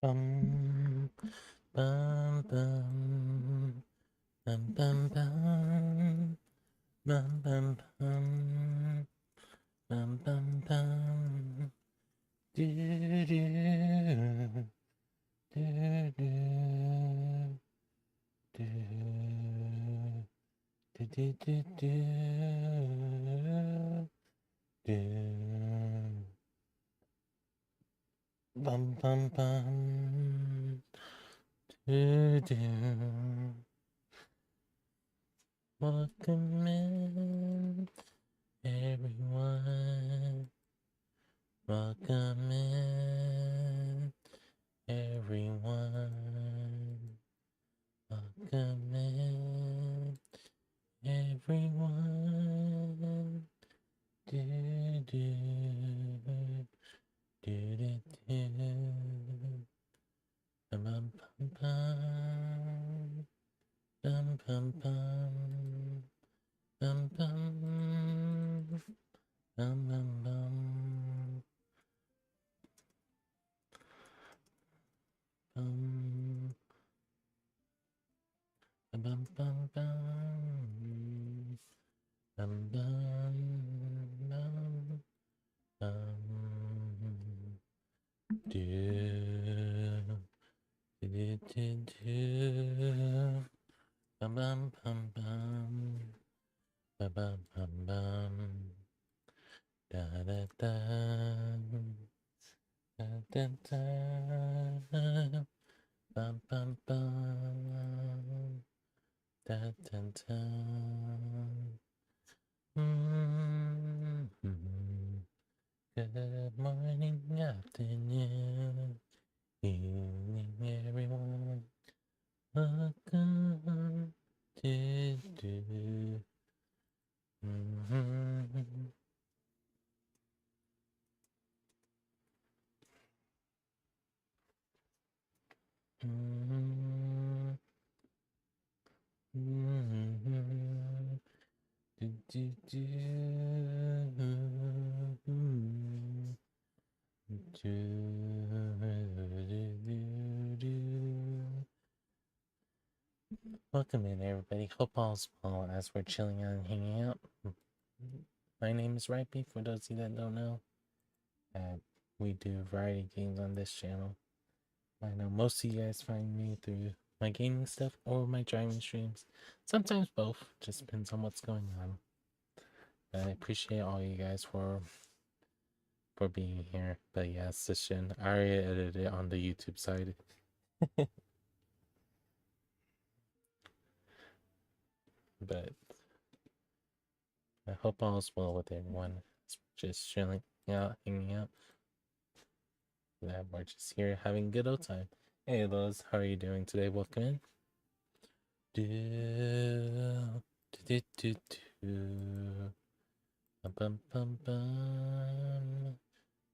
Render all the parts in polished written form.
Bum, bum, bum, bum, bum, bum, bum, bum, bum, bum, bum, bum. Do, do, do, do, do, do, do, do, do. Bum, bum, bum. Do, do. Welcome in, everyone. Welcome in, everyone. Welcome in, everyone. Do, do, do, do, do. Bum, bum, bum, bum, bum, bum. Bum bum bum bum bum bum bum bum bum bum bum bum do do do do bum bum bum bum bum bum bum bum da da da da da da bum bum bum da da da. Good morning, afternoon, evening, everyone. Welcome to do. Do, do, do. Welcome in, everybody. Hope all's well as we're chilling out and hanging out. My name is Rhypi, for those of you that don't know. We do variety games on this channel. I know most of you guys find me through my gaming stuff or my driving streams. Sometimes both, just depends on what's going on. But I appreciate all you guys for being here. But yeah, session. I already edited it on the YouTube side. But I hope all's well with everyone. Just chilling out, hanging out. Yeah, we're just here having a good old time. Hey Lois, how are you doing today? Welcome in. Do, do, do, do. Bum, bum, bum, bum.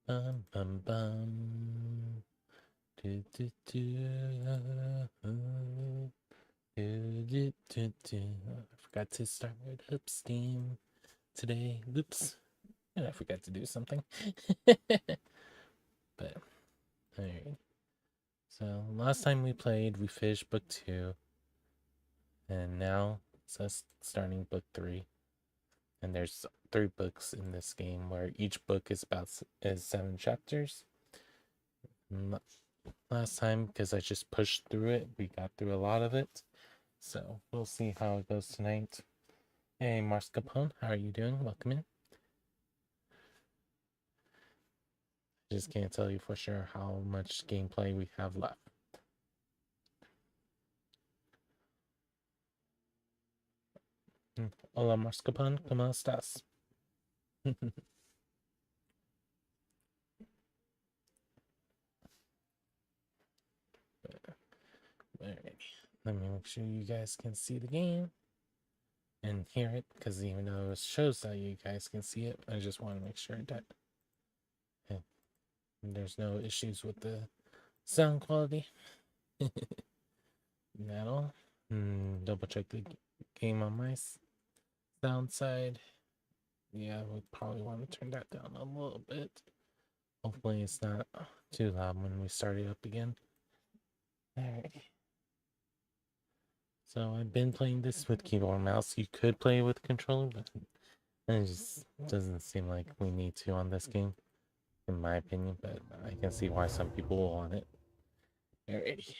Bum, bum, bum. Do, do, do. Do, do, do, do. I forgot to start up Steam today. Oops. And I forgot to do something. But, alright. So, last time we played, we finished book 2. And now, it's us starting book 3. And there's 3 books in this game where each book is 7 chapters. And last time, because I just pushed through it, we got through a lot of it. So, we'll see how it goes tonight. Hey, Mars Capone, how are you doing? Welcome in. Just can't tell you for sure how much gameplay we have left. Hola, Marscapan, ¿cómo estás? Alrighty. Let me make sure you guys can see the game and hear it, because even though it shows that you guys can see it, I just want to make sure that there's no issues with the sound quality at all. Double check the game on my sound side. Yeah, we probably want to turn that down a little bit. Hopefully it's not too loud when we start it up again. Alright. So I've been playing this with keyboard and mouse. You could play with controller, but it just doesn't seem like we need to on this game, in my opinion, but I can see why some people will want it. Alrighty.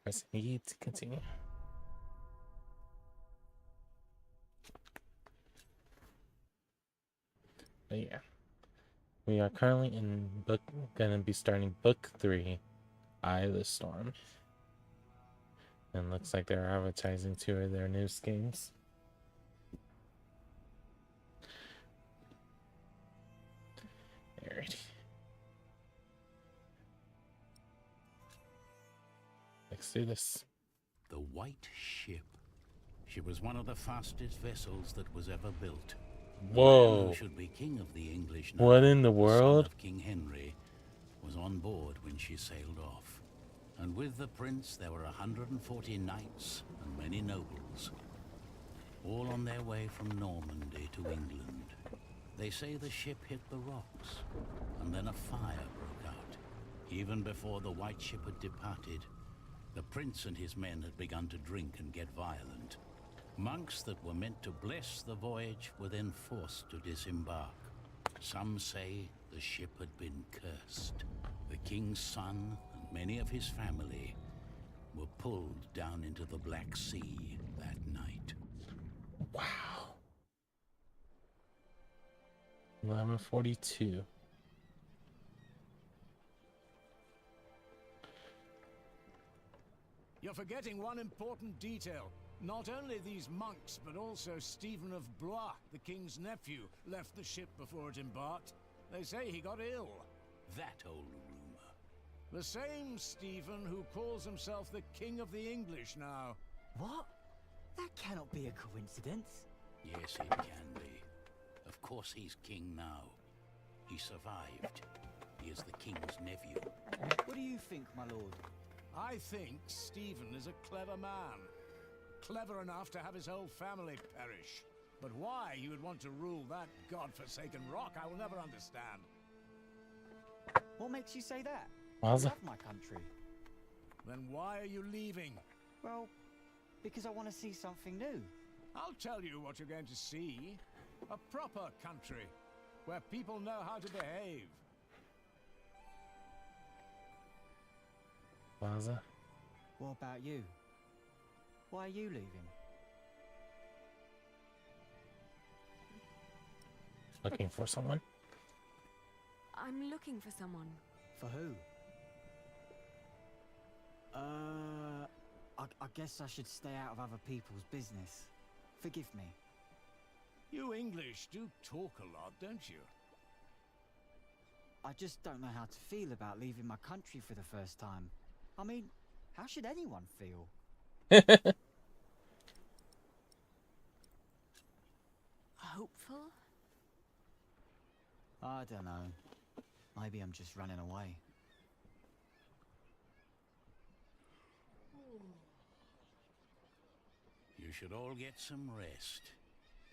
Press E to continue. But yeah. We are currently in gonna be starting book 3, Eye of the Storm. And looks like they're advertising 2 of their new schemes. Alrighty. Let's do this. The White Ship. She was one of the fastest vessels that was ever built. Whoa. The man who should be king of the English now, What in the world? son of King Henry, was on board when she sailed off. And with the prince there were 140 knights and many nobles, all on their way from Normandy to England. They say the ship hit the rocks, and then a fire broke out. Even before the White Ship had departed, the prince and his men had begun to drink and get violent. Monks that were meant to bless the voyage were then forced to disembark. Some say the ship had been cursed. The king's son and many of his family were pulled down into the Black Sea that night. Wow. 1142. You're forgetting one important detail. Not only these monks, but also Stephen of Blois, the king's nephew, left the ship before it embarked. They say he got ill. That old rumor. The same Stephen who calls himself the king of the English now. What? That cannot be a coincidence. Yes, it can be. Of course he's king now. He survived. He is the king's nephew. What do you think, my lord? I think Stephen is a clever man. Clever enough to have his whole family perish. But why he would want to rule that godforsaken rock, I will never understand. What makes you say that? Wowza. I love my country. Then why are you leaving? Well, because I want to see something new. I'll tell you what you're going to see. A proper country, where people know how to behave. Wowza. What about you? Why are you leaving? Looking for someone? I'm looking for someone. For who? I guess I should stay out of other people's business. Forgive me. You English do talk a lot, don't you? I just don't know how to feel about leaving my country for the first time. I mean, how should anyone feel? Hopeful? I don't know. Maybe I'm just running away. You should all get some rest.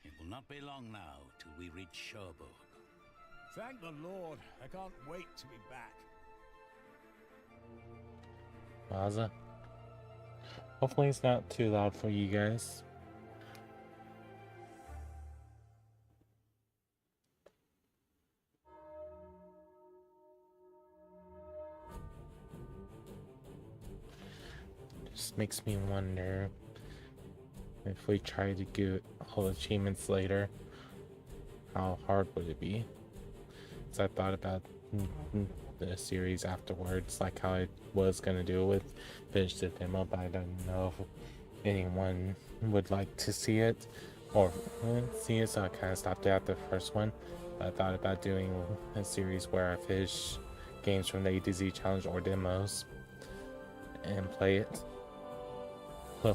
It will not be long now till we reach Cherbourg. Thank the Lord. I can't wait to be back. Wowza. Hopefully it's not too loud for you guys. Just makes me wonder if we try to get all achievements later, how hard would it be? So I thought about the series afterwards, like how I was gonna do it with finish the demo, but I don't know if anyone would like to see it or see it, so I kind of stopped it at the first one. But I thought about doing a series where I finish games from the A to Z challenge or demos and play it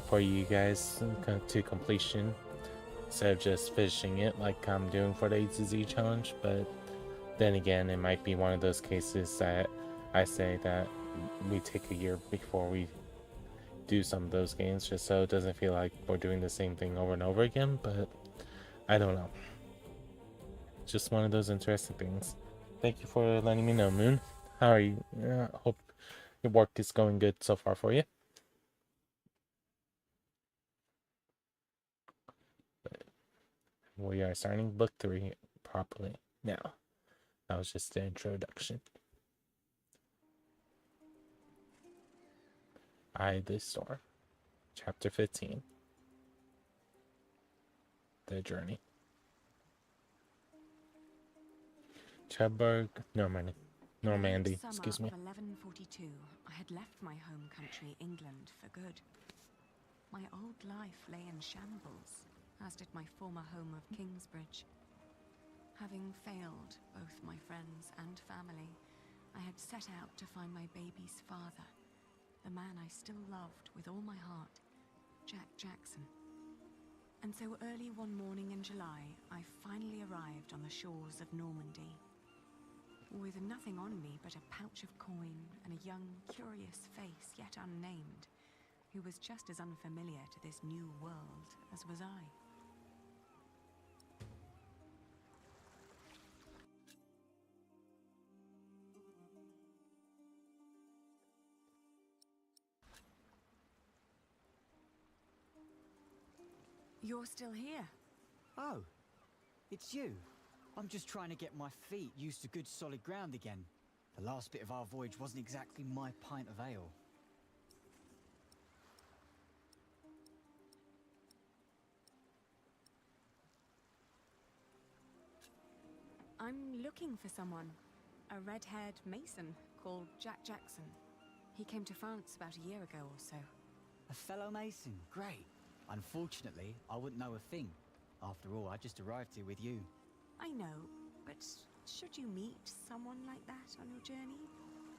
for you guys to completion, instead of just finishing it like I'm doing for the A to Z challenge. But then again, it might be one of those cases that I say that we take a year before we do some of those games, just so it doesn't feel like we're doing the same thing over and over again. But I don't know, just one of those interesting things. Thank you for letting me know, Moon. How are you? Hope Your work is going good so far for you. We are starting book 3 properly now. That was just the introduction. The Storm. Chapter 15. The Journey. Cherbourg, Normandy, excuse me. Of 1142, I had left my home country, England, for good. My old life lay in shambles, as did my former home of Kingsbridge. Having failed both my friends and family, I had set out to find my baby's father, the man I still loved with all my heart, Jack Jackson. And so early one morning in July, I finally arrived on the shores of Normandy. With nothing on me but a pouch of coin and a young, curious face yet unnamed, who was just as unfamiliar to this new world as was I. You're still here? Oh, it's you. I'm just trying to get my feet used to good solid ground again. The last bit of our voyage wasn't exactly my pint of ale. I'm looking for someone. A red-haired mason called Jack Jackson. He came to France about a year ago or so. A fellow mason, great. Unfortunately, I wouldn't know a thing. After all, I just arrived here with you. I know, but should you meet someone like that on your journey,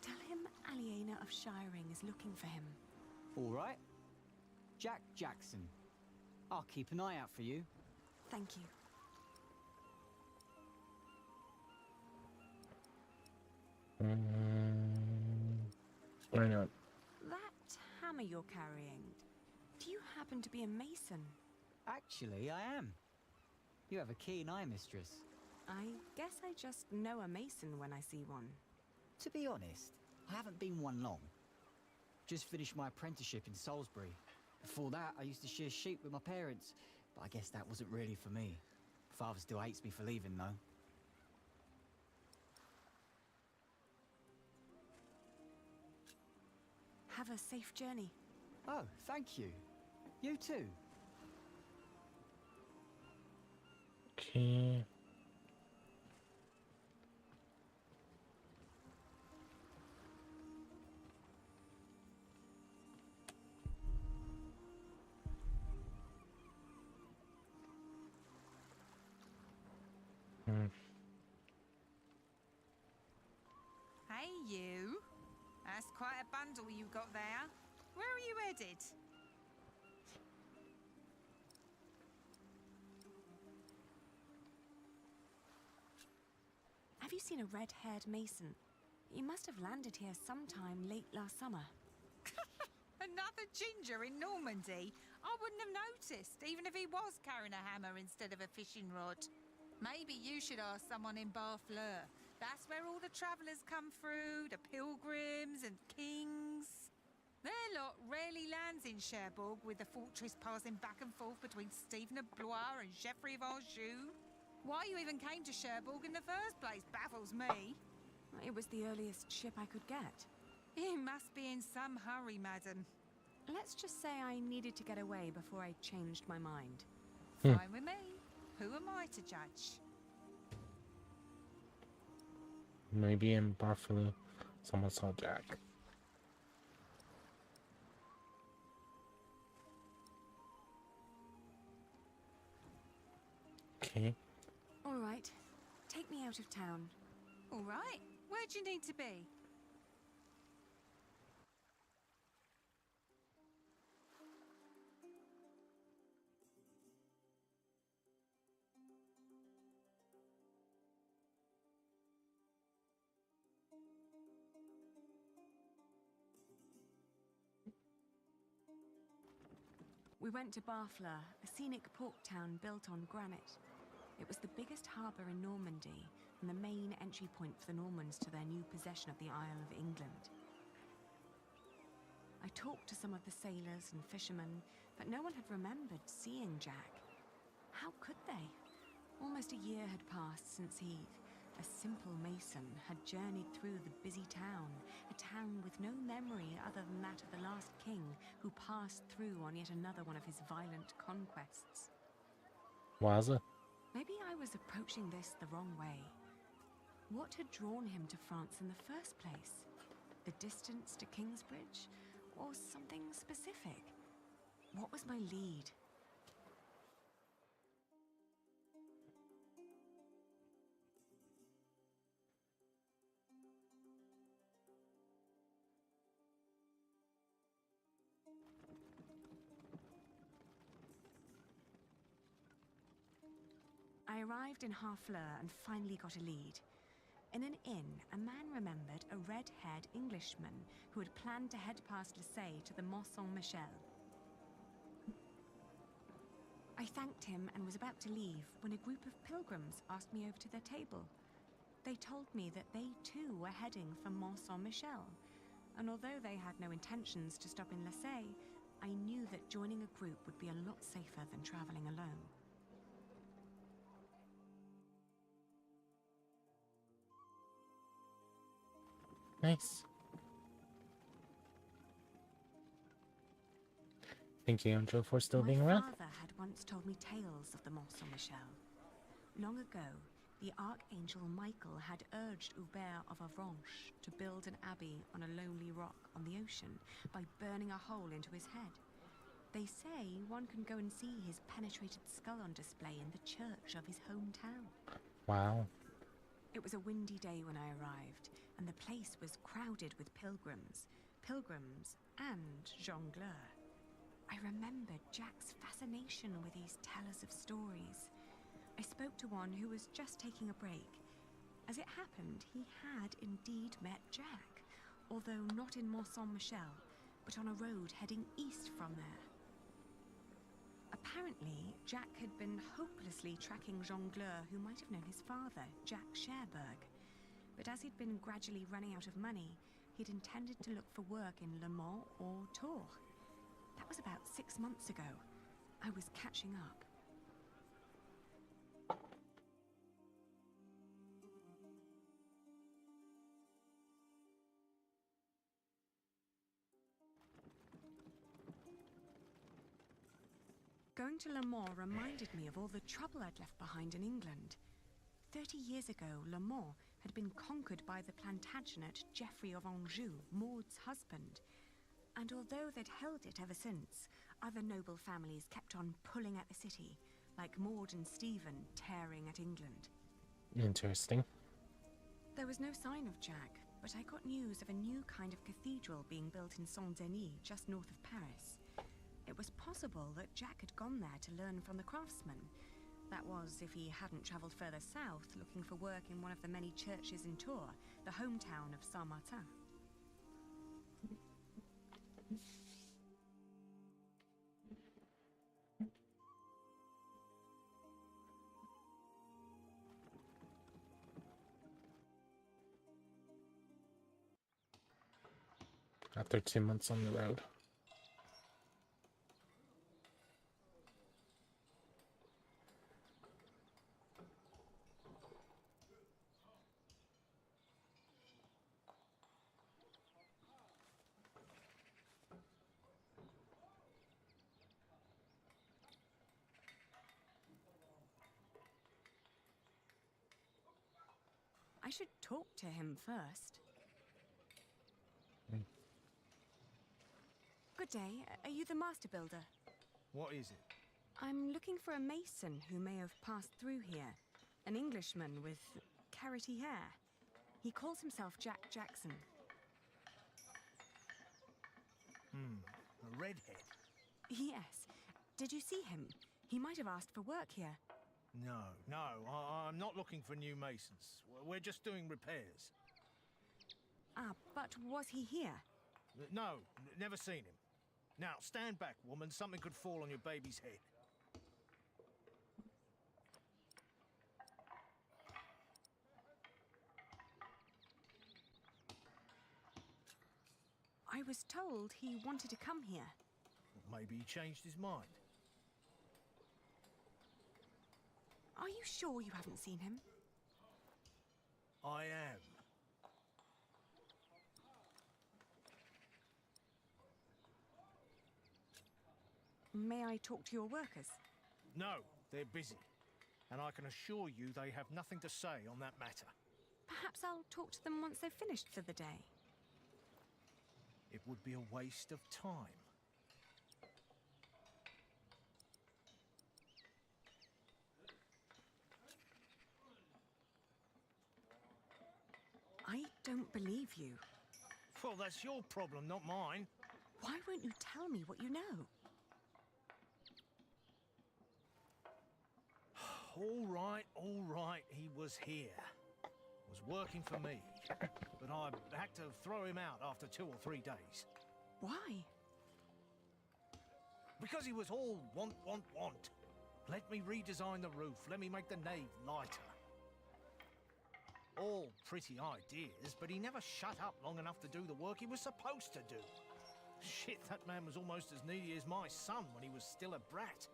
tell him Aliena of Shiring is looking for him. All right. Jack Jackson. I'll keep an eye out for you. Thank you. Why not? That hammer you're carrying, do you happen to be a mason? Actually, I am. You have a keen eye, mistress. I guess I just know a mason when I see one. To be honest, I haven't been one long. Just finished my apprenticeship in Salisbury. Before that, I used to shear sheep with my parents, but I guess that wasn't really for me. Father still hates me for leaving, though. Have a safe journey. Oh, thank you. You too. Okay. Hey, you. That's quite a bundle you got there. Where are you headed? Have you seen a red-haired mason? He must have landed here sometime late last summer. Another ginger in Normandy? I wouldn't have noticed, even if he was carrying a hammer instead of a fishing rod. Maybe you should ask someone in Barfleur. That's where all the travellers come through, the pilgrims and kings. Their lot rarely lands in Cherbourg, with the fortress passing back and forth between Stephen of Blois and Geoffrey of Anjou. Why you even came to Cherbourg in the first place baffles me. It was the earliest ship I could get. You must be in some hurry, madam. Let's just say I needed to get away before I changed my mind. Fine with me. Who am I to judge? Maybe in Buffalo, someone saw Jack. Okay. All right. Take me out of town. All right. Where do you need to be? We went to Barfleur, a scenic port town built on granite. It was the biggest harbour in Normandy and the main entry point for the Normans to their new possession of the Isle of England. I talked to some of the sailors and fishermen, but no one had remembered seeing Jack. How could they? Almost a year had passed since he, a simple mason, had journeyed through the busy town, a town with no memory other than that of the last king who passed through on yet another one of his violent conquests. Wowza. Maybe I was approaching this the wrong way. What had drawn him to France in the first place? The distance to Kingsbridge? Or something specific? What was my lead? I arrived in Harfleur and finally got a lead. In an inn, a man remembered a red-haired Englishman who had planned to head past Marseille to the Mont Saint-Michel. I thanked him and was about to leave when a group of pilgrims asked me over to their table. They told me that they too were heading for Mont Saint-Michel, and although they had no intentions to stop in Marseille, I knew that joining a group would be a lot safer than traveling alone. Nice. Thank you, Angel, for still being around. My father had once told me tales of the Mont Saint-Michel. Long ago, the Archangel Michael had urged Hubert of Avranches to build an abbey on a lonely rock on the ocean by burning a hole into his head. They say one can go and see his penetrated skull on display in the church of his hometown. Wow. It was a windy day when I arrived, and the place was crowded with pilgrims and jongleurs. I remembered Jack's fascination with these tellers of stories. I spoke to one who was just taking a break. As it happened, he had indeed met Jack, although not in Mont Saint-Michel, but on a road heading east from there. Apparently, Jack had been hopelessly tracking jongleurs who might have known his father, Jack Cherbourg. But as he'd been gradually running out of money, he'd intended to look for work in Le Mans or Tours. That was about 6 months ago. I was catching up. Going to Le Mans reminded me of all the trouble I'd left behind in England. 30 years ago, Le Mans had been conquered by the Plantagenet Geoffrey of Anjou, Maud's husband. And although they'd held it ever since, other noble families kept on pulling at the city, like Maud and Stephen tearing at England. Interesting. There was no sign of Jack, but I got news of a new kind of cathedral being built in Saint-Denis, just north of Paris. It was possible that Jack had gone there to learn from the craftsmen. That was, if he hadn't travelled further south, looking for work in one of the many churches in Tours, the hometown of Saint-Martin. After 2 months on the road. I should talk to him first. Good day. Are you the master builder? What is it? I'm looking for a mason who may have passed through here. An Englishman with carroty hair. He calls himself Jack Jackson. A redhead? Yes. Did you see him? He might have asked for work here. No, I'm not looking for new masons. We're just doing repairs. Ah, but was he here? No, never seen him. Now, stand back, woman. Something could fall on your baby's head. I I was told he wanted to come here. Maybe he changed his mind. Are you sure you haven't seen him? I am. May I talk to your workers? No, they're busy. And I can assure you they have nothing to say on that matter. Perhaps I'll talk to them once they've finished for the day. It would be a waste of time. I don't believe you. Well, that's your problem, not mine. Why won't you tell me what you know? All right, he was here. Was working for me. But I had to throw him out after 2 or 3 days. Why? Because he was all want. Let me redesign the roof, let me make the nave lighter. All pretty ideas, but he never shut up long enough to do the work he was supposed to do. Shit, that man was almost as needy as my son when he was still a brat.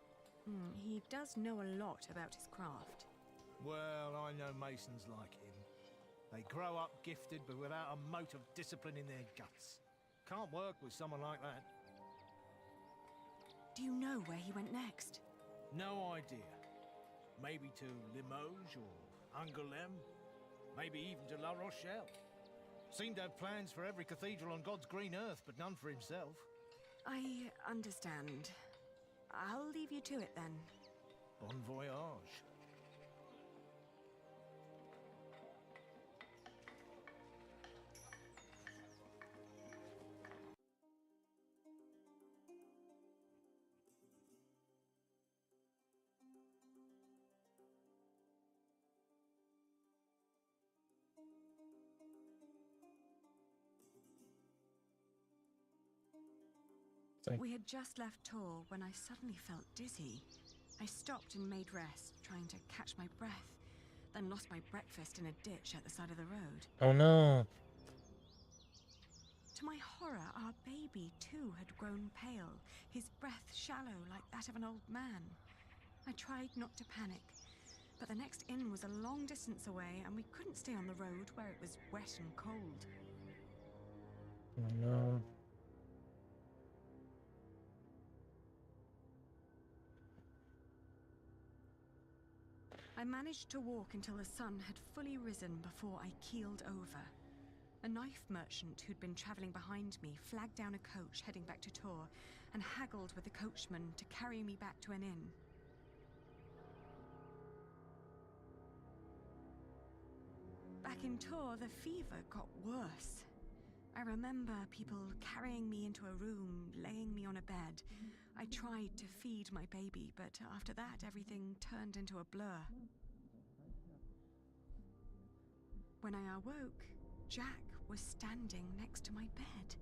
He does know a lot about his craft. Well, I know masons like him. They grow up gifted, but without a mote of discipline in their guts. Can't work with someone like that. Do you know where he went next? No idea. Maybe to Limoges or Angoulême. Maybe even to La Rochelle. Seemed to have plans for every cathedral on God's green earth, but none for himself. I understand. I'll leave you to it then. Bon voyage. We had just left Tor when I suddenly felt dizzy. I stopped and made rest, trying to catch my breath, then lost my breakfast in a ditch at the side of the road. Oh no! To my horror, our baby too had grown pale, his breath shallow like that of an old man. I tried not to panic, but the next inn was a long distance away and we couldn't stay on the road where it was wet and cold. Oh no. I managed to walk until the sun had fully risen before I keeled over. A knife merchant who'd been travelling behind me flagged down a coach heading back to Tor and haggled with the coachman to carry me back to an inn. Back in Tor, the fever got worse. I remember people carrying me into a room, laying me on a bed. I tried to feed my baby, but after that, everything turned into a blur. When I awoke, Jack was standing next to my bed.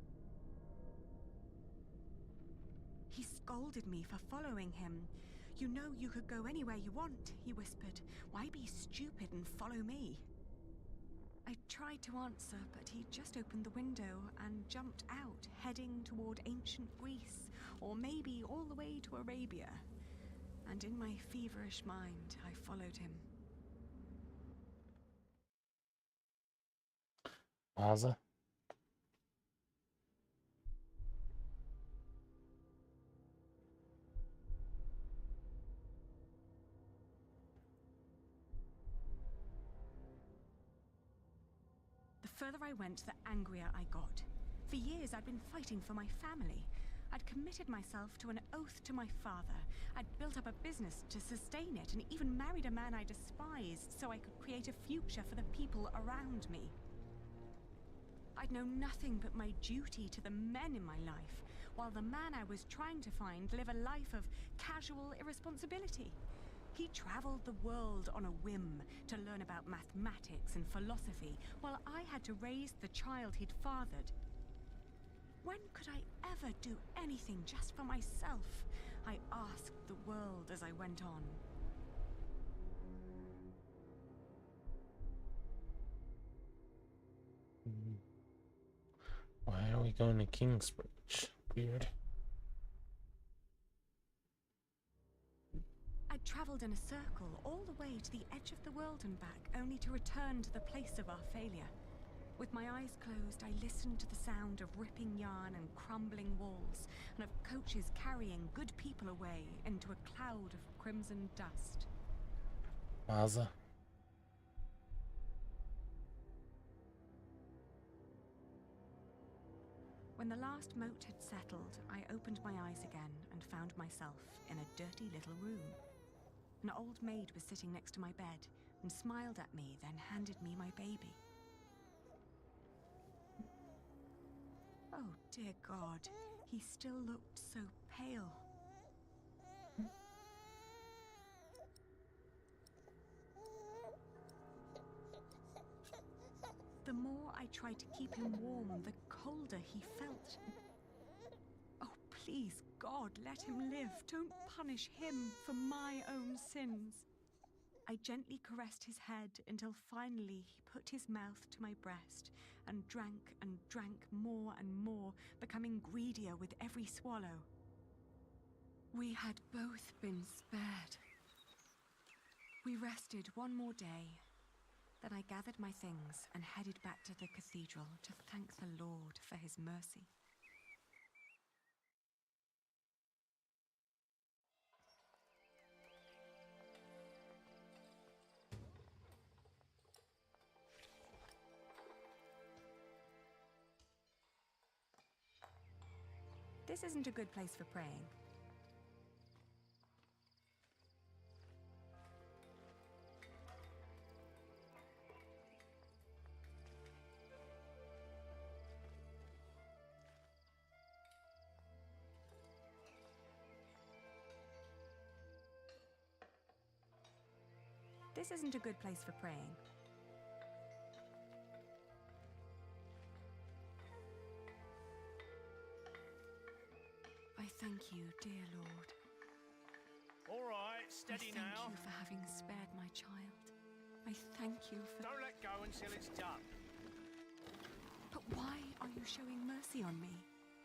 He scolded me for following him. "You know you could go anywhere you want," he whispered. "Why be stupid and follow me?" I tried to answer, but he just opened the window and jumped out, heading toward ancient Greece, or maybe all the way to Arabia. And in my feverish mind, I followed him. Wowza. The further I went, the angrier I got. For years, I'd been fighting for my family. I'd committed myself to an oath to my father. I'd built up a business to sustain it and even married a man I despised so I could create a future for the people around me. I'd known nothing but my duty to the men in my life, while the man I was trying to find lived a life of casual irresponsibility. He traveled the world on a whim to learn about mathematics and philosophy, while I had to raise the child he'd fathered. When could I ever do anything just for myself? I asked the world as I went on. Wow. Why are we going to Kingsbridge? Weird. I travelled in a circle all the way to the edge of the world and back, only to return to the place of our failure. With my eyes closed, I listened to the sound of ripping yarn and crumbling walls, and of coaches carrying good people away into a cloud of crimson dust. Wowza. When the last moat had settled, I opened my eyes again and found myself in a dirty little room. An old maid was sitting next to my bed and smiled at me, then handed me my baby. Oh, dear God, he still looked so pale. The more I tried to keep him warm, the colder he felt. Oh, please, God, let him live. Don't punish him for my own sins. I gently caressed his head until finally he put his mouth to my breast and drank more and more, becoming greedier with every swallow. We had both been spared. We rested one more day. Then I gathered my things and headed back to the cathedral to thank the Lord for his mercy. This isn't a good place for praying. This isn't a good place for praying. I thank you, dear Lord. All right, steady I thank now. you for having spared my child. I thank you for... Don't let go until it's done. But why are you showing mercy on me?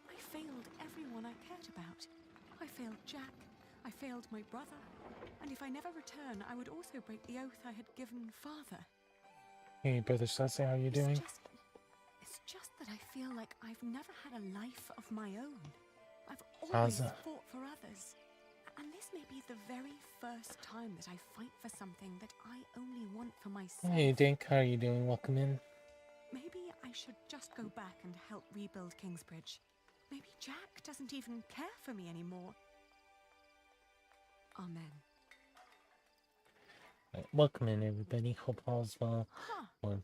I failed everyone I cared about. I failed Jack. I failed my brother. And if I never return, I would also break the oath I had given Father. Hey, Brother Sassy, how you doing? It's just that I feel like I've never had a life of my own. I've always fought for others. And this may be the very first time that I fight for something that I only want for myself. Hey, Dink, how are you doing? Welcome in. Maybe I should just go back and help rebuild Kingsbridge. Maybe Jack doesn't even care for me anymore. Amen. Right, welcome in, everybody. Hope all's well. Huh.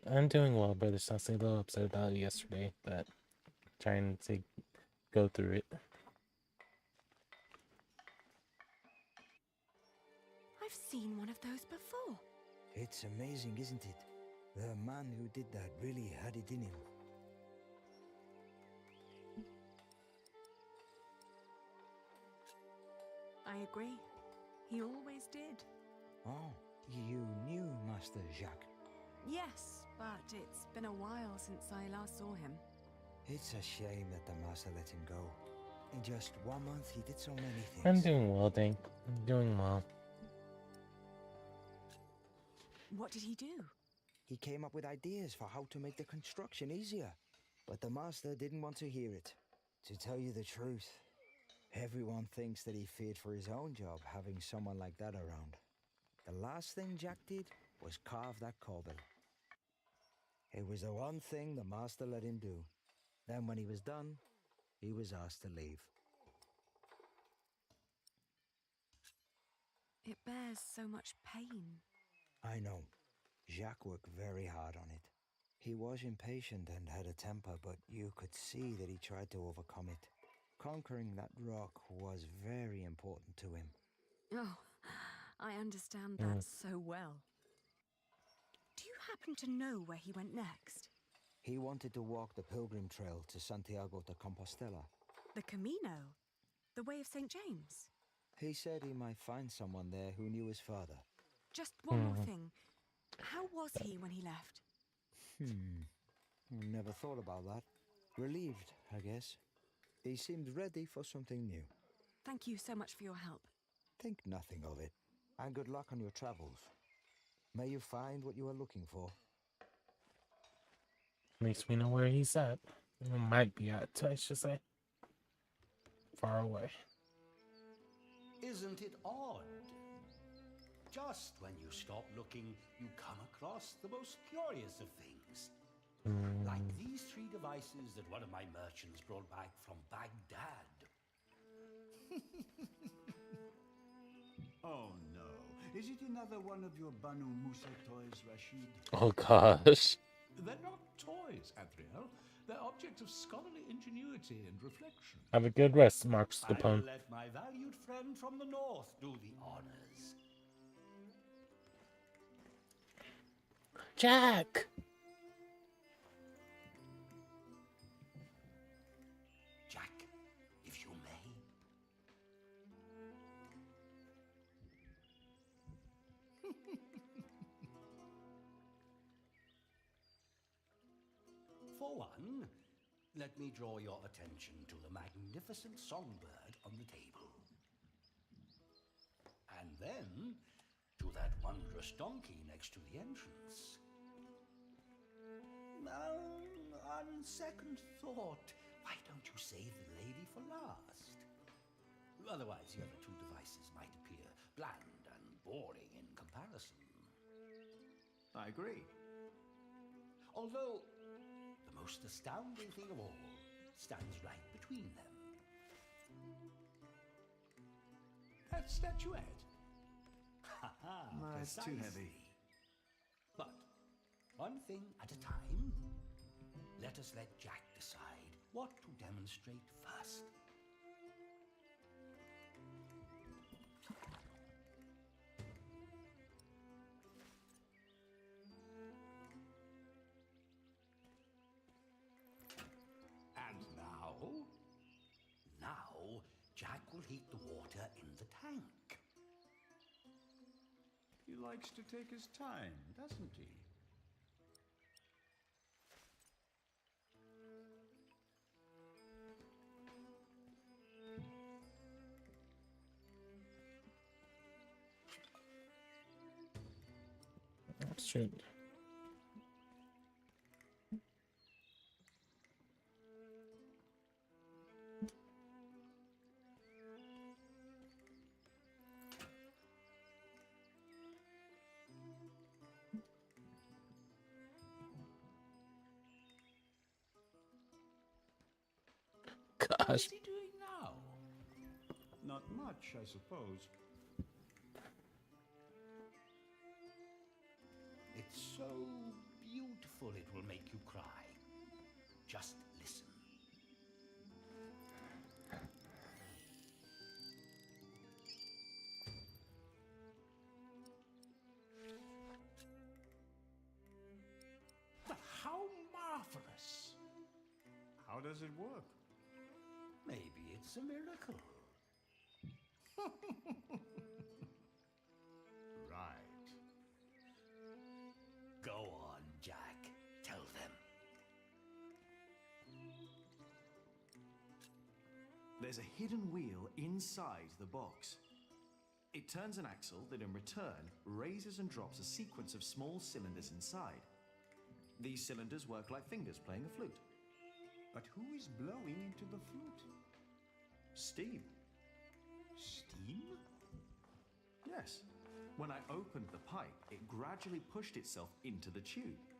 I'm doing well, Brother Sassy. A little upset about it yesterday, but trying to go through it. I've seen one of those before. It's amazing, isn't it? The man who did that really had it in him. I agree. He always did. Oh, you knew Master Jacques. Yes, but it's been a while since I last saw him. It's a shame that the Master let him go. In just 1 month, he did so many things. I'm doing well, Dink. I'm doing well. What did he do? He came up with ideas for how to make the construction easier. But the Master didn't want to hear it. To tell you the truth, everyone thinks that he feared for his own job having someone like that around. The last thing Jack did was carve that corbel. It was the one thing the Master let him do. Then when he was done, he was asked to leave. It bears so much pain. I know. Jacques worked very hard on it. He was impatient and had a temper, but you could see that he tried to overcome it. Conquering that rock was very important to him. Oh, I understand that so well. Do you happen to know where he went next? He wanted to walk the pilgrim trail to Santiago de Compostela. The Camino? The Way of St. James? He said he might find someone there who knew his father. Just one more thing. How was he when he left? Never thought about that. Relieved, I guess. He seemed ready for something new. Thank you so much for your help. Think nothing of it. And good luck on your travels. May you find what you are looking for. At least we know where he's at. Or might be at, I should say. Far away. Isn't it odd? Just when you stop looking, you come across the most curious of things. Like these 3 devices that one of my merchants brought back from Baghdad. Oh no. Is it another one of your Banu Musa toys, Rashid? Oh gosh. They're not toys, Adriel. They're objects of scholarly ingenuity and reflection. Have a good rest, Marcus I'll Capone. let my valued friend from the north do the honors. Jack! Jack, if you may. For one, let me draw your attention to the magnificent songbird on the table. And then to that wondrous donkey next to the entrance. Now, on second thought, why don't you save the lady for last? Otherwise, the other 2 devices might appear bland and boring in comparison. I agree. Although, the most astounding thing of all stands right between them. That statuette. Ha ha! It's too heavy. But one thing at a time. Let us let Jack decide what to demonstrate first. And now? Now, Jack will heat the water in the tank. He likes to take his time, doesn't he? Shoot. What Gosh. is he doing now? Not much, I suppose. It's so beautiful it will make you cry. Just listen. But how marvelous! How does it work? Maybe it's a miracle. Right. Go on, Jack. Tell them. There's a hidden wheel inside the box. It turns an axle that in return raises and drops a sequence of small cylinders inside. These cylinders work like fingers playing a flute. But who is blowing into the flute? Steam. Steam? Yes. When I opened the pipe, it gradually pushed itself into the tube.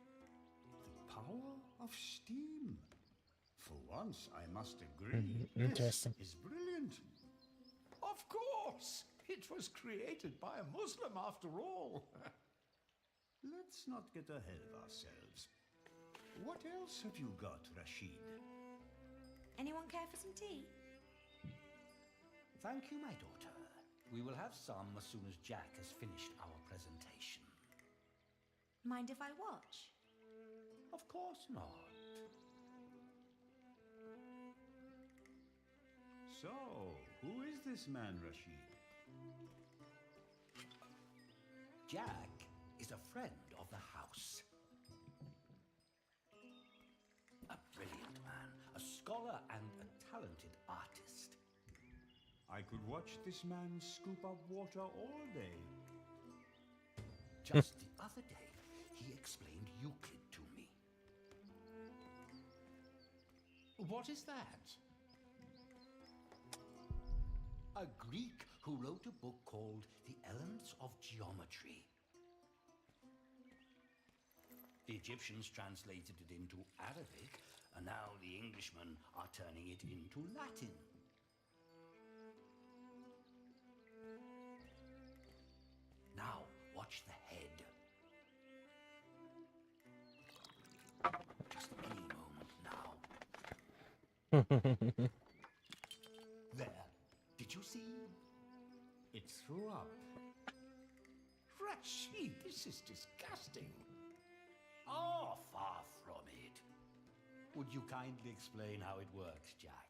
The power of steam. For once, I must agree. Interesting. This is brilliant. Of course! It was created by a Muslim after all. Let's not get ahead of ourselves. What else have you got, Rashid? Anyone care for some tea? Thank you, my daughter. We will have some as soon as Jack has finished our presentation. Mind if I watch? Of course not. So, who is this man, Rashid? Jack is a friend of the house. A brilliant man, a scholar and a talented artist. I could watch this man scoop up water all day. Just the other day, he explained Euclid to me. What is that? A Greek who wrote a book called The Elements of Geometry. The Egyptians translated it into Arabic, and now the Englishmen are turning it into Latin. Now, watch the head. Just any moment now. There. Did you see? It threw up. Rashid, this is disgusting. Oh, far from it. Would you kindly explain how it works, Jack?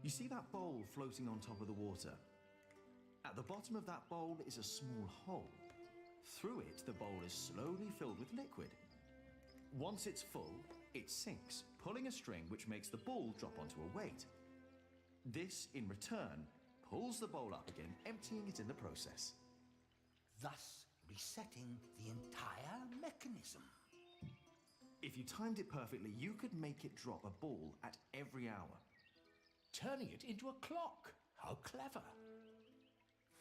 You see that bowl floating on top of the water? At the bottom of that bowl is a small hole. Through it, the bowl is slowly filled with liquid. Once it's full, it sinks, pulling a string which makes the ball drop onto a weight. This, in return, pulls the bowl up again, emptying it in the process. Thus resetting the entire mechanism. If you timed it perfectly, you could make it drop a ball at every hour. Turning it into a clock. How clever.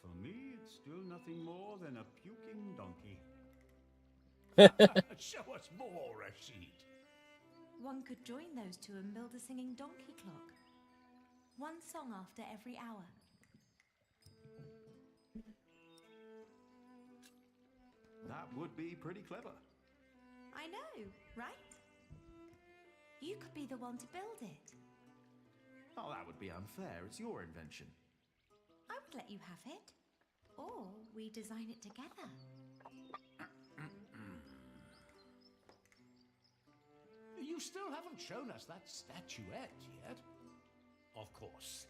For me, it's still nothing more than a puking donkey. Show us more, Rashid. One could join those two and build a singing donkey clock. One song after every hour. That would be pretty clever. I know, right? You could be the one to build it. Oh, that would be unfair. It's your invention. I would let you have it. Or we design it together. You still haven't shown us that statuette yet. Of course.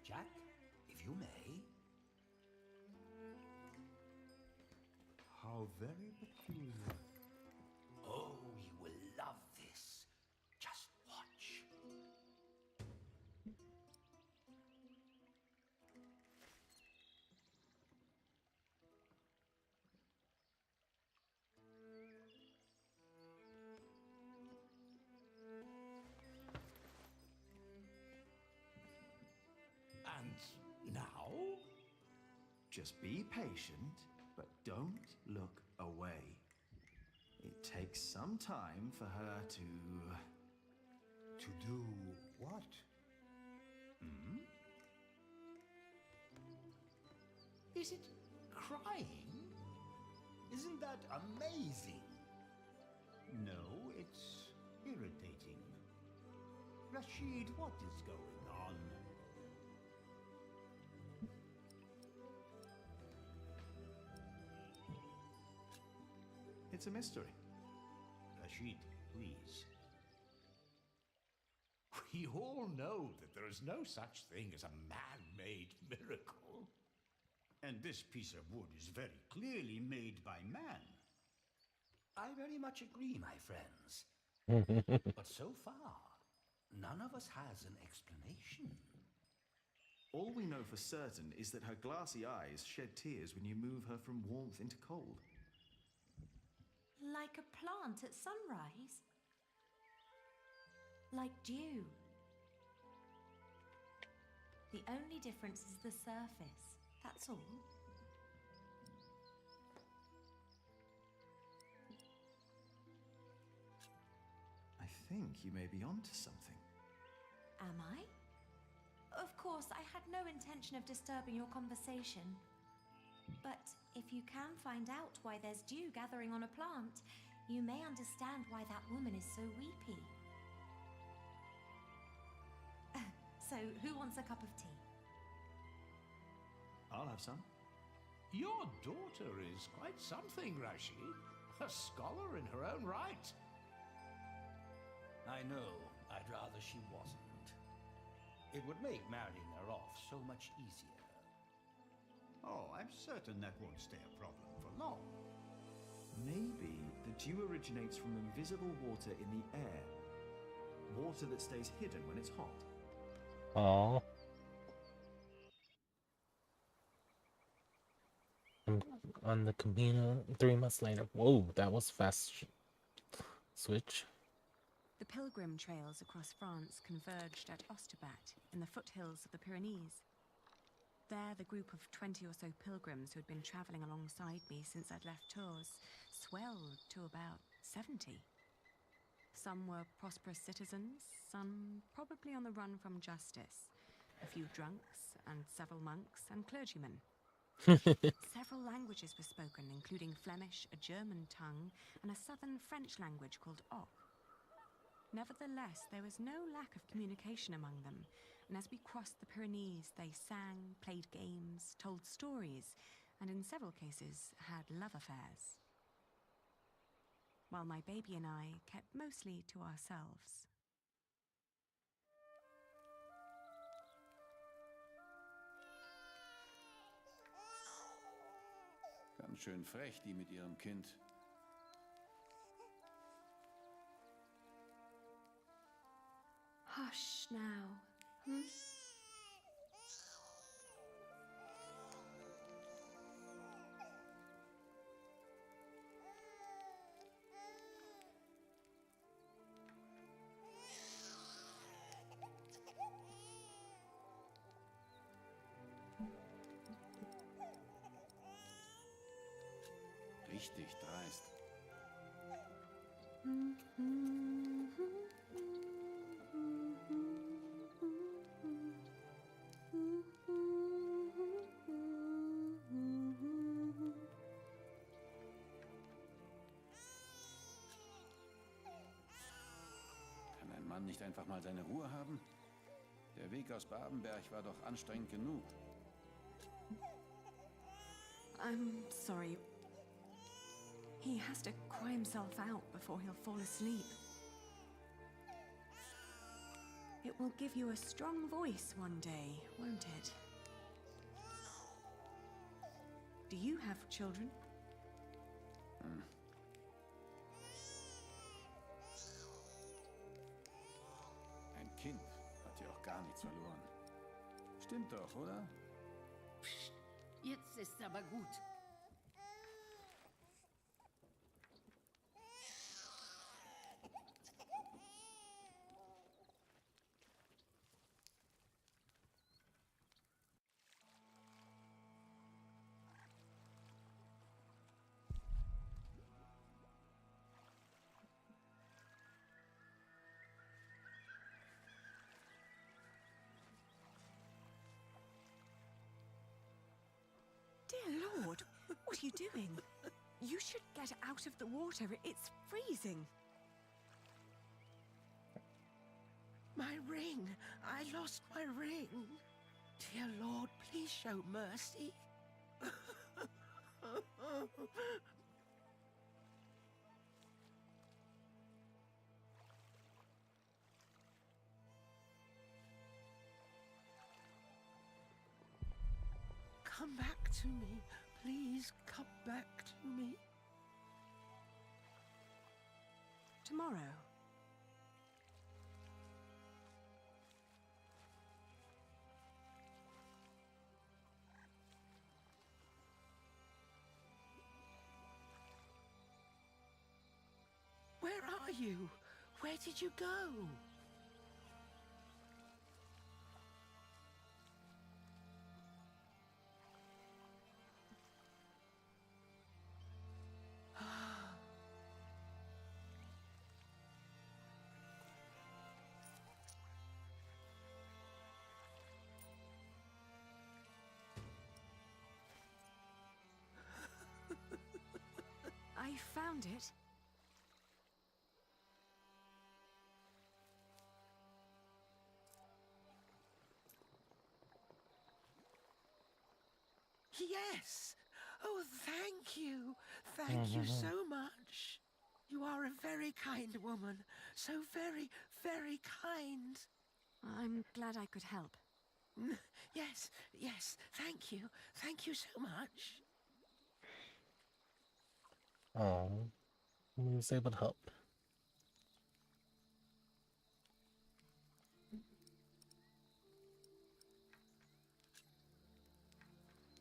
Jack, if you may. How very peculiar. Oh, you will love this. Just watch. And now? Just be patient, but don't look away. It takes some time for her to... To do what? Hmm? Is it crying? Isn't that amazing? No, it's irritating. Rashid, what is going on? It's a mystery. Rashid, please. We all know that there is no such thing as a man-made miracle. And this piece of wood is very clearly made by man. I very much agree, my friends. But so far, none of us has an explanation. All we know for certain is that her glassy eyes shed tears when you move her from warmth into cold. Like a plant at sunrise. Like dew. The only difference is the surface, that's all. I think you may be onto something. Am I? Of course, I had no intention of disturbing your conversation. But if you can find out why there's dew gathering on a plant, you may understand why that woman is so weepy. So, who wants a cup of tea? I'll have some. Your daughter is quite something, Rashid. A scholar in her own right. I know. I'd rather she wasn't. It would make marrying her off so much easier. Oh, I'm certain that won't stay a problem for long. Maybe the dew originates from invisible water in the air. Water that stays hidden when it's hot. Oh. On the Camino 3 months later. Whoa, that was fast switch. The pilgrim trails across France converged at Osterbat in the foothills of the Pyrenees. There, the group of 20 or so pilgrims who had been travelling alongside me since I'd left Tours swelled to about 70. Some were prosperous citizens, some probably on the run from justice. A few drunks, and several monks and clergymen. Several languages were spoken, including Flemish, a German tongue, and a southern French language called Oc. Nevertheless, there was no lack of communication among them, and as we crossed the Pyrenees, they sang, played games, told stories, and in several cases had love affairs. While my baby and I kept mostly to ourselves. Ganz schön frech, die mit ihrem Kind. Hush now. Hmm? Richtig dreist. Kann ein Mann nicht einfach mal seine Ruhe haben? Der Weg aus Babenberg war doch anstrengend genug. I'm sorry. He has to cry himself out before he'll fall asleep. It will give you a strong voice one day, won't it? Do you have children? Ein Kind hat ja auch gar nichts verloren. Stimmt doch, oder? Psst, jetzt ist's aber gut. Dear Lord, what are you doing? You should get out of the water. It's freezing. My ring! I lost my ring! Dear Lord, please show mercy. Come back to me. Please come back to me. Tomorrow. Where are you? Where did you go? I found it. Yes! Oh, thank you. Thank you so much. You are a very kind woman. So very, very kind. I'm glad I could help. Yes, yes, thank you. Thank you so much. Oh, we was able to help.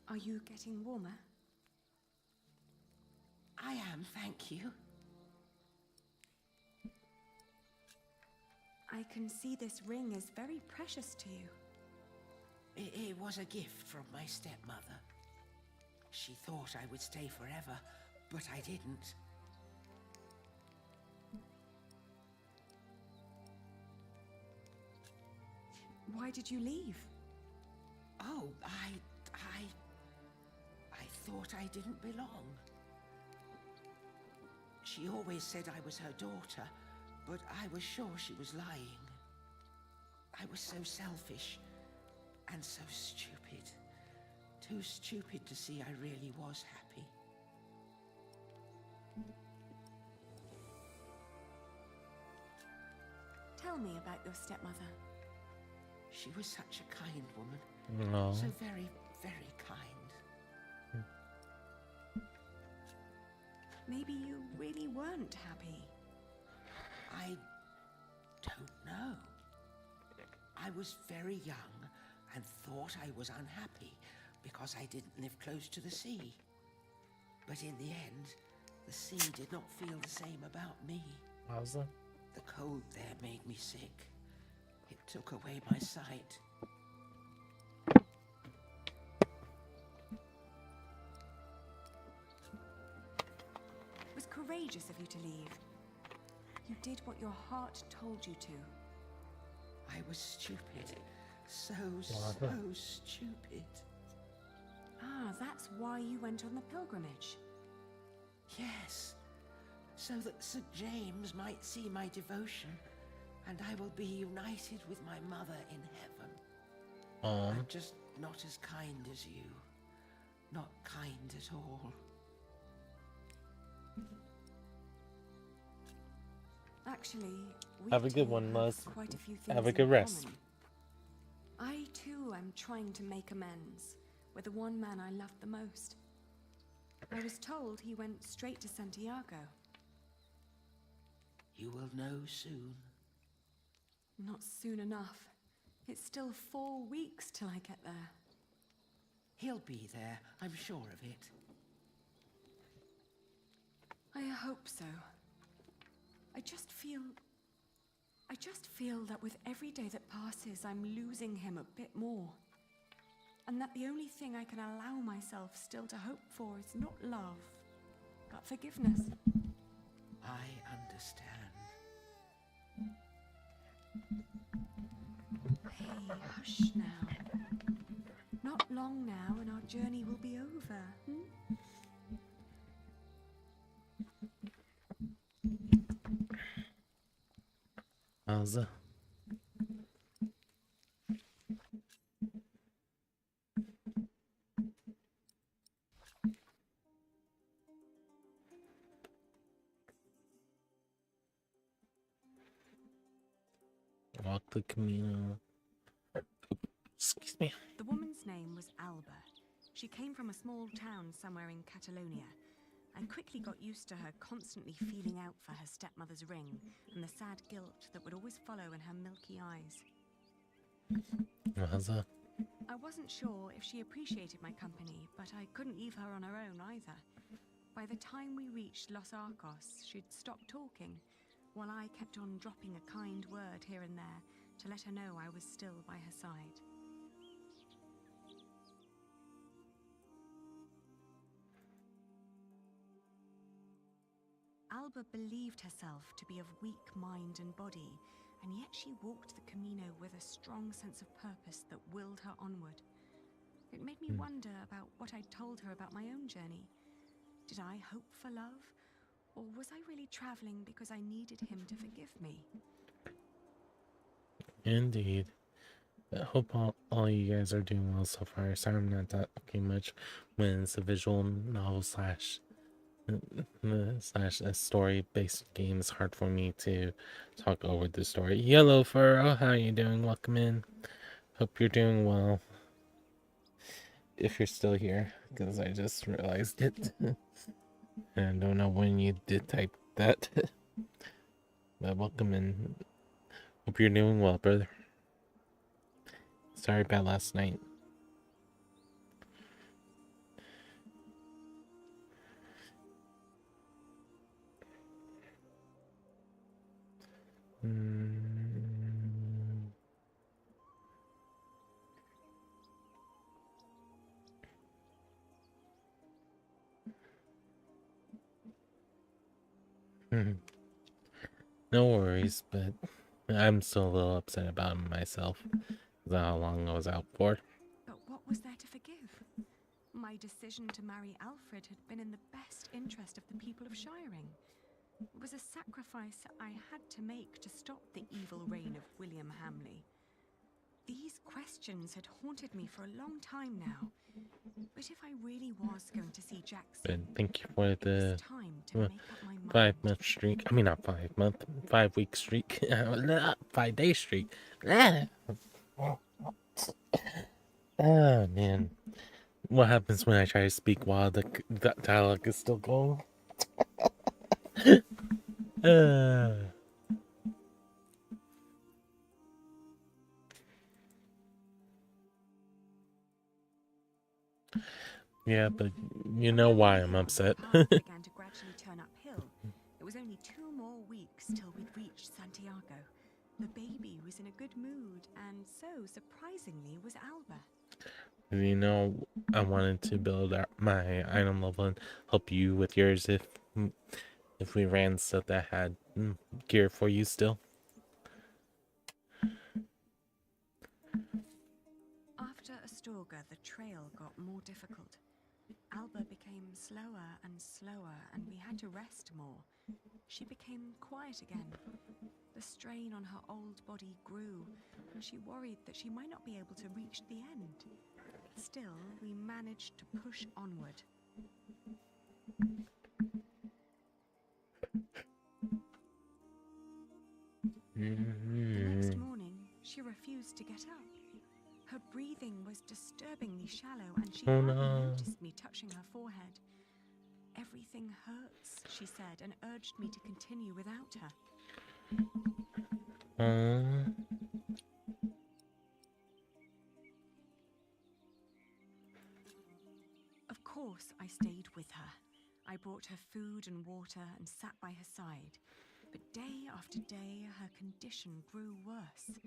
Are you getting warmer? I am, thank you. I can see this ring is very precious to you. It was a gift from my stepmother. She thought I would stay forever, but I didn't. Why did you leave? Oh, I thought I didn't belong. She always said I was her daughter, but I was sure she was lying. I was so selfish and so stupid. Too stupid to see I really was happy. Tell me about your stepmother. She was such a kind woman. No. So very, very kind. Maybe you really weren't happy. I don't know. I was very young and thought I was unhappy because I didn't live close to the sea. But in the end, the sea did not feel the same about me. How's that? The cold there made me sick. It took away my sight. It was courageous of you to leave. You did what your heart told you to. I was stupid. So stupid. Ah, that's why you went on the pilgrimage. Yes. So that St. James might see my devotion, and I will be united with my mother in heaven. I'm just not as kind as you. Not kind at all. Actually, we Have a good two one, have Luz. quite a few things Have a in good rest. common. I too am trying to make amends with the one man I loved the most. I was told he went straight to Santiago. You will know soon. Not soon enough. It's still 4 weeks till I get there. He'll be there, I'm sure of it. I hope so. I just feel that with every day that passes, I'm losing him a bit more. And that the only thing I can allow myself still to hope for is not love, but forgiveness. I understand. Hey, hush now. Not long now and our journey will be over, How's that? Walk the Camino. Excuse me. The woman's name was Alba. She came from a small town somewhere in Catalonia. I quickly got used to her constantly feeling out for her stepmother's ring and the sad guilt that would always follow in her milky eyes. How's that? I wasn't sure if she appreciated my company, but I couldn't leave her on her own either. By the time we reached Los Arcos, she'd stopped talking, while I kept on dropping a kind word here and there to let her know I was still by her side. Alba believed herself to be of weak mind and body, and yet she walked the Camino with a strong sense of purpose that willed her onward. It made me wonder about what I'd told her about my own journey. Did I hope for love, or was I really traveling because I needed him to forgive me? Indeed. I hope all you guys are doing well so far. Sorry I'm not talking much when it's a visual novel slash slash a story-based game, it's hard for me to talk over the story. Yellow Furrow, how you doing? Welcome in. Hope you're doing well. If you're still here, because I just realized it. And I don't know when you did type that. But welcome in. Hope you're doing well, brother. Sorry about last night. No worries, but I'm still a little upset about it myself. How long I was out for. But what was there to forgive? My decision to marry Alfred had been in the best interest of the people of Shiring. It was a sacrifice I had to make to stop the evil reign of William Hamley. These questions had haunted me for a long time now. But if I really was going to see Jackson, But thank you for the time to make up my mind. 5 month streak. I mean, not 5 month, 5 week streak. 5 day streak. Oh man, what happens when I try to speak while the dialogue is still going? Yeah, but you know why I'm upset. Began to gradually turn uphill. It was only 2 more weeks till we'd reached Santiago. The baby was in a good mood, and so, surprisingly, was Alba. You know, I wanted to build my item level and help you with yours if we ran stuff that had gear for you still. After Astorga, the trail got more difficult. Alba became slower and slower, and we had to rest more. She became quiet again. The strain on her old body grew, and she worried that she might not be able to reach the end. Still, we managed to push onward. The next morning, she refused to get up. Her breathing was disturbingly shallow, and she hardly noticed me touching her forehead. Everything hurts, she said, and urged me to continue without her. Of course, I stayed with her. I brought her food and water and sat by her side. But day after day, her condition grew worse.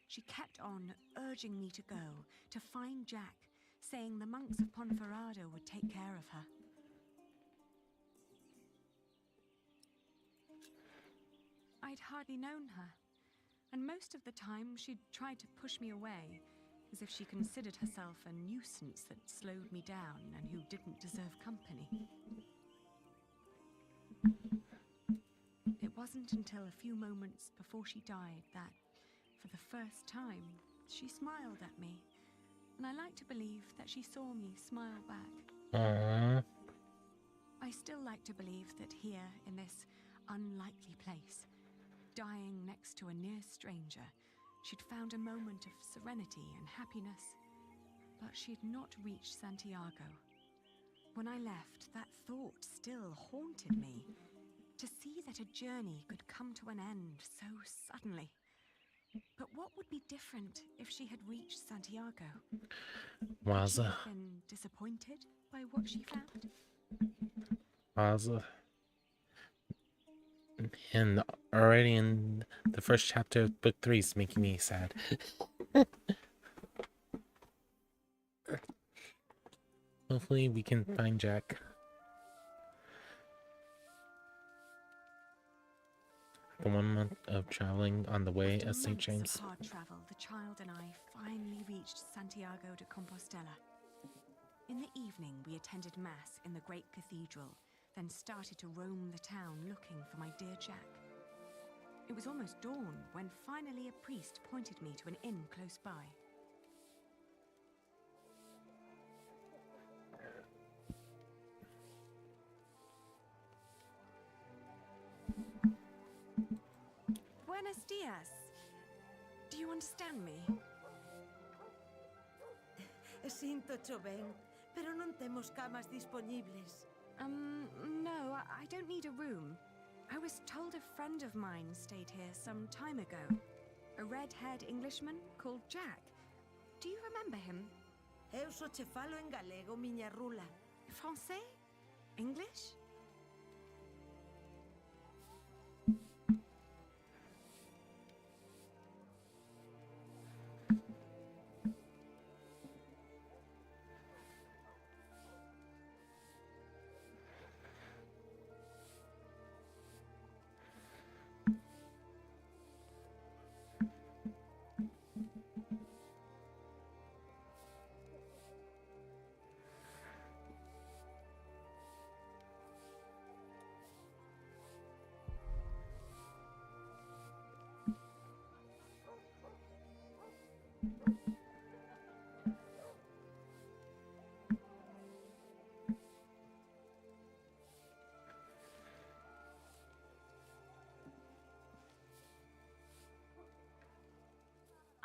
She kept on urging me to go, to find Jack, saying the monks of Ponferrado would take care of her. I'd hardly known her, and most of the time she'd tried to push me away, as if she considered herself a nuisance that slowed me down and who didn't deserve company. It wasn't until a few moments before she died that, for the first time, she smiled at me, and I like to believe that she saw me smile back. I still like to believe that here, in this unlikely place, dying next to a near stranger, she'd found a moment of serenity and happiness, but she'd not reached Santiago. When I left, that thought still haunted me, to see that a journey could come to an end so suddenly. But what would be different if she had reached Santiago? Would she have been disappointed by what she found? And already in the first chapter of book 3 is making me sad. Hopefully we can find Jack. After 1 month of traveling on the way of St. James. After hard travel, the child and I finally reached Santiago de Compostela. In the evening, we attended Mass in the great cathedral, then started to roam the town looking for my dear Jack. It was almost dawn when finally a priest pointed me to an inn close by. Yes. Do you understand me? Sinto ben, pero non temos camas dispoñibles. No, I don't need a room. I was told a friend of mine stayed here some time ago. A red-haired Englishman called Jack. Do you remember him? Eu só che falo en galego, miña rula. Français? English?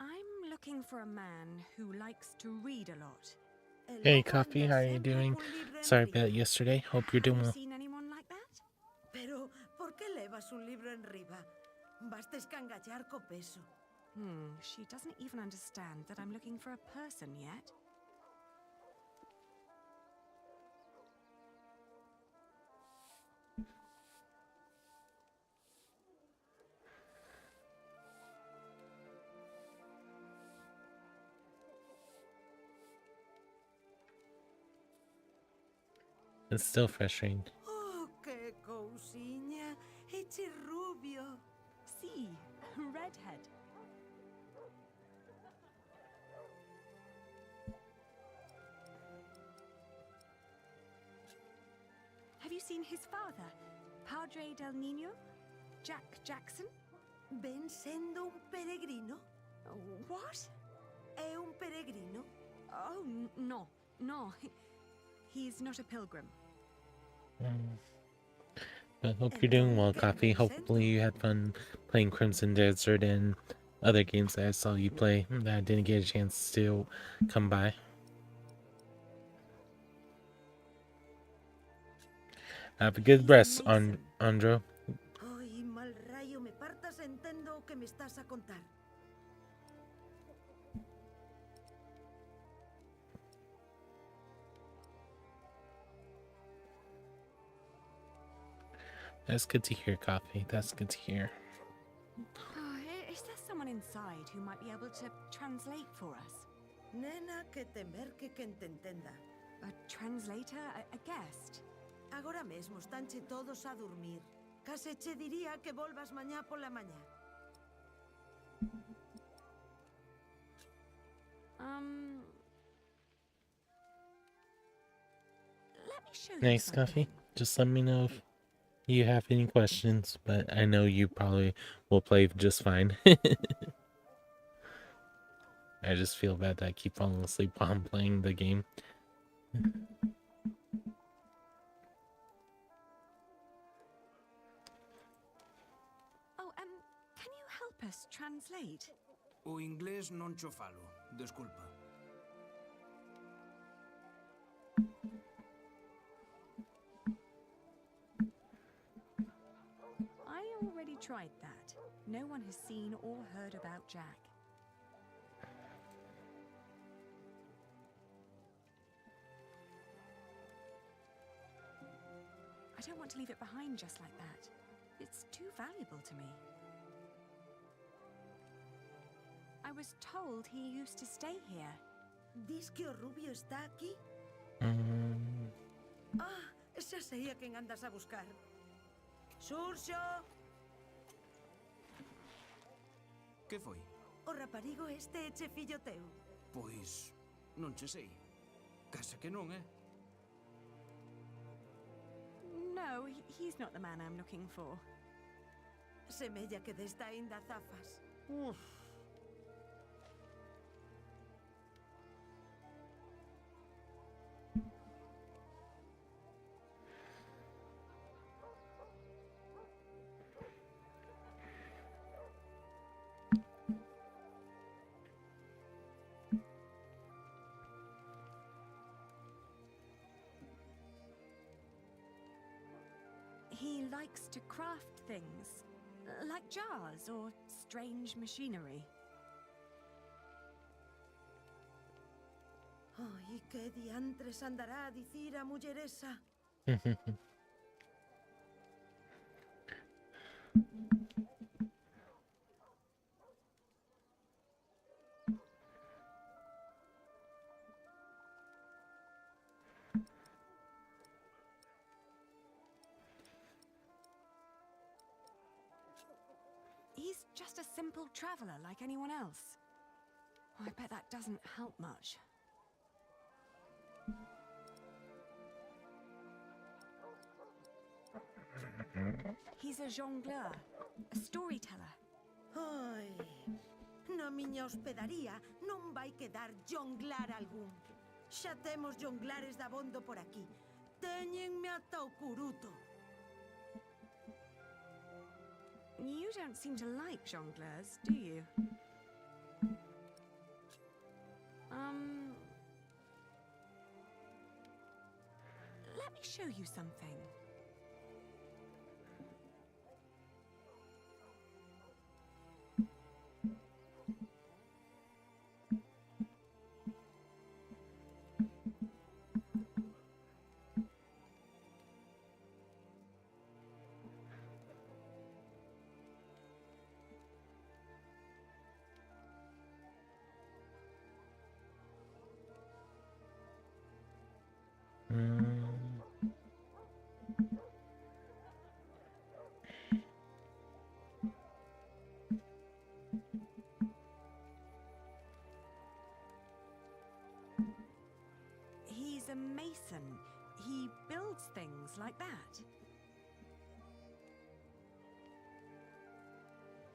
I'm looking for a man who likes to read a lot. Hey, Coffee, how are you doing? Sorry about yesterday. Hope you're doing Have you well. seen anyone like that? Pero, por que levas un libro en riba? Basta escangallar co peso. She doesn't even understand that I'm looking for a person yet. It's still frustrating. Oh, que cousiña. Eche rubio. See, redhead. Have you seen his father, Padre del Niño? Jack Jackson? Ven sendo un peregrino? What? É un peregrino? Oh, no. He's not a pilgrim. I hope you're doing well, Coffee. Hopefully you had fun playing Crimson Desert and other games that I saw you play that I didn't get a chance to come by. Have a good rest, Andro. Ay, mal rayo, me partas entendo o que me estás a contar. That's good to hear, Coffee. That's good to hear. Is there someone inside who might be able to translate for us? Nena, que temer que quen te entenda. A translator? A guest? Agora mesmo estanche todos a dormir. Case che diría que volvas mañá pola mañá. Let me show you Nice, something. Coffee. Just let me know if you have any questions, but I know you probably will play just fine. I just feel bad that I keep falling asleep while I'm playing the game. Oh, can you help us translate? O inglés non cho falo, desculpa. I already tried that. No one has seen or heard about Jack. I don't want to leave it behind just like that. It's too valuable to me. I was told he used to stay here. Dis que o rubio está aquí? Ah, xa sei a quen andas a buscar. Xurxo! Que foi? O raparigo este é che fillo teu? Pois, non che sei. Casa que non, eh? No, he's not the man I'm looking for. Semella que desta aínda zafas. Uf. He likes to craft things, like jars or strange machinery. Oh, ¿y qué diantres andará a dicir a muller esa? He's just a simple traveler like anyone else. I bet that doesn't help much. He's a jongleur, a storyteller. Ai, na miña hospedaría non vai quedar jonglar algún. Xa temos jonglares dabondo por aquí. Téñenme ata o curuto. You don't seem to like jongleurs, do you? Let me show you something. He's a mason. He builds things like that.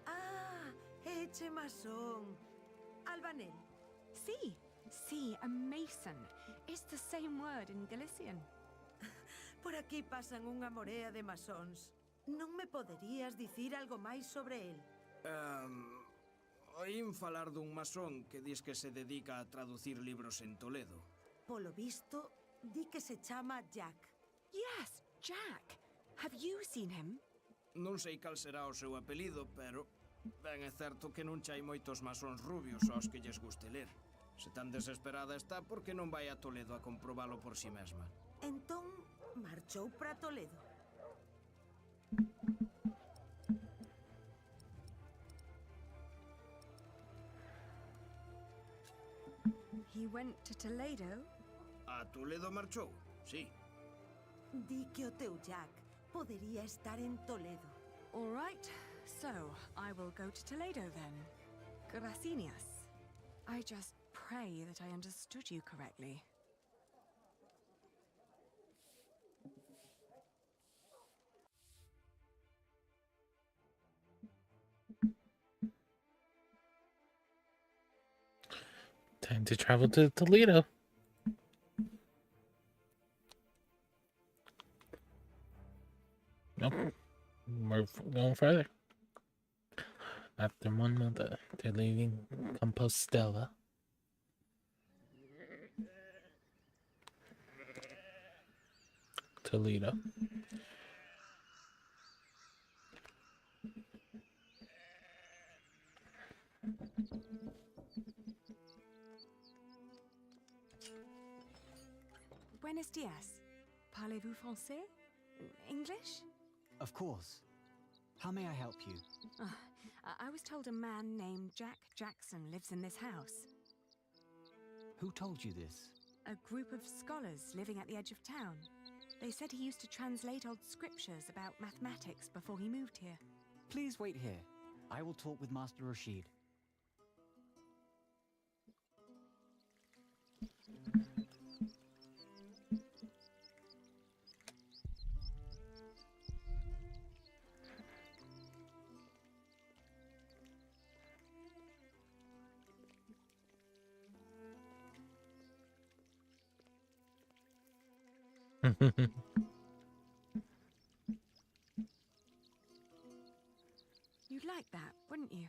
Ah, eche masón. Albanel. Sí, a mason. It's the same word in Galician. Por aquí pasan unha morea de masóns. Non me poderías dicir algo máis sobre el? Oín falar dun masón que dis que se dedica a traducir libros en Toledo. Polo visto, di que se chama Jack. Yes, Jack. Have you seen him? Non sei cal será o seu apelido, pero ben é certo que non chai moitos masóns rubios aos que lles guste ler. Se tan desesperada está, por que non vai a Toledo a comprobalo por si mesma? Entón, marchou para Toledo. He went to Toledo? A Toledo marchou, sí. Di que o teu Jack podería estar en Toledo. All right, so I will go to Toledo then. Gracias. I just pray that I understood you correctly. Time to travel to Toledo. Nope. We're going further. After 1 month, they're leaving Compostela. Toledo. Buenos dias. Parlez-vous français? English? Of course. How may I help you? I was told a man named Jack Jackson lives in this house. Who told you this? A group of scholars living at the edge of town. They said he used to translate old scriptures about mathematics before he moved here. Please wait here. I will talk with Master Rashid. You'd like that, wouldn't you?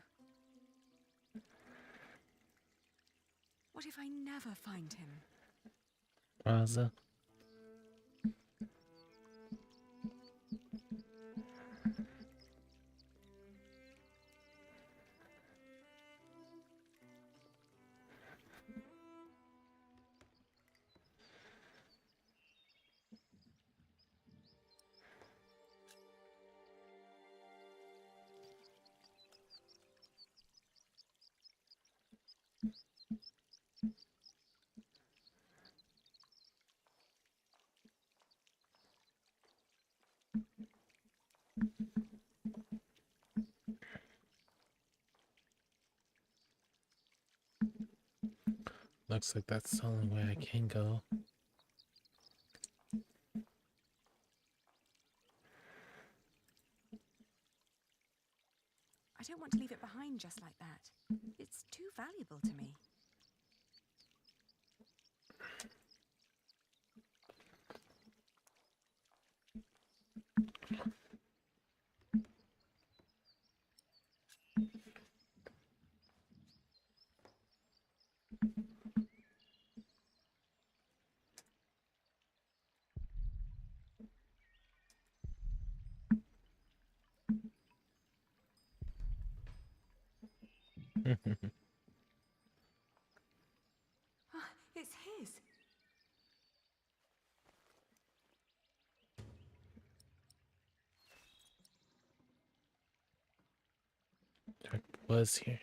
What if I never find him? Raza. Looks like that's the only way I can go. I don't want to leave it behind just like that. It's too valuable to me. It's his. Jack was here.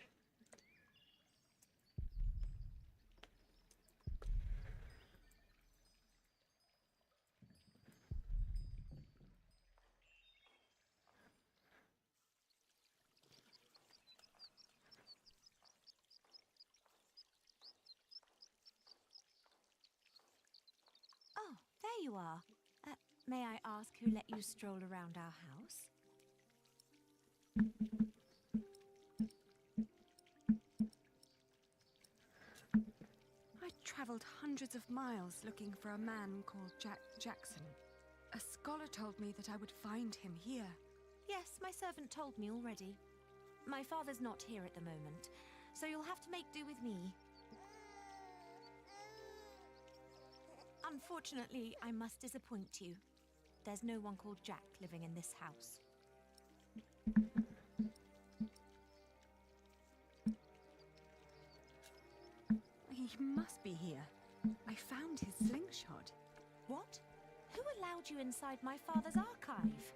Oh, there you are. May I ask who let you stroll around our house? I travelled hundreds of miles looking for a man called Jackson. A scholar told me that I would find him here. Yes, my servant told me already. My father's not here at the moment, so you'll have to make do with me. Unfortunately, I must disappoint you. There's no one called Jack living in this house. He must be here. I found his slingshot. What? Who allowed you inside my father's archive?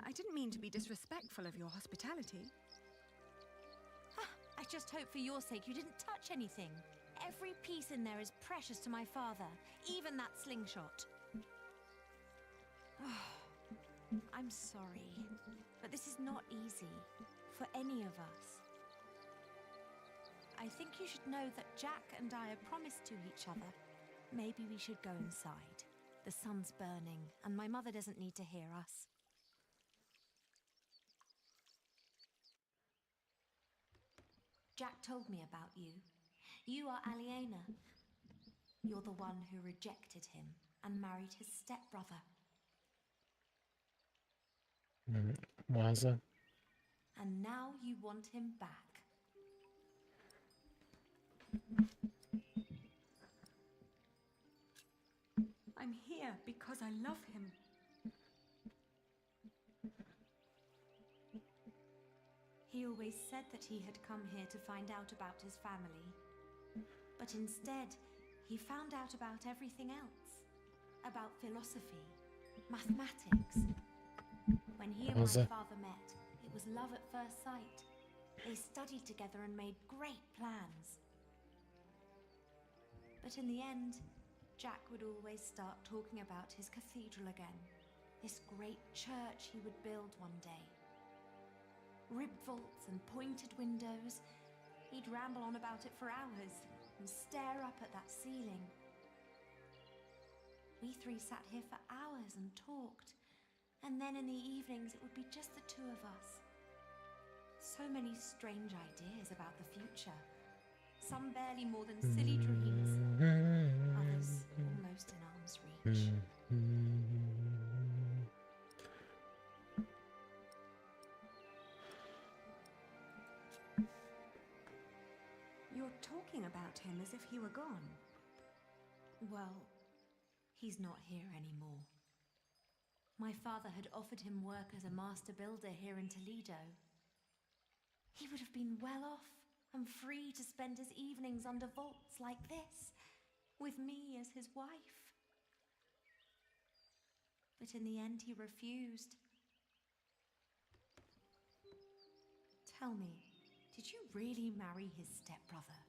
I didn't mean to be disrespectful of your hospitality. I just hope for your sake you didn't touch anything. Every piece in there is precious to my father, even that slingshot. I'm sorry, but this is not easy for any of us. I think you should know that Jack and I are promised to each other. Maybe we should go inside. The sun's burning, and my mother doesn't need to hear us. Jack told me about you. You are Aliena. You're the one who rejected him and married his stepbrother. Waza? And now you want him back. I'm here because I love him. He always said that he had come here to find out about his family. But instead, he found out about everything else. About philosophy, mathematics. When he and my father met, it was love at first sight. They studied together and made great plans. But in the end, Jack would always start talking about his cathedral again. This great church he would build one day. Ribbed vaults and pointed windows. He'd ramble on about it for hours and stare up at that ceiling. We three sat here for hours and talked. And then in the evenings it would be just the two of us. So many strange ideas about the future. Some barely more than silly dreams. Others almost in arm's reach. You're talking about him as if he were gone. Well, he's not here anymore. My father had offered him work as a master builder here in Toledo. He would have been well off and free to spend his evenings under vaults like this, with me as his wife. But in the end, he refused. Tell me, did you really marry his stepbrother?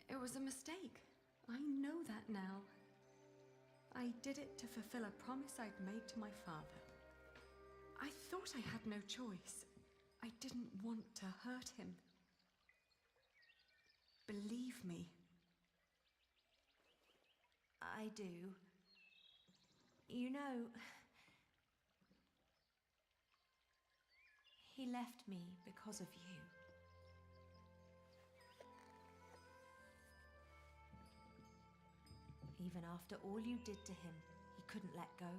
It was a mistake. I know that now. I did it to fulfill a promise I'd made to my father. I thought I had no choice. I didn't want to hurt him. Believe me. I do. You know, he left me because of you. Even after all you did to him, he couldn't let go.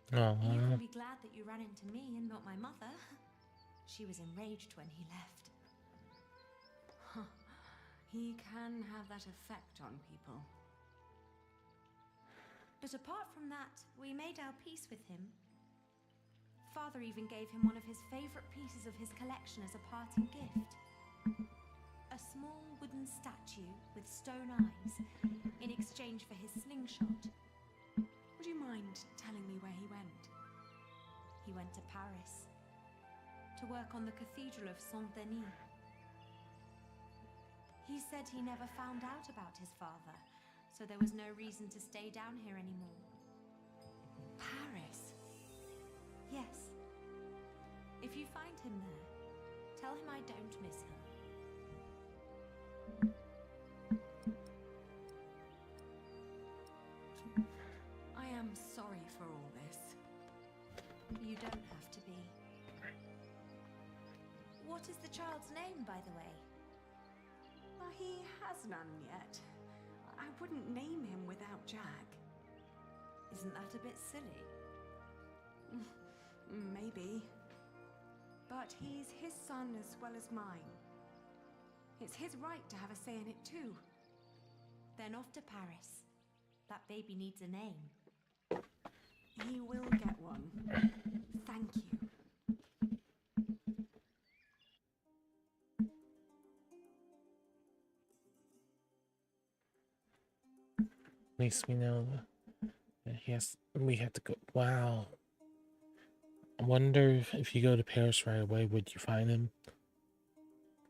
You can be glad that you ran into me and not my mother. She was enraged when he left. Huh. He can have that effect on people. But apart from that, we made our peace with him. Father even gave him one of his favorite pieces of his collection as a parting gift. A small wooden statue with stone eyes in exchange for his slingshot. Would you mind telling me where he went? He went to Paris to work on the Cathedral of Saint-Denis. He said he never found out about his father, so there was no reason to stay down here anymore. Paris? Yes. If you find him there, tell him I don't miss him. I am sorry for all this. You don't have to be. What is the child's name, by the way? Well, he has none yet. I wouldn't name him without Jack. Isn't that a bit silly? Maybe. But he's his son as well as mine. It's his right to have a say in it too. Then off to Paris. That baby needs a name. He will get one. Thank you. At least we know that we have to go. Wow. I wonder if you go to Paris right away, would you find him?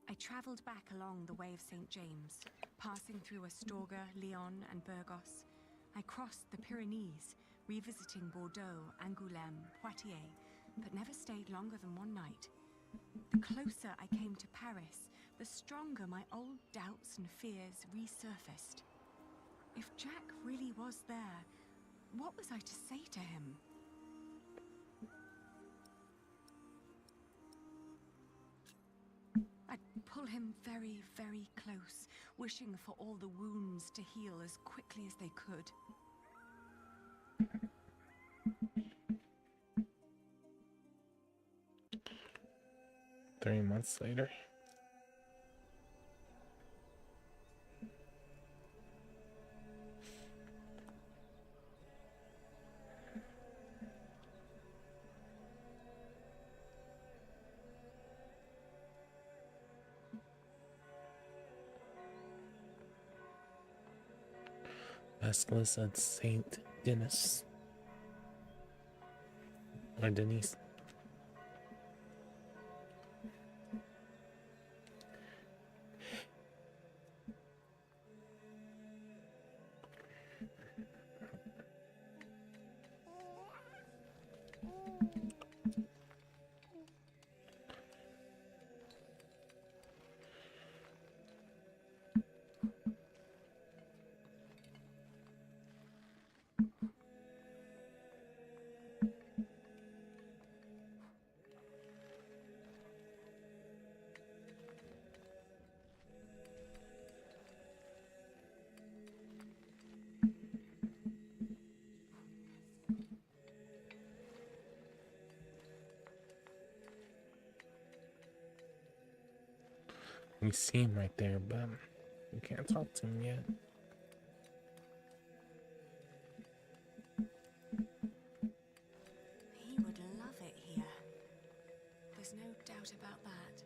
I travelled back along the way of St. James, passing through Astorga, Lyon and Burgos. I crossed the Pyrenees, revisiting Bordeaux, Angoulême, Poitiers, but never stayed longer than one night. The closer I came to Paris, the stronger my old doubts and fears resurfaced. If Jack really was there, what was I to say to him? I'd pull him very, very close, wishing for all the wounds to heal as quickly as they could. 3 months later. Basilisk at Saint Denis. Or Denise. We see him right there, but we can't talk to him yet. He would love it here. There's no doubt about that.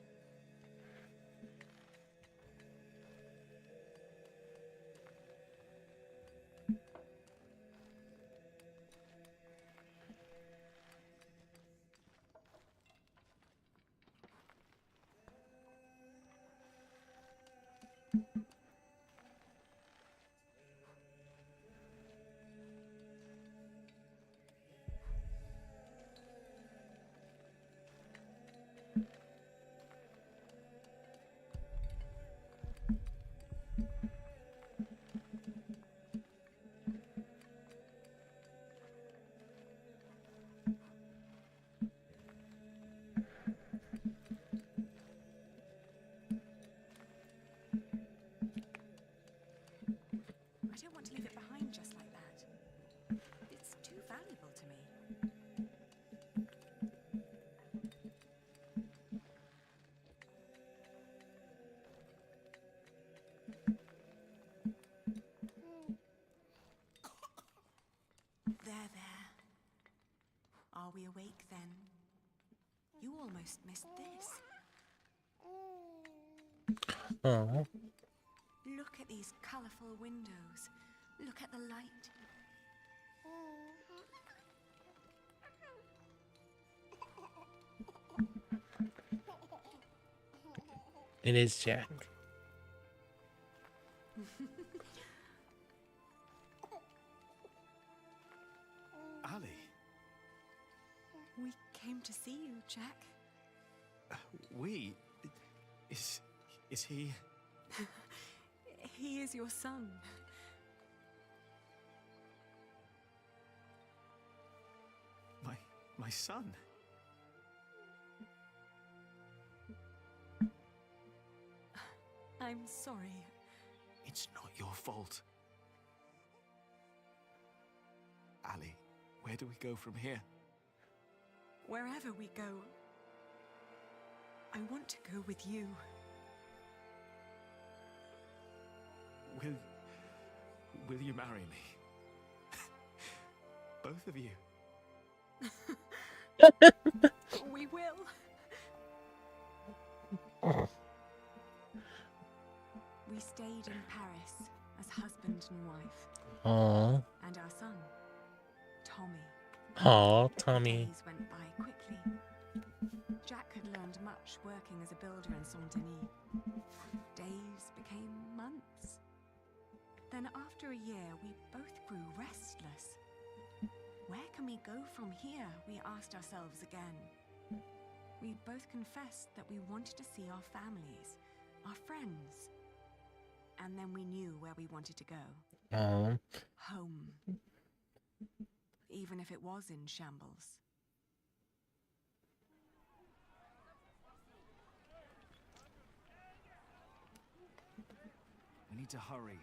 awake then. You almost missed this. Oh. Look at these colourful windows. Look at the light. It is Jack. Ali, We came to see you, Jack. we... Is he... He is your son. My son? I'm sorry. It's not your fault. Ali, where do we go from here? Wherever we go, I want to go with you. Will you marry me? Both of you. We will. We stayed in Paris as husband and wife. Aww. And our son, Tommy. Aw, Tommy. Days went by quickly. Jack had learned much working as a builder in Saint-Denis. Days became months. Then after a year, we both grew restless. Where can we go from here? We asked ourselves again. We both confessed that we wanted to see our families, our friends. And then we knew where we wanted to go. Home. Even if it was in shambles. We need to hurry.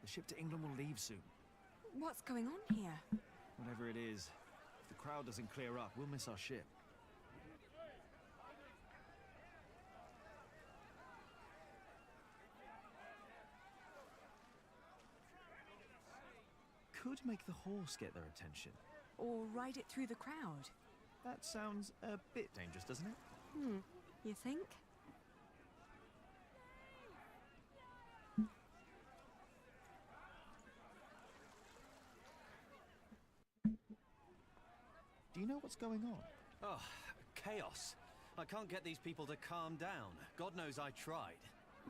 The ship to England will leave soon. What's going on here? Whatever it is, if the crowd doesn't clear up, we'll miss our ship. Could make the horse get their attention. Or ride it through the crowd. That sounds a bit dangerous, doesn't it? You think? Do you know what's going on? Oh, chaos. I can't get these people to calm down. God knows I tried.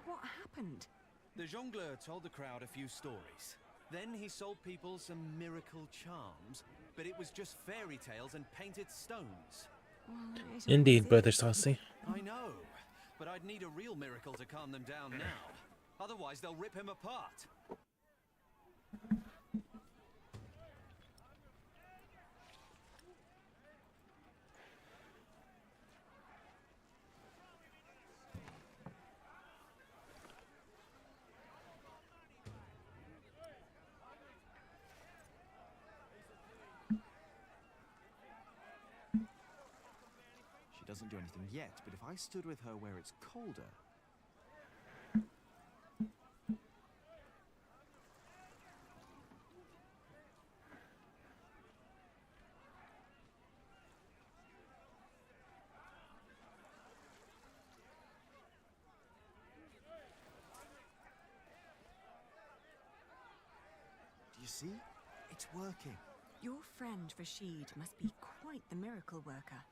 What happened? The jongleur told the crowd a few stories. Then he sold people some miracle charms, but it was just fairy tales and painted stones. Indeed, Brother Saucy. I know, but I'd need a real miracle to calm them down now. Otherwise, they'll rip him apart. She doesn't do anything yet, but if I stood with her where it's colder... Do you see? It's working. Your friend Rashid must be quite the miracle worker.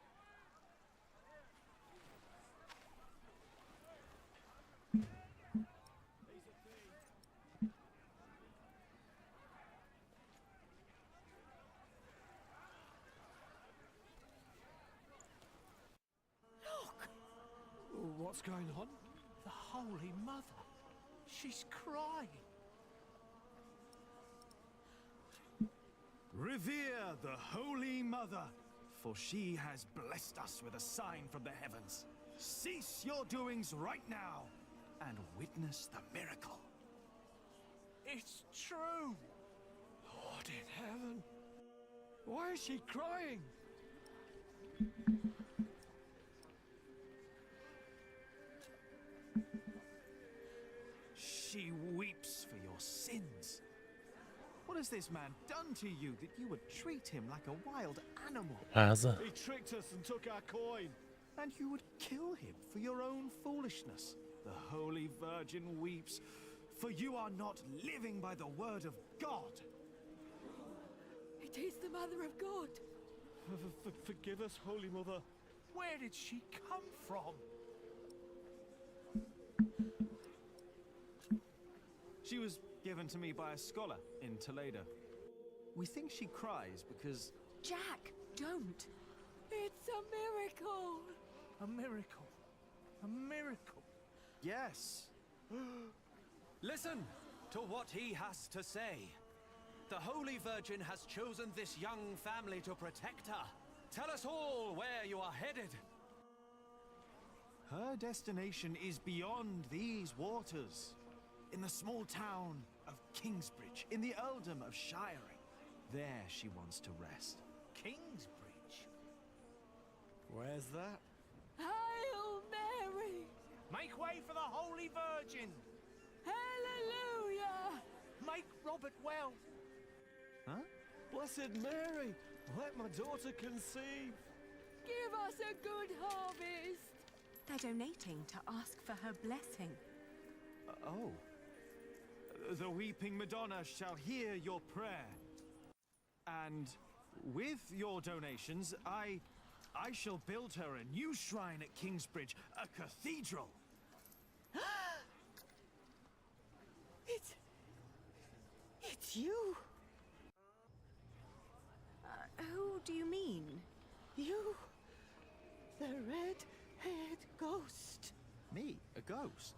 What's going on? The Holy Mother. She's crying. Revere the Holy Mother, for she has blessed us with a sign from the heavens. Cease your doings right now and witness the miracle. It's true. What in heaven? Why is she crying? She weeps for your sins. What has this man done to you that you would treat him like a wild animal? Wowza. He tricked us and took our coin. And you would kill him for your own foolishness. The Holy Virgin weeps, for you are not living by the word of God. It is the Mother of God. Forgive us, Holy Mother. Where did she come from? She was given to me by a scholar in Toledo. We think she cries because... Jack, don't. It's a miracle. A miracle. A miracle. Yes. Listen to what he has to say. The Holy Virgin has chosen this young family to protect her. Tell us all where you are headed. Her destination is beyond these waters. In the small town of Kingsbridge, in the earldom of Shiring. There she wants to rest. Kingsbridge? Where's that? Hail Mary! Make way for the Holy Virgin! Hallelujah! Make Robert well! Huh? Blessed Mary, let my daughter conceive. Give us a good harvest! They're donating to ask for her blessing. Oh. The weeping Madonna shall hear your prayer. And with your donations, I shall build her a new shrine at Kingsbridge, a cathedral. It's you. Who do you mean? You. The red-haired ghost. Me? A ghost?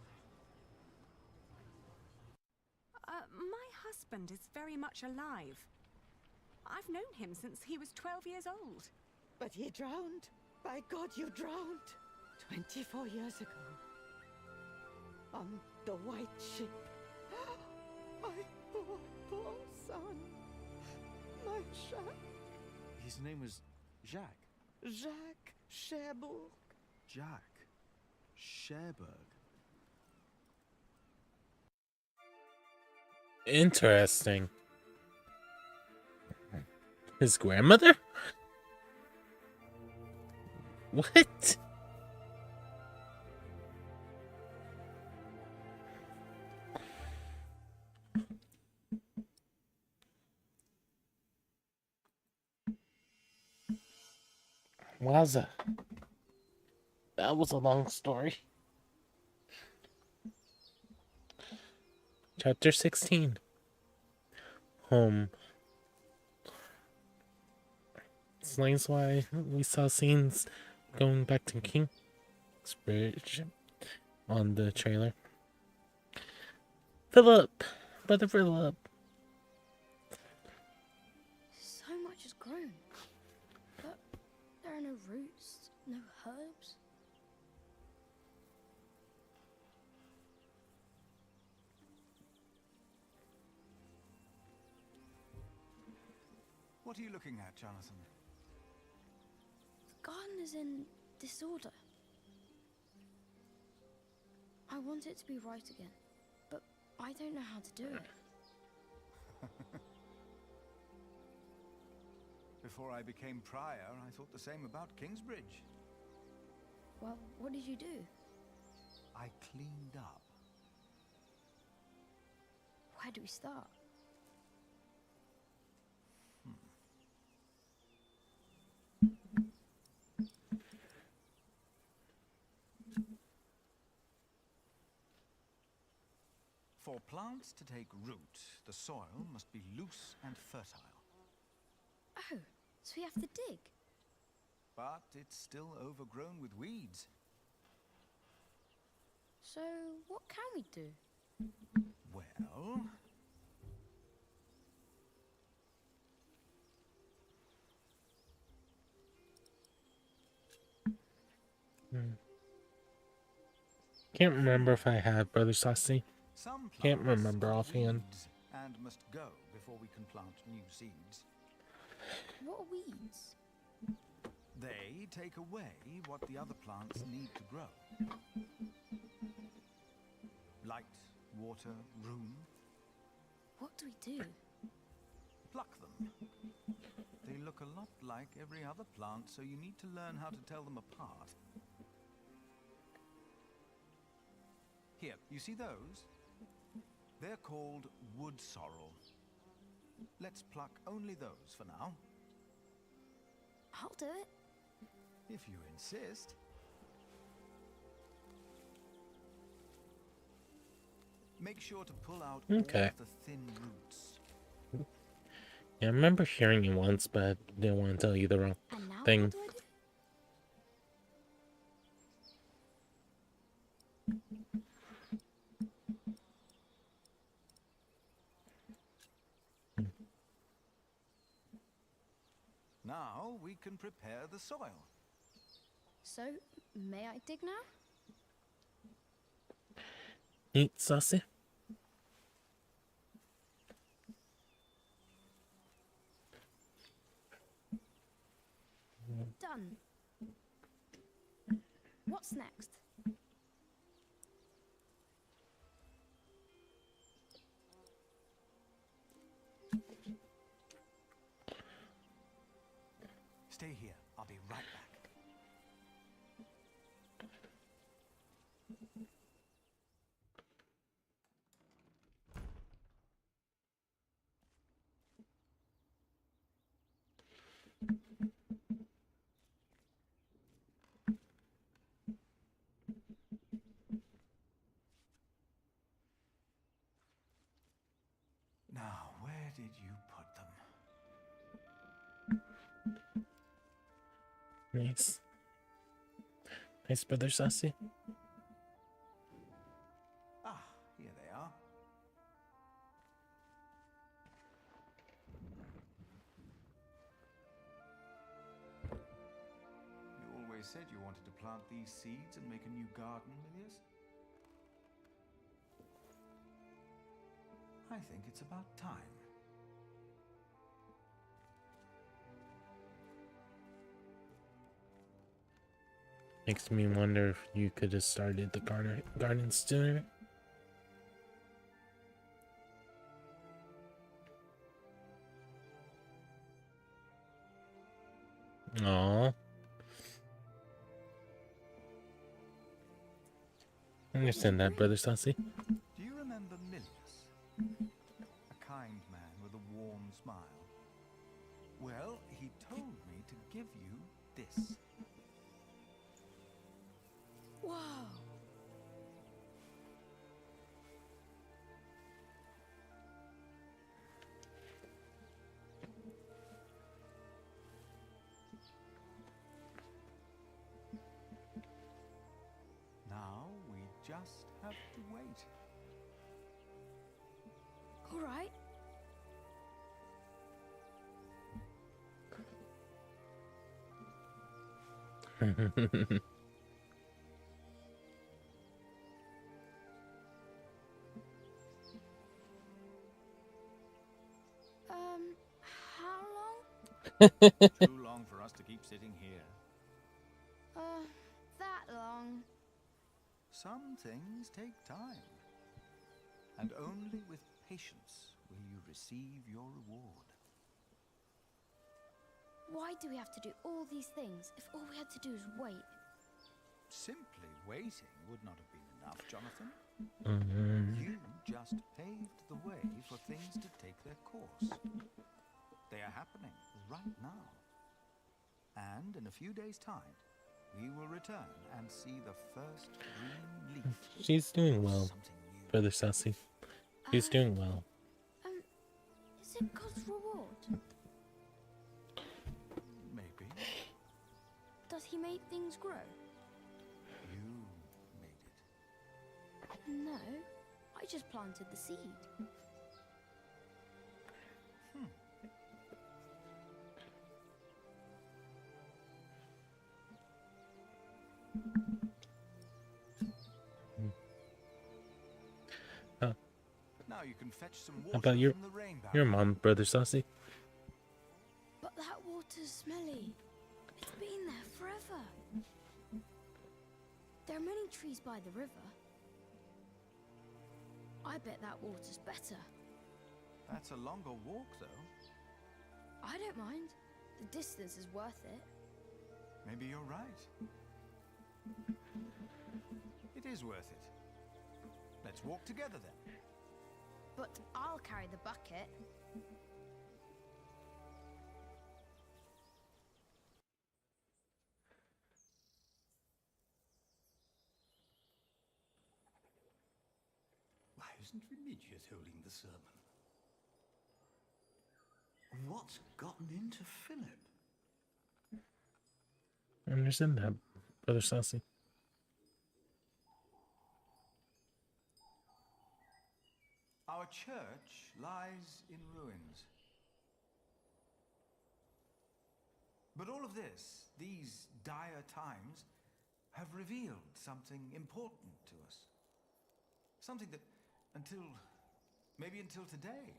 My husband is very much alive. I've known him since he was 12 years old. But he drowned. By God, you drowned. 24 years ago. On the white ship. My poor son. My Jacques. His name was Jacques. Jacques Cherbourg. Jacques Cherbourg. Interesting. His grandmother? What? Wowza. That was a long story. Chapter 16. Home. Explains why we saw scenes going back to Kingsbridge on the trailer. Philip! Brother Philip! So much has grown. But there are no roots, no herbs. What are you looking at, Jonathan? The garden is in disorder. I want it to be right again, but I don't know how to do it. Before I became prior, I thought the same about Kingsbridge. Well, what did you do? I cleaned up. Where do we start? For plants to take root, the soil must be loose and fertile. Oh, so we have to dig? But it's still overgrown with weeds. So, what can we do? Well... Can't remember if I have Brother Saucy. Some Can't plants remember have offhand. weeds and must go before we can plant new seeds. What are weeds? They take away what the other plants need to grow. Light, water, room. What do we do? pluck them. They look a lot like every other plant, so you need to learn how to tell them apart. Here, you see those? They're called wood sorrel. Let's pluck only those for now. I'll do it. If you insist. Make sure to pull out all of the thin roots. Yeah, I remember hearing it once, but I didn't want to tell you the wrong thing. Now we can prepare the soil. So, may I dig now? Eat saucy. Done. What's next? Stay here. I'll be right back. Now, where did you put them? Nice. Nice, brother Sassy. Ah, here they are. You always said you wanted to plant these seeds and make a new garden, Milius. I think it's about time. Makes me wonder if you could have started the garden sooner. Aww. I understand that, brother Sassy. Do you remember Milius? A kind man with a warm smile. Well, he told me to give you this. Wow. Now we just have to wait. All right. How long? Too long for us to keep sitting here. That long. Some things take time. And only with patience will you receive your reward. Why do we have to do all these things if all we had to do is wait? Simply waiting would not have been enough, Jonathan. Mm-hmm. You just paved the way for things to take their course. They are happening right now. And in a few days' time, we will return and see the first green leaf. She's doing well, brother Sassy. She's doing well. Is it God's reward? Maybe. Does he make things grow? You made it. No, I just planted the seed. Now you can fetch some How water about your from the rain barrel. your mom, brother Sassy? But that water's smelly. It's been there forever. There are many trees by the river. I bet that water's better. That's a longer walk, though. I don't mind. The distance is worth it. Maybe you're right. It is worth it. Let's walk together then. But I'll carry the bucket. Why isn't Remigius holding the sermon? What's gotten into Philip? I understand that, Brother Sassy. Our church lies in ruins. But all of this, these dire times, have revealed something important to us. Something that maybe until today,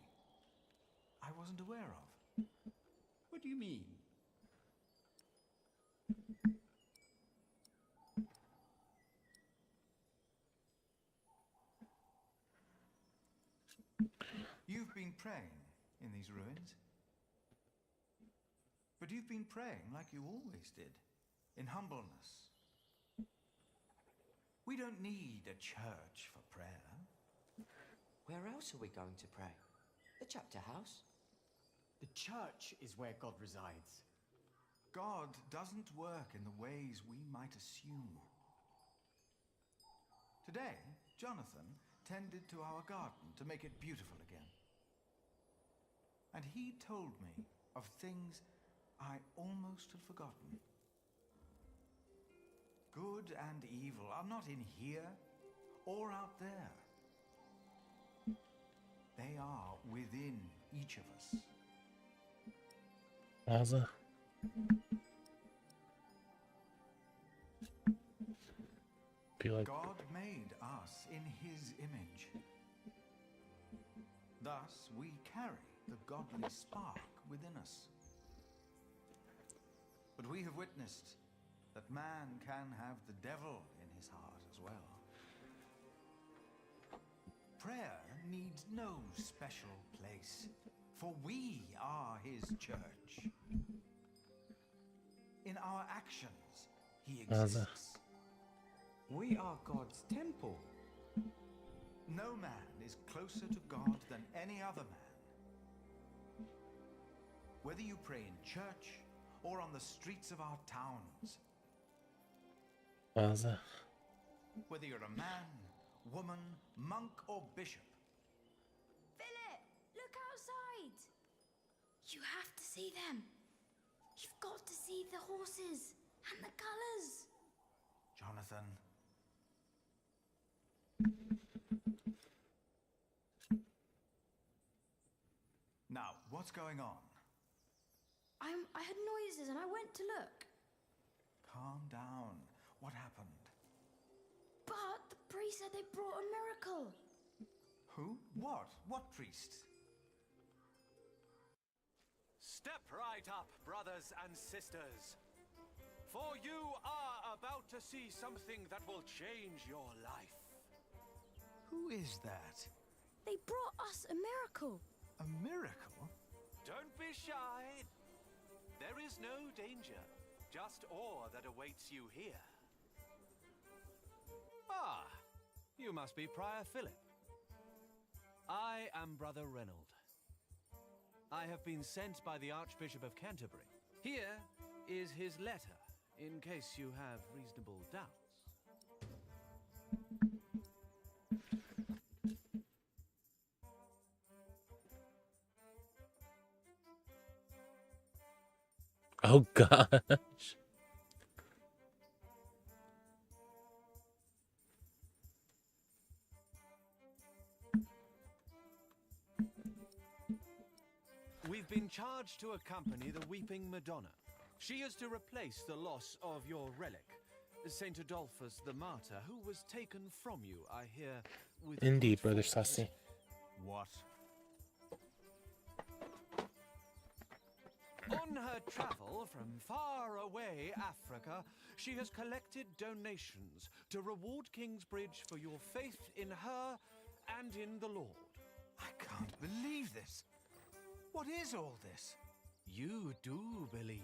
I wasn't aware of. What do you mean? You've been praying in these ruins. But you've been praying like you always did, in humbleness. We don't need a church for prayer. Where else are we going to pray? The chapter house? The church is where God resides. God doesn't work in the ways we might assume. Today, Jonathan tended to our garden to make it beautiful again. And he told me of things I almost had forgotten. Good and evil are not in here or out there. They are within each of us. Plaza. Feel like God made us in his image. Thus, we carry the godly spark within us. But we have witnessed that man can have the devil in his heart as well. Prayer needs no special place, for we are his church. In our actions, he exists. We are God's temple. No man is closer to God than any other man. Whether you pray in church or on the streets of our towns, Plaza. whether you're a man, woman, monk, or bishop, Philip, look outside. You have to see them. You've got to see the horses and the colours. Jonathan. Now, what's going on? I heard noises and I went to look. Calm down. What happened? But the priest said they brought a miracle. Who? What? What priest? Step right up, brothers and sisters. For you are about to see something that will change your life. Who is that? They brought us a miracle. A miracle? Don't be shy. There is no danger, just awe that awaits you here. Ah, you must be Prior Philip. I am Brother Reynold. I have been sent by the Archbishop of Canterbury. Here is his letter, in case you have reasonable doubts. Oh gosh. We've been charged to accompany the Weeping Madonna. She is to replace the loss of your relic, Saint Adolphus the Martyr, who was taken from you, I hear, with Indeed, Brother Sassy. What? On her travel from far away Africa, she has collected donations to reward Kingsbridge for your faith in her and in the Lord. I can't believe this. What is all this? You do believe.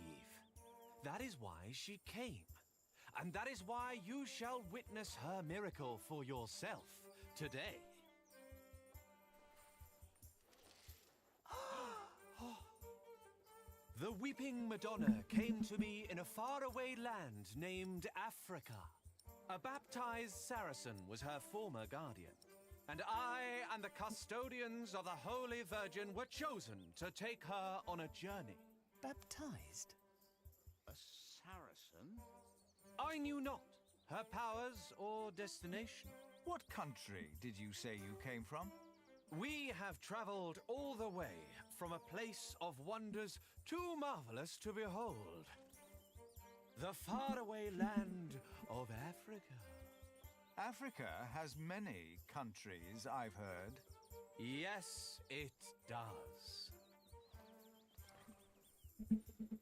That is why she came. And that is why you shall witness her miracle for yourself today. The Weeping Madonna came to me in a faraway land named Africa. A baptized Saracen was her former guardian, and I and the custodians of the Holy Virgin were chosen to take her on a journey. Baptized? A Saracen? I knew not her powers or destination. What country did you say you came from? We have traveled all the way from a place of wonders too marvelous to behold. The faraway land of Africa. Africa has many countries, I've heard. Yes, it does.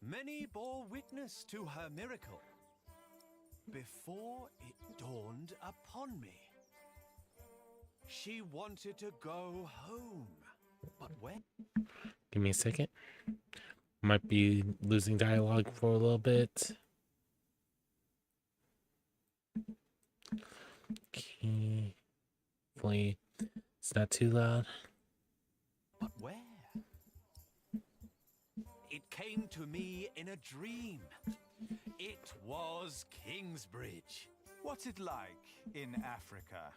Many bore witness to her miracle before it dawned upon me. She wanted to go home, but when? Give me a second. Might be losing dialogue for a little bit. Okay. Hopefully it's not too loud. But where? It came to me in a dream. It was Kingsbridge. What's it like in Africa?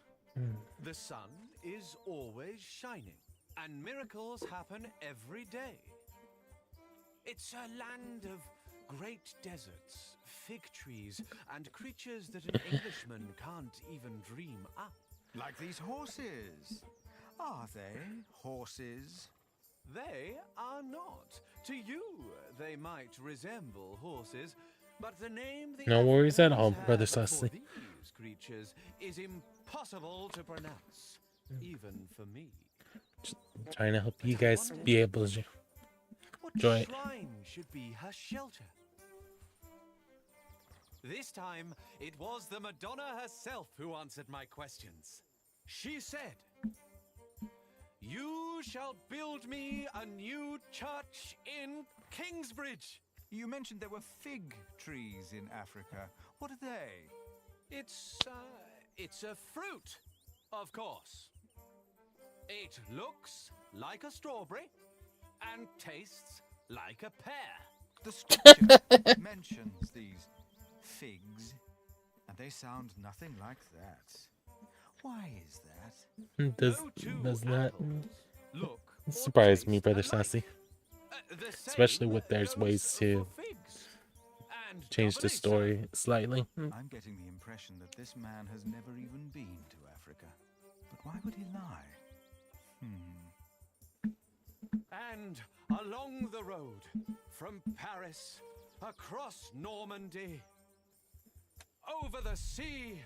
The sun is always shining, and miracles happen every day. It's a land of great deserts, fig trees, and creatures that an Englishman can't even dream up. Like these horses. Are they horses? They are not. To you, they might resemble horses, but the name the No worries at all, Africans Brother have for Sussy. these creatures is impossible to pronounce, even for me. Just trying to help you guys be able to What enjoy it. shrine should be her shelter? This time, it was the Madonna herself who answered my questions. She said, "You shall build me a new church in Kingsbridge." You mentioned there were fig trees in Africa. What are they? It's a fruit, of course. It looks like a strawberry and tastes like a pear. The scripture mentions these figs, and they sound nothing like that. Why is that? Does that Look surprise me, Brother Sassy? Especially with there's ways to change the story slightly. I'm getting the impression that this man has never even been to Africa. But why would he lie? And along the road, from Paris, across Normandy, over the sea,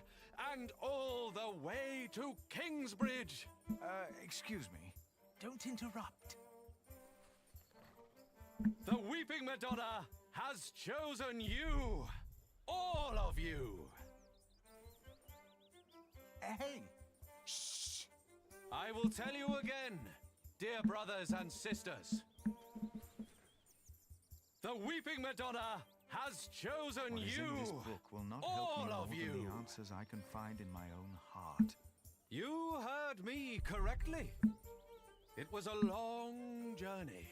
and all the way to Kingsbridge. Excuse me. Don't interrupt. The Weeping Madonna has chosen you, all of you. Hey! Shh! I will tell you again, dear brothers and sisters. The Weeping Madonna has chosen What is you, in this book will not all help me more of than you. the answers I can find in my own heart. You heard me correctly. It was a long journey.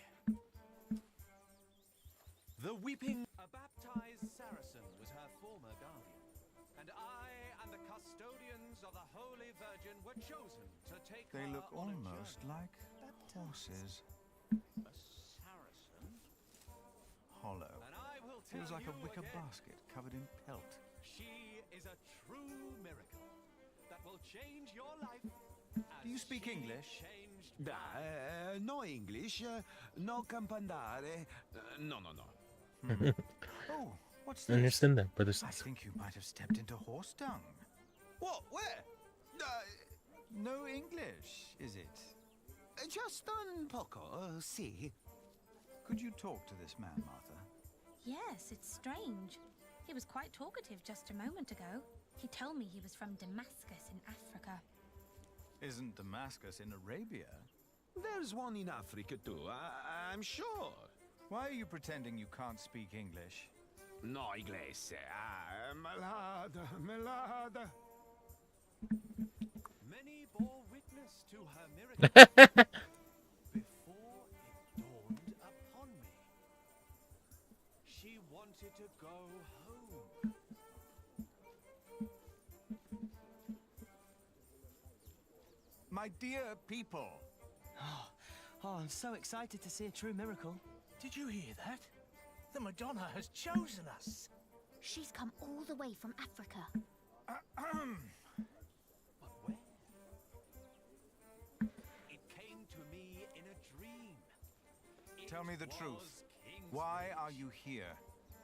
The Weeping... A baptized Saracen was her former guardian, and I and the custodians of the Holy Virgin were chosen to take They her look on a almost journey. like horses. A Saracen? Hollow. And I will Feels tell like a you wicker again, basket covered in pelt. she is a true miracle that will change your life. Do you speak English? No English, no campandare. No. Oh, what's this? Understand that, Brother I Sassy. think you might have stepped into horse dung. What? Where? No English, is it? Just un poco, si. Could you talk to this man, Martha? Yes, it's strange. He was quite talkative just a moment ago. He told me he was from Damascus in Africa. Isn't Damascus in Arabia? There's one in Africa too, I'm sure. Why are you pretending you can't speak English? No inglese. Malada, malada. Many bore witness to her miracle before it dawned upon me. She wanted to go home. My dear people. Oh, I'm so excited to see a true miracle. Did you hear that? The Madonna has chosen us. She's come all the way from Africa. It came to me in a dream. Tell me the truth. Why are you here?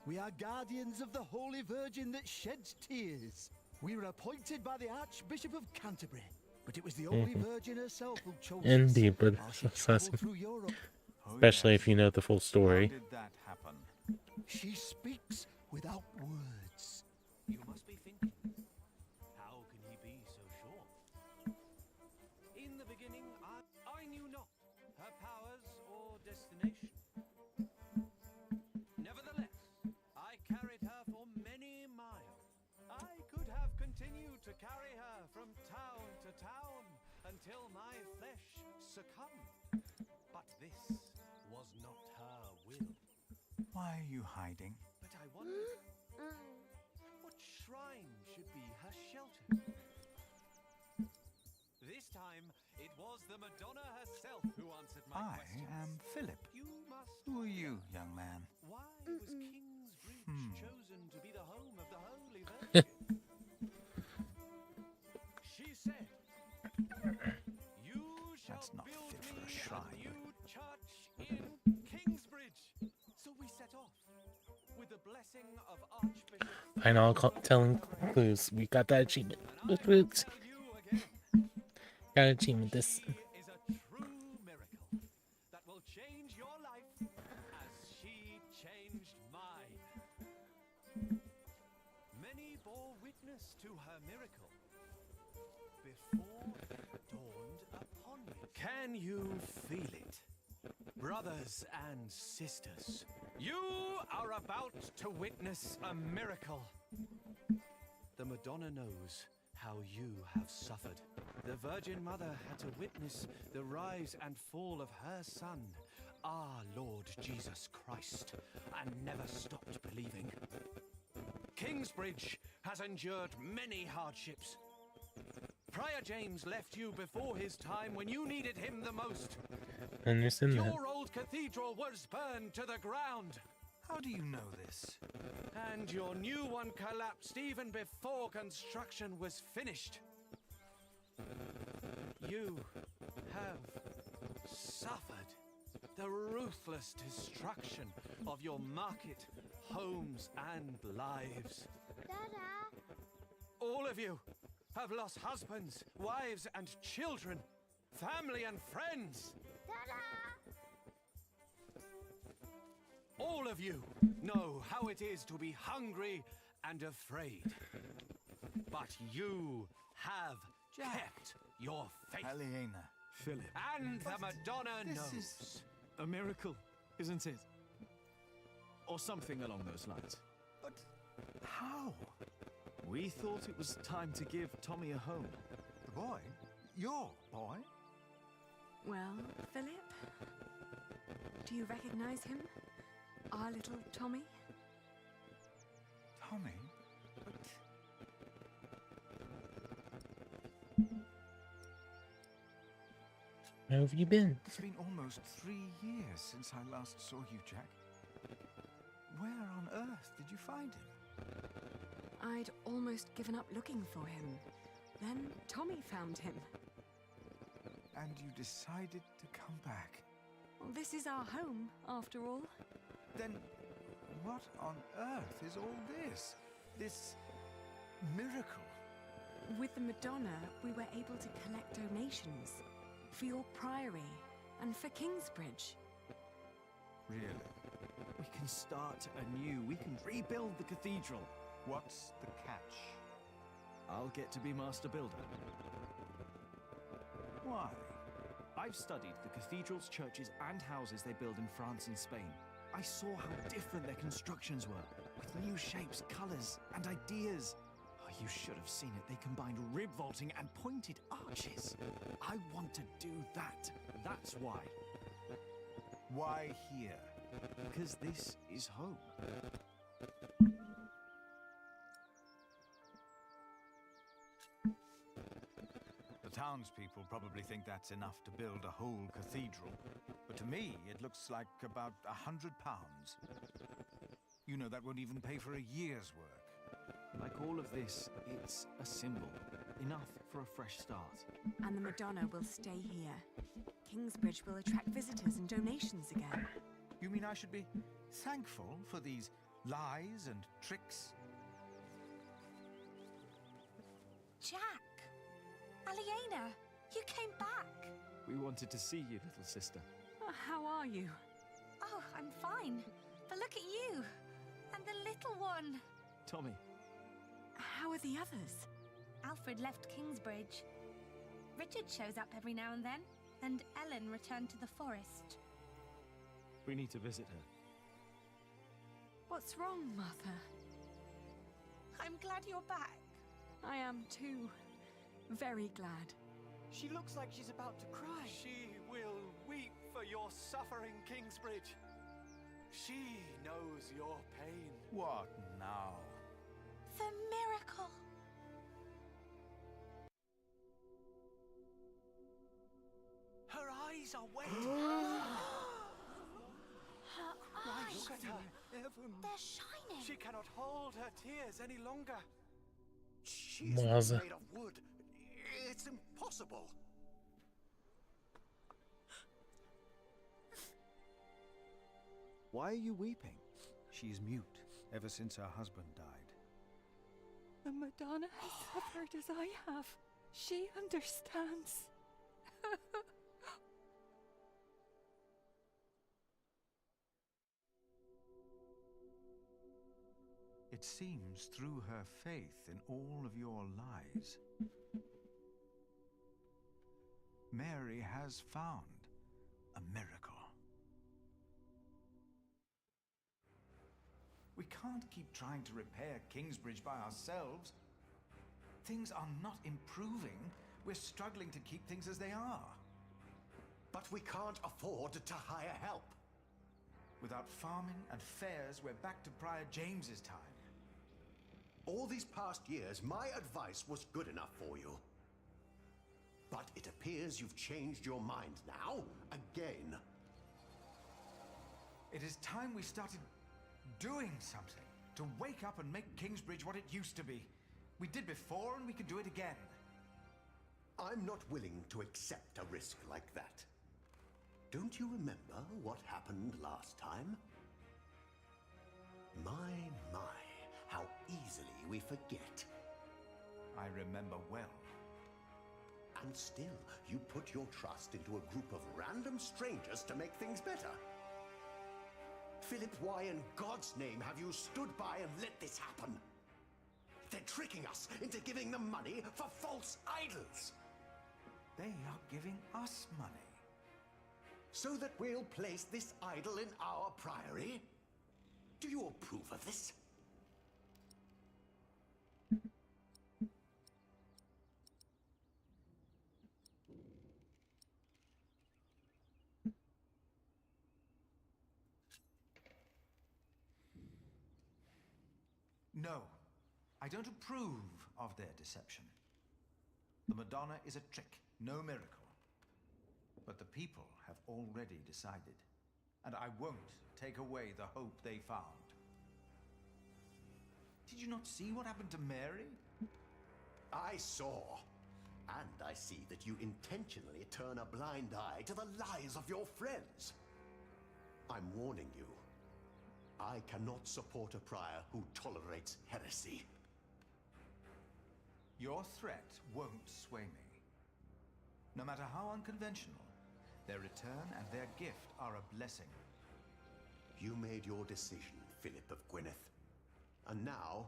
We are guardians of the Holy Virgin that sheds tears. We were appointed by the Archbishop of Canterbury, but it was the Holy Virgin herself who chose us. Indeed, but while she traveled through Europe. especially if you know the full story. How did that happen? She speaks without words. You must be thinking, how can he be so sure? In the beginning, I knew not her powers or destination. Nevertheless, I carried her for many miles. I could have continued to carry her from town to town until my flesh succumbed. But this was not her will. Why are you hiding? But I wondered, what shrine should be her shelter? This time, it was the Madonna herself who answered my questions. I am Philip. You must. Who are you, young man? Why was Kingsbridge chosen to be the home of the Holy Virgin? She said, "You shall That's not build fit for me a shrine. a new church in Kingsbridge." So we set off with the blessing of Archbishop. Final telling clues. We got that achievement. Got an achievement. This. Is a true miracle that will change your life as she changed mine. Many bore witness to her miracle before it dawned upon me. Can you feel it? Brothers and sisters, you are about to witness a miracle. The Madonna knows how you have suffered. The Virgin Mother had to witness the rise and fall of her Son, our Lord Jesus Christ, and never stopped believing. Kingsbridge has endured many hardships. Prior James left you before his time when you needed him the most. Understand that. Your old cathedral was burned to the ground. How do you know this? And your new one collapsed even before construction was finished. You have suffered the ruthless destruction of your market, homes, and lives. Dada! All of you have lost husbands, wives, and children, family and friends. Dada! All of you know how it is to be hungry and afraid. But you have kept your faith. Aliena. Philip. And the Madonna This knows. is a miracle, isn't it? Or something along those lines. But how? We thought it was time to give Tommy a home. The boy? Your boy? Well, Philip, do you recognize him? Our little Tommy? Tommy? But... Where have you been? It's been almost 3 years since I last saw you, Jack. Where on earth did you find him? I'd almost given up looking for him. Then Tommy found him. And you decided to come back. Well, this is our home, after all. Then what on earth is all this? This miracle? With the Madonna, we were able to collect donations for your priory and for Kingsbridge. Really? We can start anew. We can rebuild the cathedral. What's the catch? I'll get to be master builder. Why? I've studied the cathedrals, churches, and houses they build in France and Spain. I saw how different their constructions were, with new shapes, colors, and ideas. Oh, you should have seen it. They combined rib vaulting and pointed arches. I want to do that. That's why. Why here? Because this is home. The townspeople probably think that's enough to build a whole cathedral. But to me, it looks like about £100. You know, that won't even pay for a year's work. Like all of this, it's a symbol. Enough for a fresh start. And the Madonna will stay here. Kingsbridge will attract visitors and donations again. You mean I should be thankful for these lies and tricks? Jack! Aliena! You came back! We wanted to see you, little sister. How are you? Oh, I'm fine. But look at you! And the little one! Tommy. How are the others? Alfred left Kingsbridge. Richard shows up every now and then, and Ellen returned to the forest. We need to visit her. What's wrong, Mother? I'm glad you're back. I am too. Very glad. She looks like she's about to cry. She will weep for your suffering, Kingsbridge. She knows your pain. What now? The miracle. Her eyes are wet. Her eyes. Look at her. Heaven. They're shining. She cannot hold her tears any longer. She's Mother. made of wood. It's impossible. Why are you weeping? She is mute ever since her husband died. The Madonna has suffered as I have. She understands. It seems through her faith in all of your lies, Mary has found a miracle. We can't keep trying to repair Kingsbridge by ourselves. Things are not improving. We're struggling to keep things as they are. But we can't afford to hire help. Without farming and fairs, we're back to Prior James's time. All these past years, my advice was good enough for you. But it appears you've changed your mind now, again. It is time we started doing something to wake up and make Kingsbridge what it used to be. We did before, and we can do it again. I'm not willing to accept a risk like that. Don't you remember what happened last time? My, how easily we forget. I remember well. And still, you put your trust into a group of random strangers to make things better. Philip, why in God's name have you stood by and let this happen? They're tricking us into giving them money for false idols. They are giving us money. So that we'll place this idol in our priory? Do you approve of this? No, I don't approve of their deception. The Madonna is a trick, no miracle. But the people have already decided, and I won't take away the hope they found. Did you not see what happened to Mary? I saw. And I see that you intentionally turn a blind eye to the lies of your friends. I'm warning you. I cannot support a prior who tolerates heresy. Your threat won't sway me. No matter how unconventional, their return and their gift are a blessing. You made your decision, Philip of Gwynedd. And now,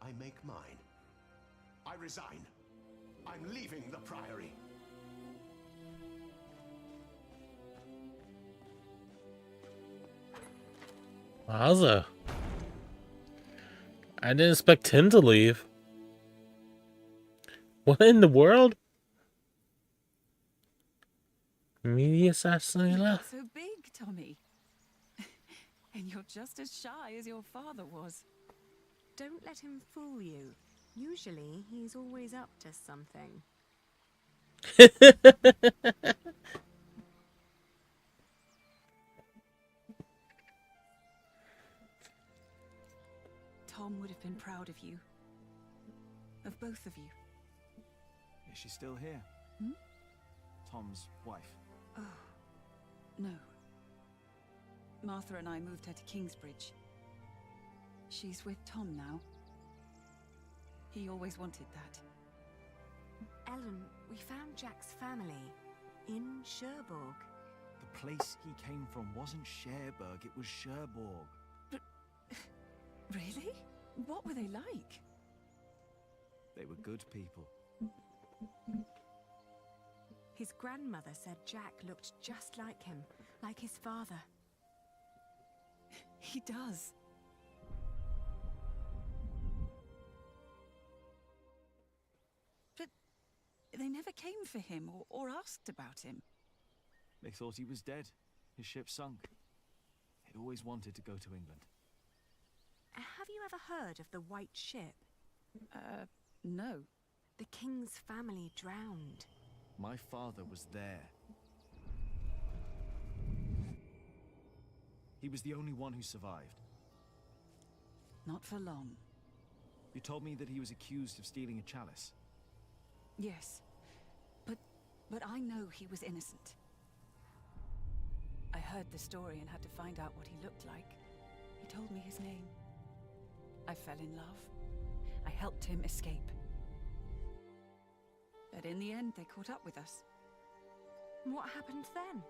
I make mine. I resign. I'm leaving the Priory. Wowza. I didn't expect Tim to leave. What in the world? Media assassin You're left. so big, Tommy. And you're just as shy as your father was. Don't let him fool you. Usually, he's always up to something. Tom would have been proud of you. Of both of you. Is she still here? Hmm? Tom's wife. Oh, no. Martha and I moved her to Kingsbridge. She's with Tom now. He always wanted that. Ellen, we found Jack's family in Cherbourg. The place he came from wasn't Cherbourg, it was Cherbourg. But... really? What were they like? They were good people. His grandmother said Jack looked just like him, like his father. He does. But they never came for him or asked about him. They thought he was dead. His ship sunk. He'd always wanted to go to England. Have you ever heard of the White Ship? No. The king's family drowned. My father was there. He was the only one who survived. Not for long. You told me that he was accused of stealing a chalice. Yes. But I know he was innocent. I heard the story and had to find out what he looked like. He told me his name. I fell in love. I helped him escape. But in the end, they caught up with us. What happened then?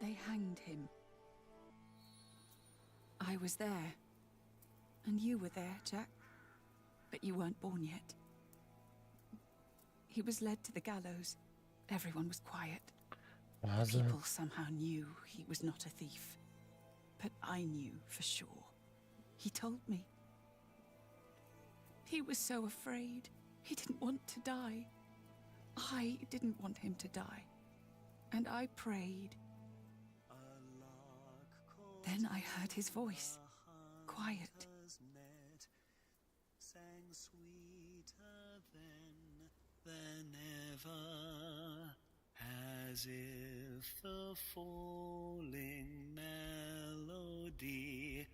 They hanged him. I was there. And you were there, Jack. But you weren't born yet. He was led to the gallows. Everyone was quiet. People somehow knew he was not a thief. But I knew for sure. He told me. He was so afraid. He didn't want to die. I didn't want him to die. And I prayed. Then I heard his voice. Quiet. Sang sweeter than ever, as if the falling melody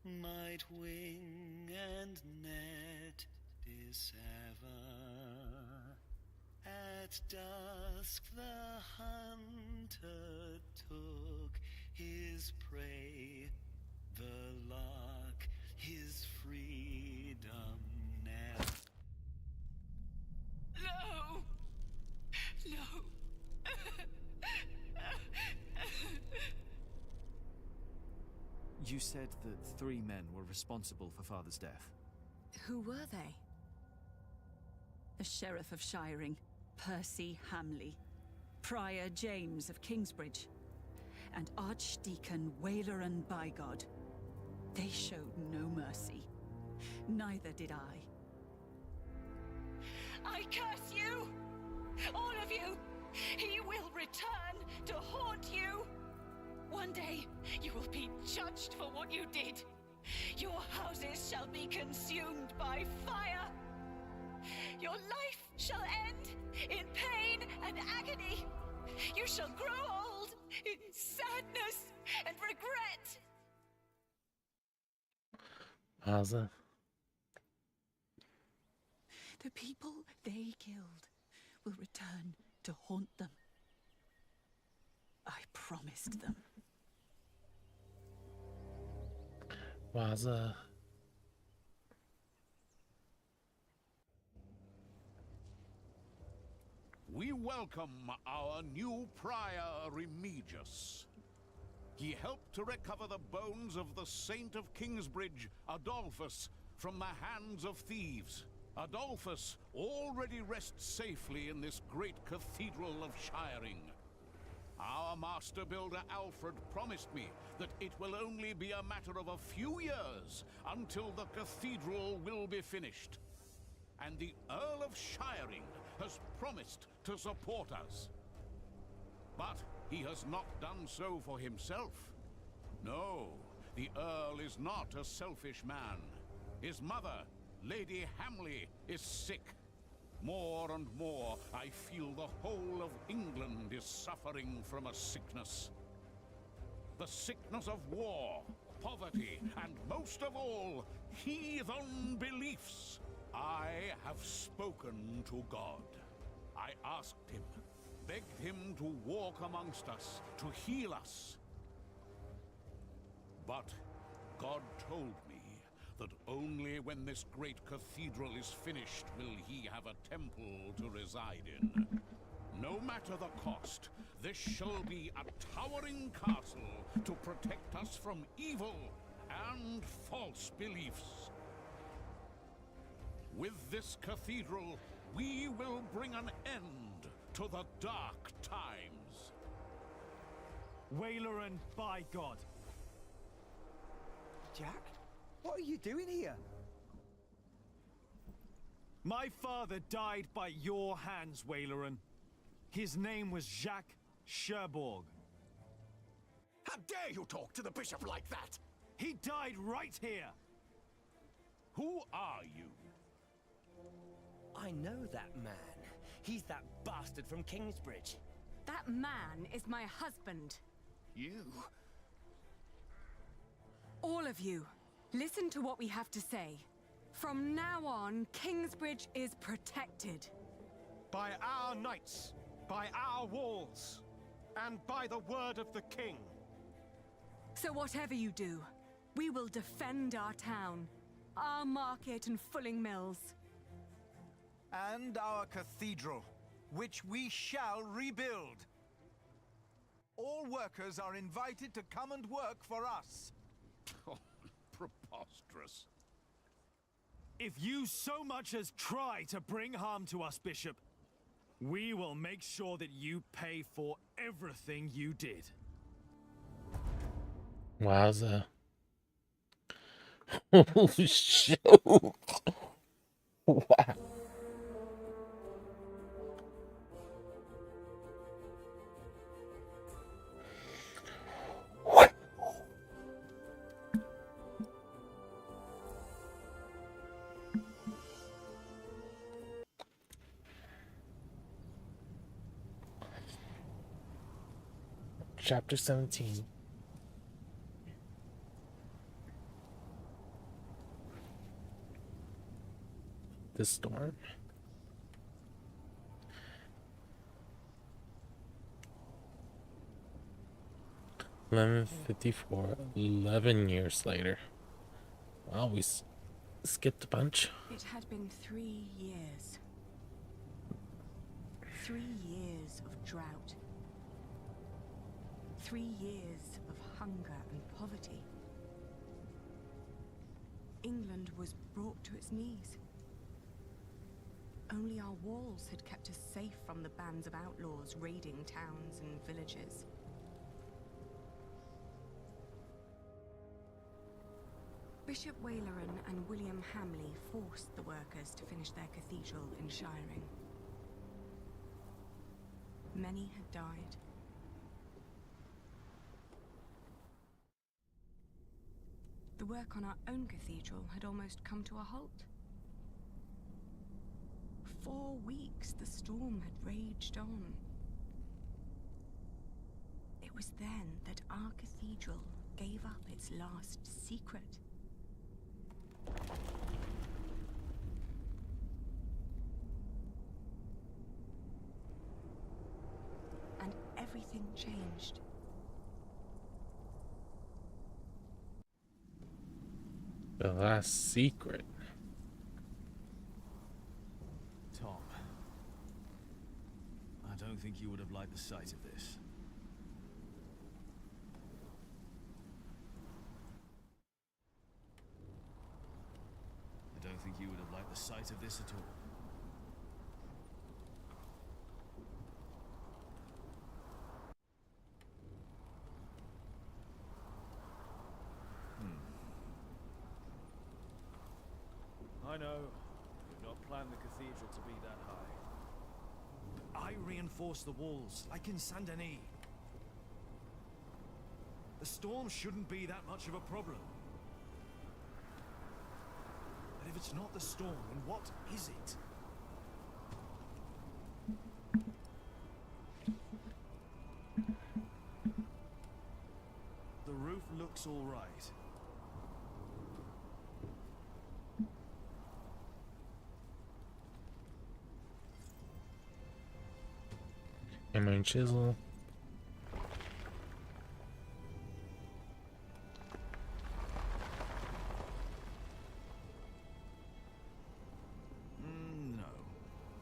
might wing and net dissever. At dusk the hunter took his prey, the lark his freedom never. No! No! You said that 3 men were responsible for Father's death. Who were they? The Sheriff of Shiring, Percy Hamley, Prior James of Kingsbridge, and Archdeacon Waileran Bygod. They showed no mercy. Neither did I. I curse you! All of you! He will return to haunt you! One day, you will be judged for what you did. Your houses shall be consumed by fire. Your life shall end in pain and agony. You shall grow old in sadness and regret. Wowza. The people they killed will return to haunt them. I promised them. Wowza. We welcome our new prior, Remigius. He helped to recover the bones of the Saint of Kingsbridge, Adolphus, from the hands of thieves. Adolphus already rests safely in this great cathedral of Shiring. Our master builder Alfred promised me that it will only be a matter of a few years until the cathedral will be finished. And the Earl of Shiring has promised to support us. But he has not done so for himself. No, the Earl is not a selfish man. His mother, Lady Hamley, is sick. More and more, I feel the whole of England is suffering from a sickness. The sickness of war, poverty, and most of all, heathen beliefs. I have spoken to God. I asked him, begged him to walk amongst us, to heal us. But God told me that only when this great cathedral is finished will he have a temple to reside in. No matter the cost, this shall be a towering castle to protect us from evil and false beliefs. With this cathedral, we will bring an end to the dark times. Waileran, by God. Jack? What are you doing here? My father died by your hands, Waileran. His name was Jacques Cherbourg. How dare you talk to the bishop like that? He died right here. Who are you? I know that man. He's that bastard from Kingsbridge. That man is my husband. You? All of you, listen to what we have to say. From now on, Kingsbridge is protected. By our knights, by our walls, and by the word of the king. So whatever you do, we will defend our town, our market and fulling mills. And our cathedral, which we shall rebuild. All workers are invited to come and work for us. Oh, preposterous. If you so much as try to bring harm to us, Bishop, we will make sure that you pay for everything you did. Wowza. Oh, shoot. Wow. Chapter 17. The storm. $11.54. 11 years later. Wow, we skipped a bunch. It had been 3 years. 3 years of drought. 3 years of hunger and poverty. England was brought to its knees. Only our walls had kept us safe from the bands of outlaws raiding towns and villages. Bishop Waileran and William Hamley forced the workers to finish their cathedral in Shiring. Many had died. The work on our own cathedral had almost come to a halt. 4 weeks the storm had raged on. It was then that our cathedral gave up its last secret. And everything changed. The last secret. Tom, I don't think you would have liked the sight of this. I don't think you would have liked the sight of this at all. I know. We've not planned the cathedral to be that high. I reinforced the walls, like in Saint Denis. The storm shouldn't be that much of a problem. But if it's not the storm, then what is it? The roof looks all right. Hammer and chisel. No.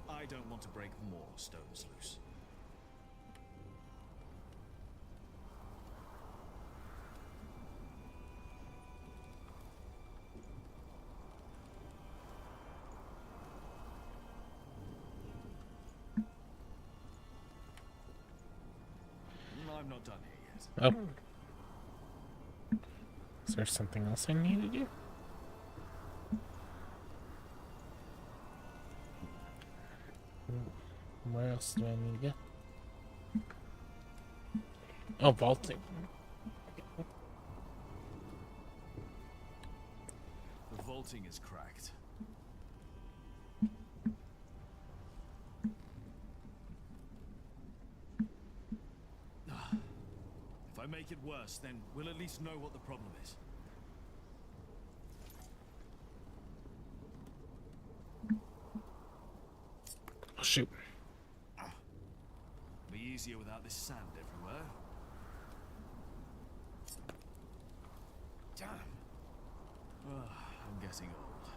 I don't want to break more stones loose. I'm not done here yet. Oh. Is there something else I need to do? Where else do I need to go? Oh, vaulting. The vaulting is cracked. If I make it worse, then we'll at least know what the problem is. Oh, shoot. Be easier without this sand everywhere. Damn. I'm getting old.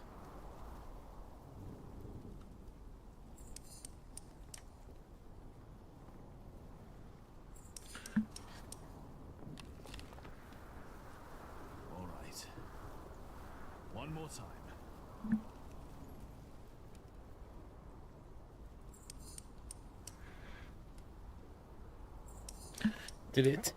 All right. One more time. Did it?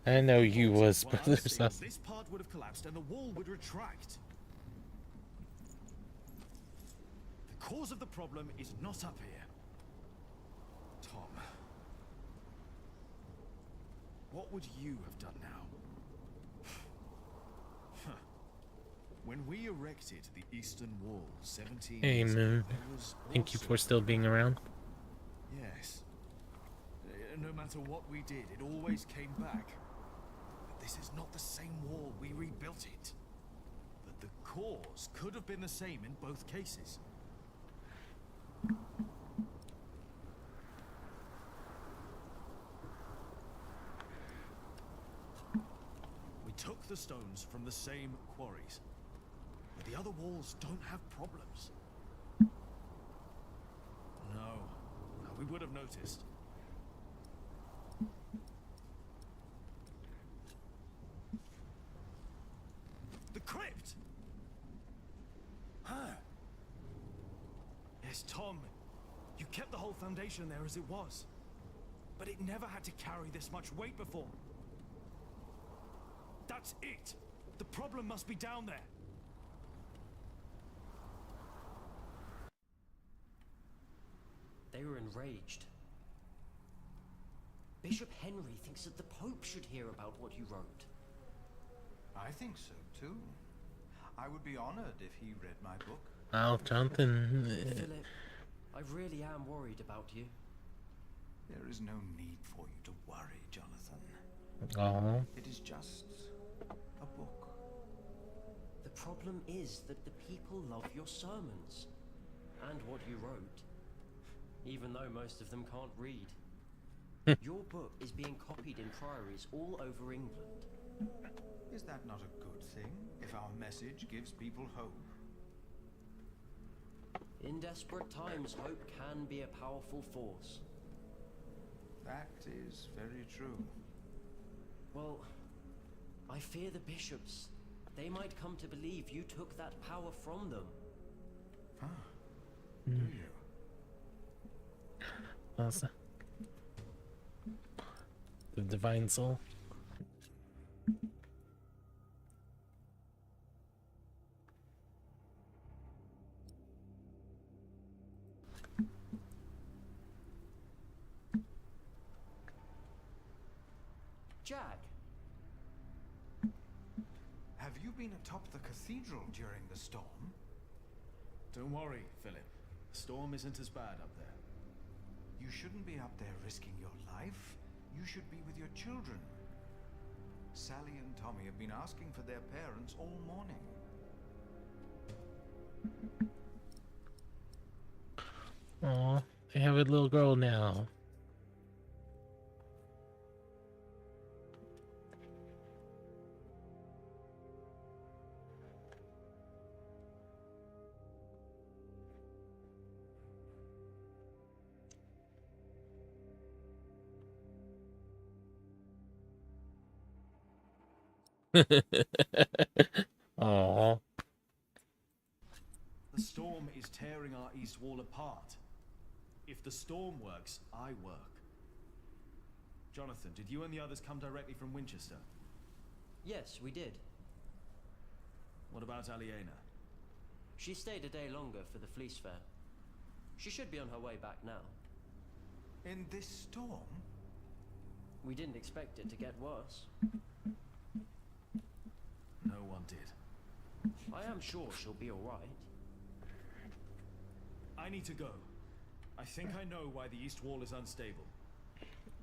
I know you was, but there's nothing. This part would have collapsed and the wall would retract. The cause of the problem is not up here. Tom. What would you have done now? When we erected the Eastern Wall 17 Hey, years ago, Moon. there was Thank you also- for still being around. Yes. No matter what we did, it always came back. But this is not the same wall. We rebuilt it. But the cause could have been the same in both cases. We took the stones from the same quarries. But the other walls don't have problems. No, we would have noticed. The crypt! Huh? Yes, Tom. You kept the whole foundation there as it was. But it never had to carry this much weight before. That's it! The problem must be down there. They were enraged. Bishop Henry thinks that the Pope should hear about what you wrote. I think so, too. I would be honored if he read my book. Oh, Jonathan. Philip, I really am worried about you. There is no need for you to worry, Jonathan. Oh. It is just a book. The problem is that the people love your sermons and what you wrote, even though most of them can't read. Your book is being copied in priories all over England. Is that not a good thing, if our message gives people hope? In desperate times, hope can be a powerful force. That is very true. Well, I fear the bishops. They might come to believe you took that power from them. Do you? Awesome. The divine soul. Jack! Have you been atop the cathedral during the storm? Don't worry, Philip. The storm isn't as bad up there. You shouldn't be up there risking your life. You should be with your children. Sally and Tommy have been asking for their parents all morning. Aw, they have a little girl now. Aww. The storm is tearing our east wall apart. If the storm works, I work. Jonathan, did you and the others come directly from Winchester? Yes, we did. What about Aliena? She stayed a day longer for the fleece fair. She should be on her way back now. In this storm? We didn't expect it to get worse. No one did. I am sure she'll be alright. I need to go. I think I know why the east wall is unstable.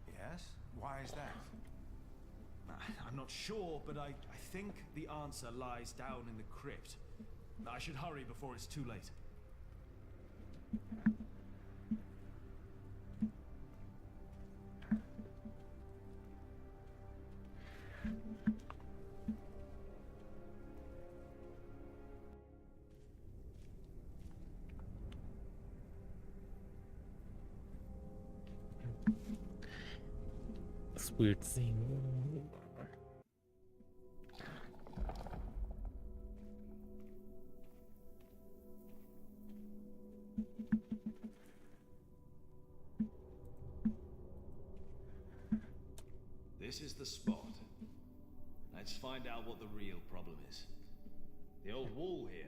Yes? Why is that? I'm not sure, but I think the answer lies down in the crypt. I should hurry before it's too late. It's weird seeing. This is the spot. Let's find out what the real problem is. The old wall here,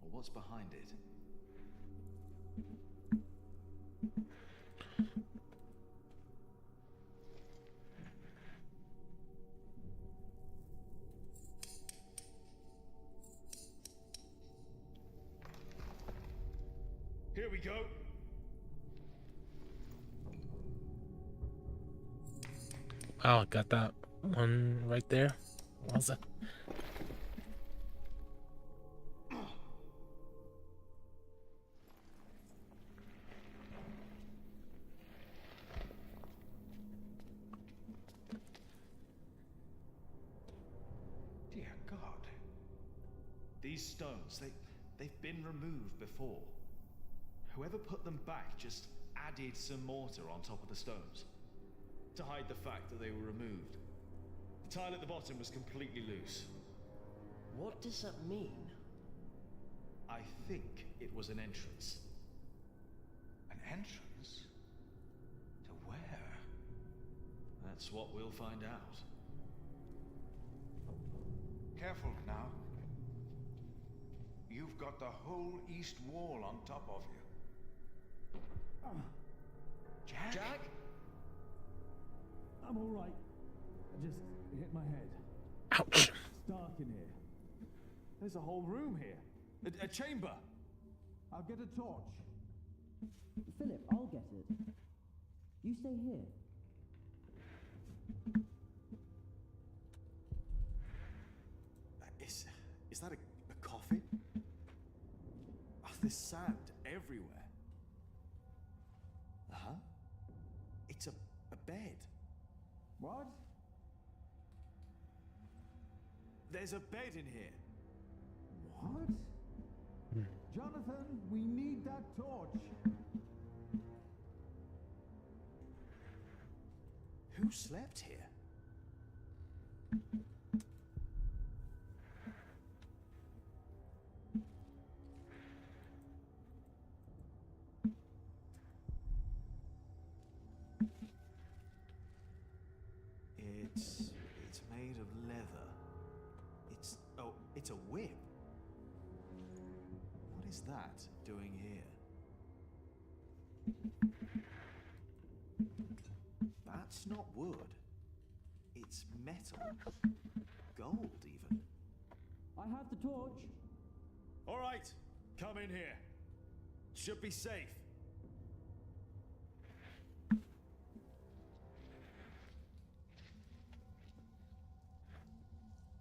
or what's behind it? Here we go. Wow, got that one right there. What was it? Dear God. These stones, they've been removed before. Whoever put them back just added some mortar on top of the stones to hide the fact that they were removed. The tile at the bottom was completely loose. What does that mean? I think it was an entrance. An entrance? To where? That's what we'll find out. Careful now. You've got the whole east wall on top of you. Jack? Jack? I'm all right. I just hit my head. Ouch. It's dark in here. There's a whole room here. A chamber. I'll get a torch. Philip, I'll get it. You stay here. Is that a coffin? Oh, there's sand everywhere. Uh-huh. It's a bed. What? There's a bed in here. What? Jonathan, we need that torch. Who slept here? It's made of leather. It's a whip. What is that doing here? That's not wood. It's metal. Gold, even. I have the torch. All right, come in here. Should be safe.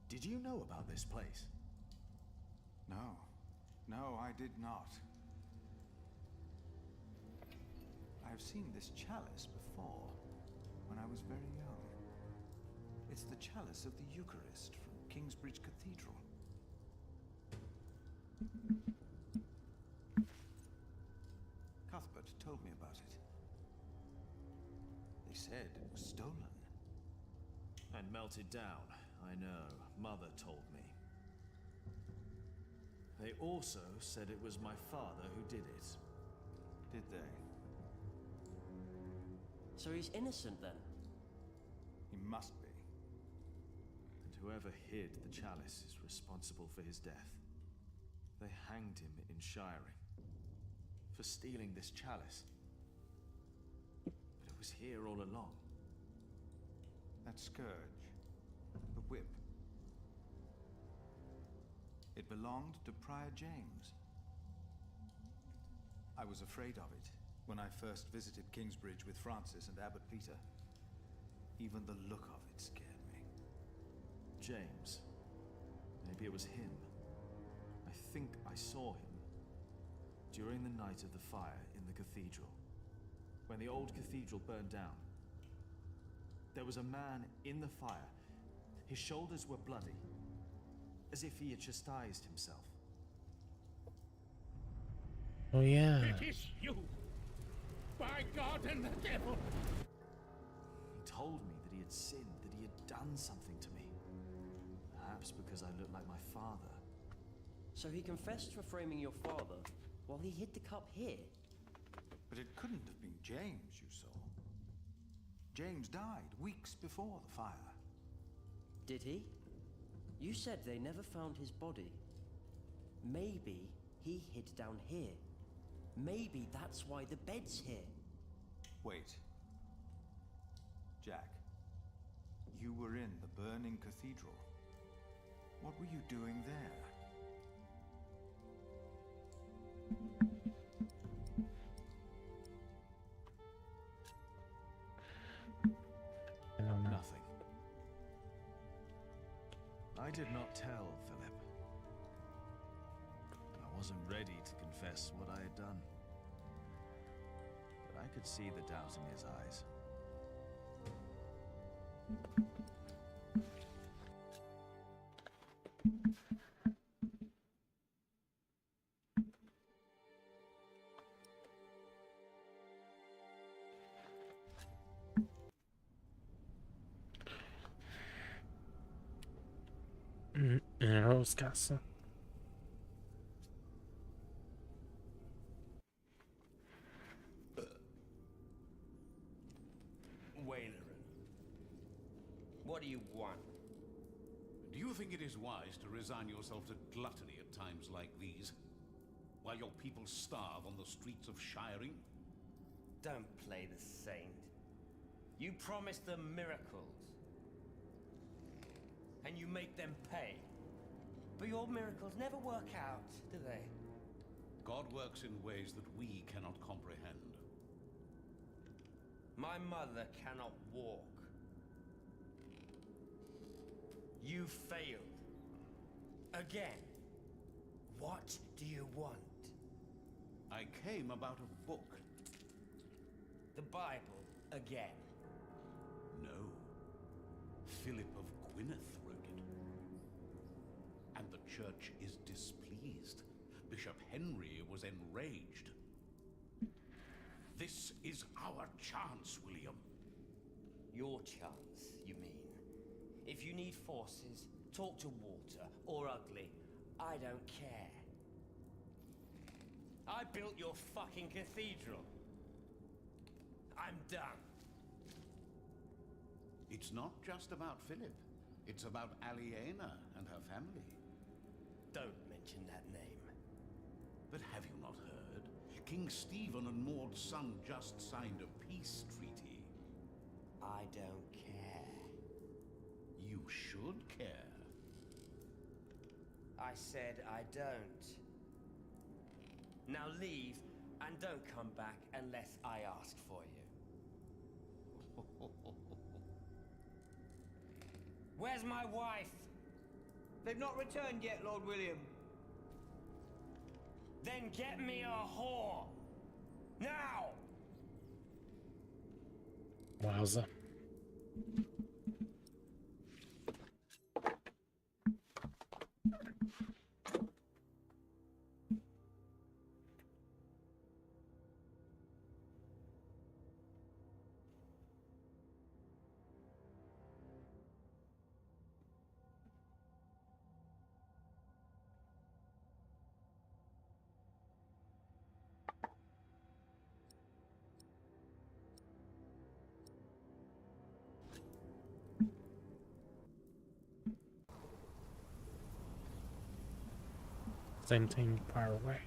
Did you know about this place? No. No, I did not. I have seen this chalice before, when I was very young. It's the chalice of the Eucharist from Kingsbridge Cathedral. Cuthbert told me about it. They said it was stolen. And melted down, I know. Mother told me. They also said it was my father who did it. Did they? So he's innocent then? He must be. And whoever hid the chalice is responsible for his death. They hanged him in Shiring for stealing this chalice. But it was here all along. That scourge, the whip. It belonged to Prior James. I was afraid of it when I first visited Kingsbridge with Francis and Abbot Peter. Even the look of it scared me. James. Maybe it was him. I think I saw him during the night of the fire in the cathedral. When the old cathedral burned down. There was a man in the fire. His shoulders were bloody, as if he had chastised himself. Oh yeah. It is you! By God and the devil! He told me that he had sinned, that he had done something to me. Perhaps because I looked like my father. So he confessed for framing your father while he hid the cup here? But it couldn't have been James you saw. James died weeks before the fire. Did he? You said they never found his body. Maybe he hid down here. Maybe that's why the bed's here. Wait. Jack, you were in the burning cathedral. What were you doing there? I don't know. Nothing. I did not tell Philip. I wasn't ready to confess what I had done. But I could see the doubt in his eyes. In a rose castle. Wailerin, what do you want? Do you think it is wise to resign yourself to gluttony at times like these? While your people starve on the streets of Shiring? Don't play the saint. You promise them miracles. And you make them pay. But your miracles never work out, do they? God works in ways that we cannot comprehend. My mother cannot walk. You failed. Again. What do you want? I came about a book. The Bible again. No. Philip of Gwynedd wrote it. And the church is displeased. Bishop Henry was enraged. This is our chance, William. Your chance, you mean? If you need forces, talk to Walter or Ugly. I don't care. I built your fucking cathedral. I'm done. It's not just about Philip. It's about Aliena and her family. Don't mention that name. But have you not heard? King Stephen and Maud's son just signed a peace treaty. I don't care. should care. I said I don't. Now leave, and don't come back unless I ask for you. Where's my wife? They've not returned yet, Lord William. Then get me a whore! Now! Wowza. Same thing far away.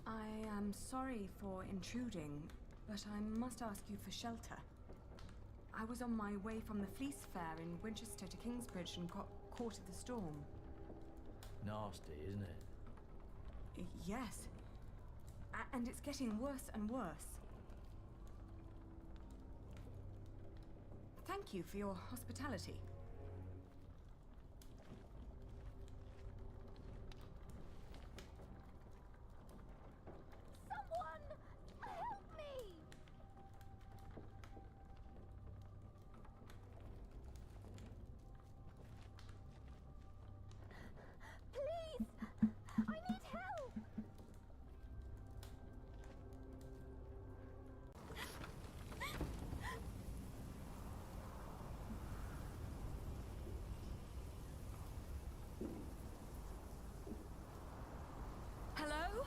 I am sorry for intruding, but I must ask you for shelter. I was on my way from the Fleece Fair in Winchester to Kingsbridge and got caught in the storm. Nasty, isn't it? Yes. And it's getting worse and worse. Thank you for your hospitality. Hello?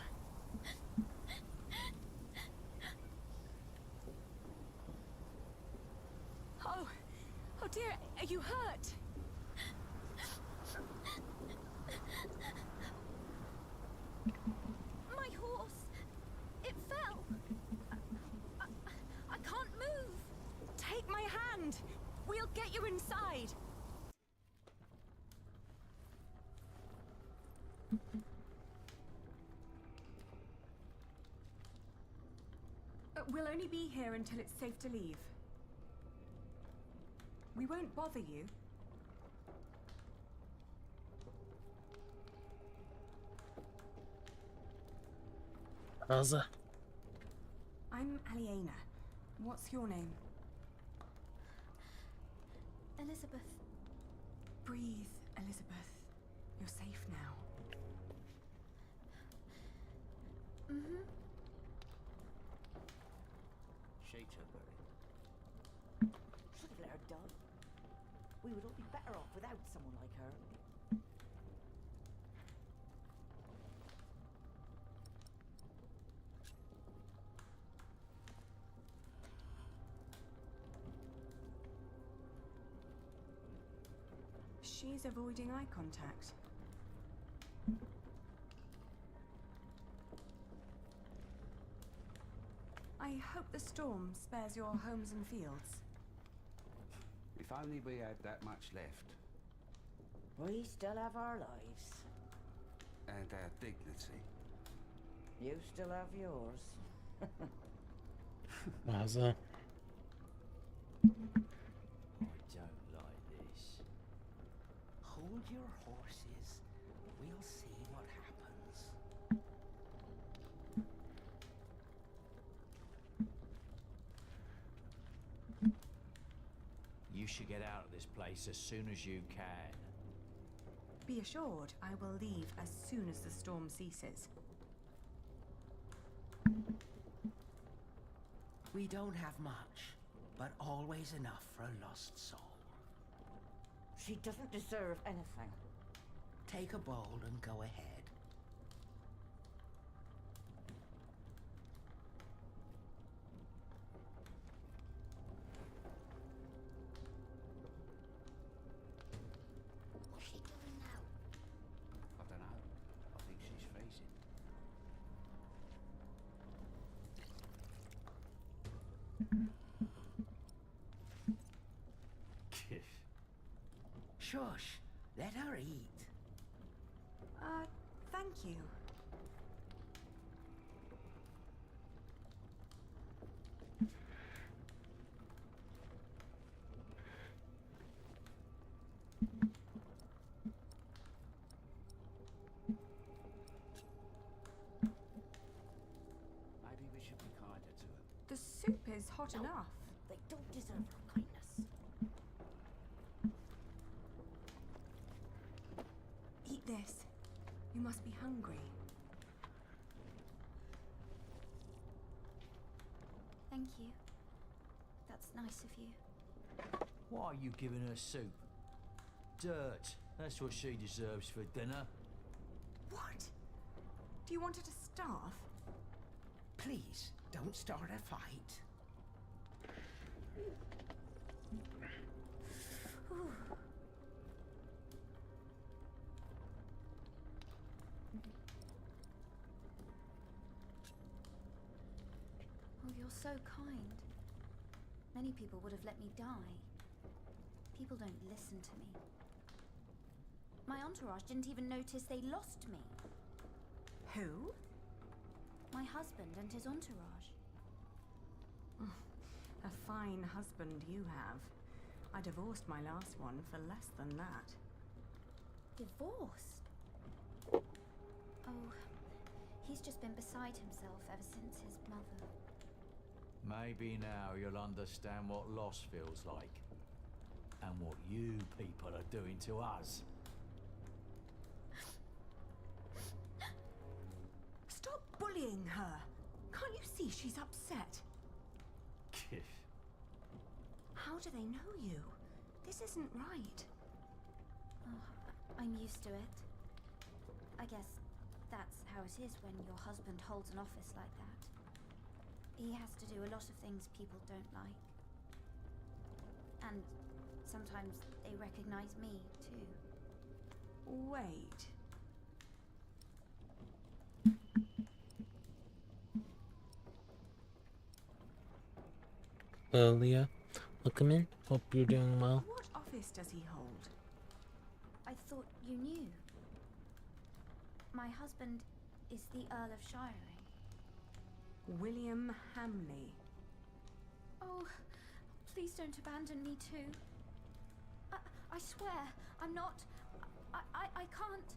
Oh dear, are you hurt? My horse! It fell! I can't move! Take my hand! We'll get you inside! We'll only be here until it's safe to leave. We won't bother you. Elsa? I'm Aliena. What's your name? Elizabeth. Breathe, Elizabeth. You're safe now. Mm-hmm. Should have let her die. We would all be better off without someone like her. She's avoiding eye contact. I hope the storm spares your homes and fields. If only we had that much left. We still have our lives. And our dignity. You still have yours. Wowza. I don't like this. Hold your horses. We'll see what happens. You should get out of this place as soon as you can. Be assured, I will leave as soon as the storm ceases. We don't have much, but always enough for a lost soul. She doesn't deserve anything. Take a bowl and go ahead. What's she doing now? I don't know. I think she's freezing. Shush, let her eat. Thank you. Maybe we should be kinder to her. The soup is hot enough. They don't deserve her kindness. Eat this. You must be hungry. Thank you. That's nice of you. Why are you giving her soup? Dirt. That's what she deserves for dinner. What? Do you want her to starve? Please, don't start a fight. Oh, you're so kind. Many people would have let me die. People don't listen to me. My entourage didn't even notice they lost me. Who? My husband and his entourage. A fine husband you have. I divorced my last one for less than that. Divorced? Oh, he's just been beside himself ever since his mother. Maybe now you'll understand what loss feels like. And what you people are doing to us. Stop bullying her. Can't you see she's upset? How do they know you? This isn't right. Oh, I'm used to it. I guess that's how it is when your husband holds an office like that. He has to do a lot of things people don't like. And sometimes they recognize me, too. Wait. Hello, Leah. Welcome in. Hope you're doing well. What office does he hold? I thought you knew. My husband is the Earl of Shiring. William Hamley. Oh, please don't abandon me too. I swear, I'm not... I can't...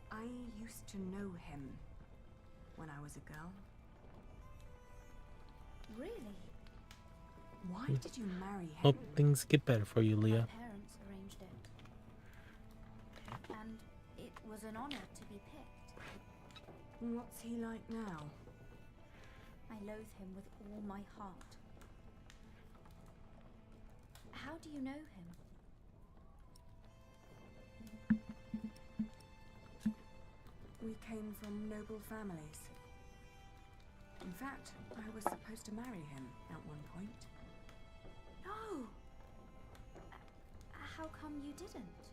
I used to know him when I was a girl. Really? Why did you marry him? Hope things get better for you, Leah. My parents arranged it. And it was an honor to be picked. What's he like now? I loathe him with all my heart. How do you know him? We came from noble families. In fact, I was supposed to marry him at one point. No! How come you didn't?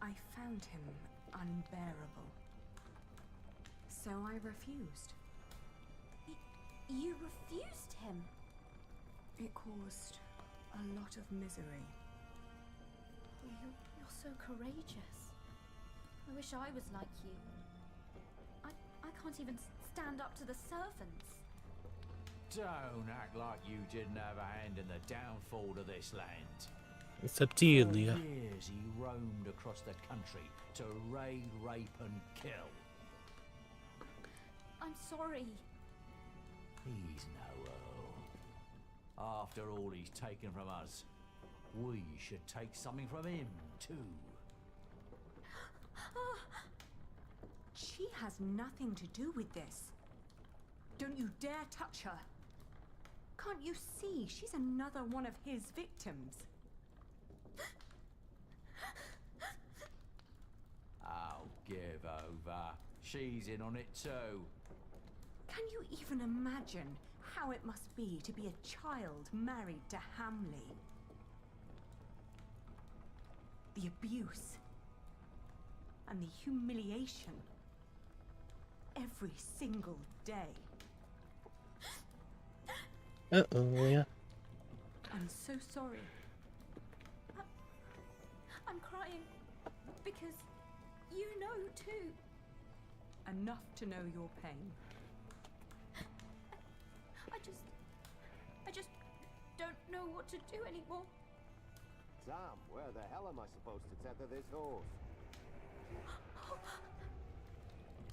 I found him unbearable. So I refused. You refused him? It caused a lot of misery. You're so courageous. I wish I was like you. I can't even stand up to the servants. Don't act like you didn't have a hand in the downfall of this land. It's up to you, For Leah. years he roamed across the country to raid, rape and kill. I'm sorry. He's no earl. After all he's taken from us, we should take something from him too. She has nothing to do with this. Don't you dare touch her. Can't you see she's another one of his victims? Oh, give over. She's in on it too. Can you even imagine how it must be to be a child married to Hamley? The abuse and the humiliation every single day. Uh-oh, Leah. I'm so sorry. I'm crying because you know too. Enough to know your pain. I just don't know what to do anymore. Sam, where the hell am I supposed to tether this horse?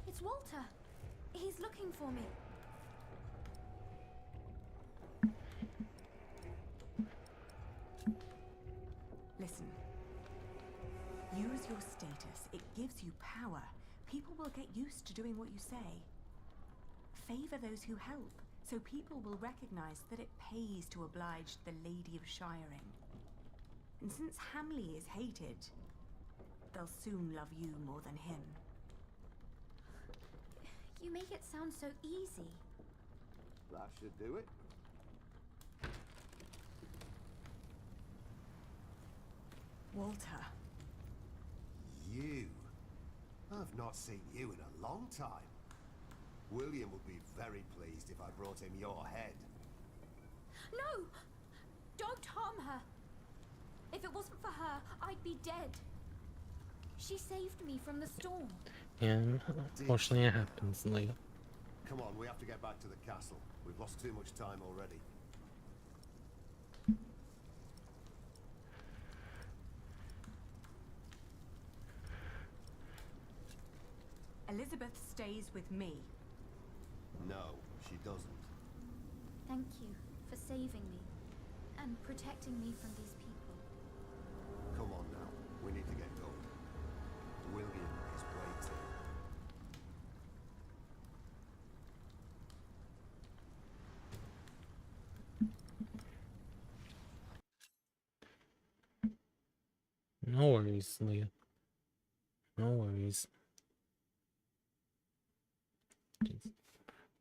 It's Walter. He's looking for me. Listen. Use your status. It gives you power. People will get used to doing what you say. Favor those who help, so people will recognize that it pays to oblige the Lady of Shiring. And since Hamley is hated, they'll soon love you more than him. You make it sound so easy. That should do it. Walter. You? I've not seen you in a long time. William would be very pleased if I brought him your head. No! Don't harm her. If it wasn't for her, I'd be dead. She saved me from the storm. And unfortunately it happens, Leah. Come on, we have to get back to the castle. We've lost too much time already. Elizabeth stays with me. No, she doesn't. Thank you for saving me and protecting me from these people. Come on now, we need to get going. William is waiting. No worries, Leah. No worries.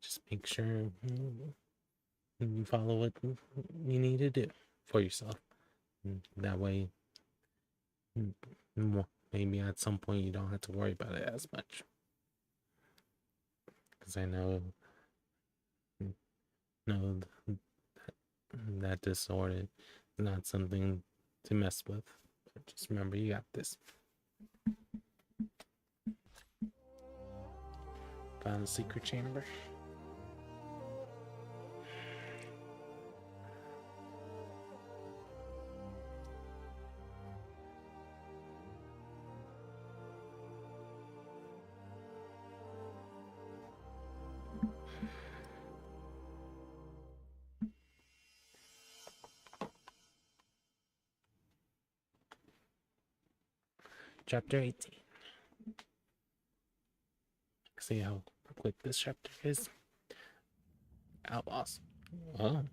Just make sure you follow what you need to do for yourself. That way, maybe at some point you don't have to worry about it as much. Because I know that disorder is not something to mess with. But just remember, you got this. Found a secret chamber. Chapter 18. See how quick this chapter is. Outlaws. Oh,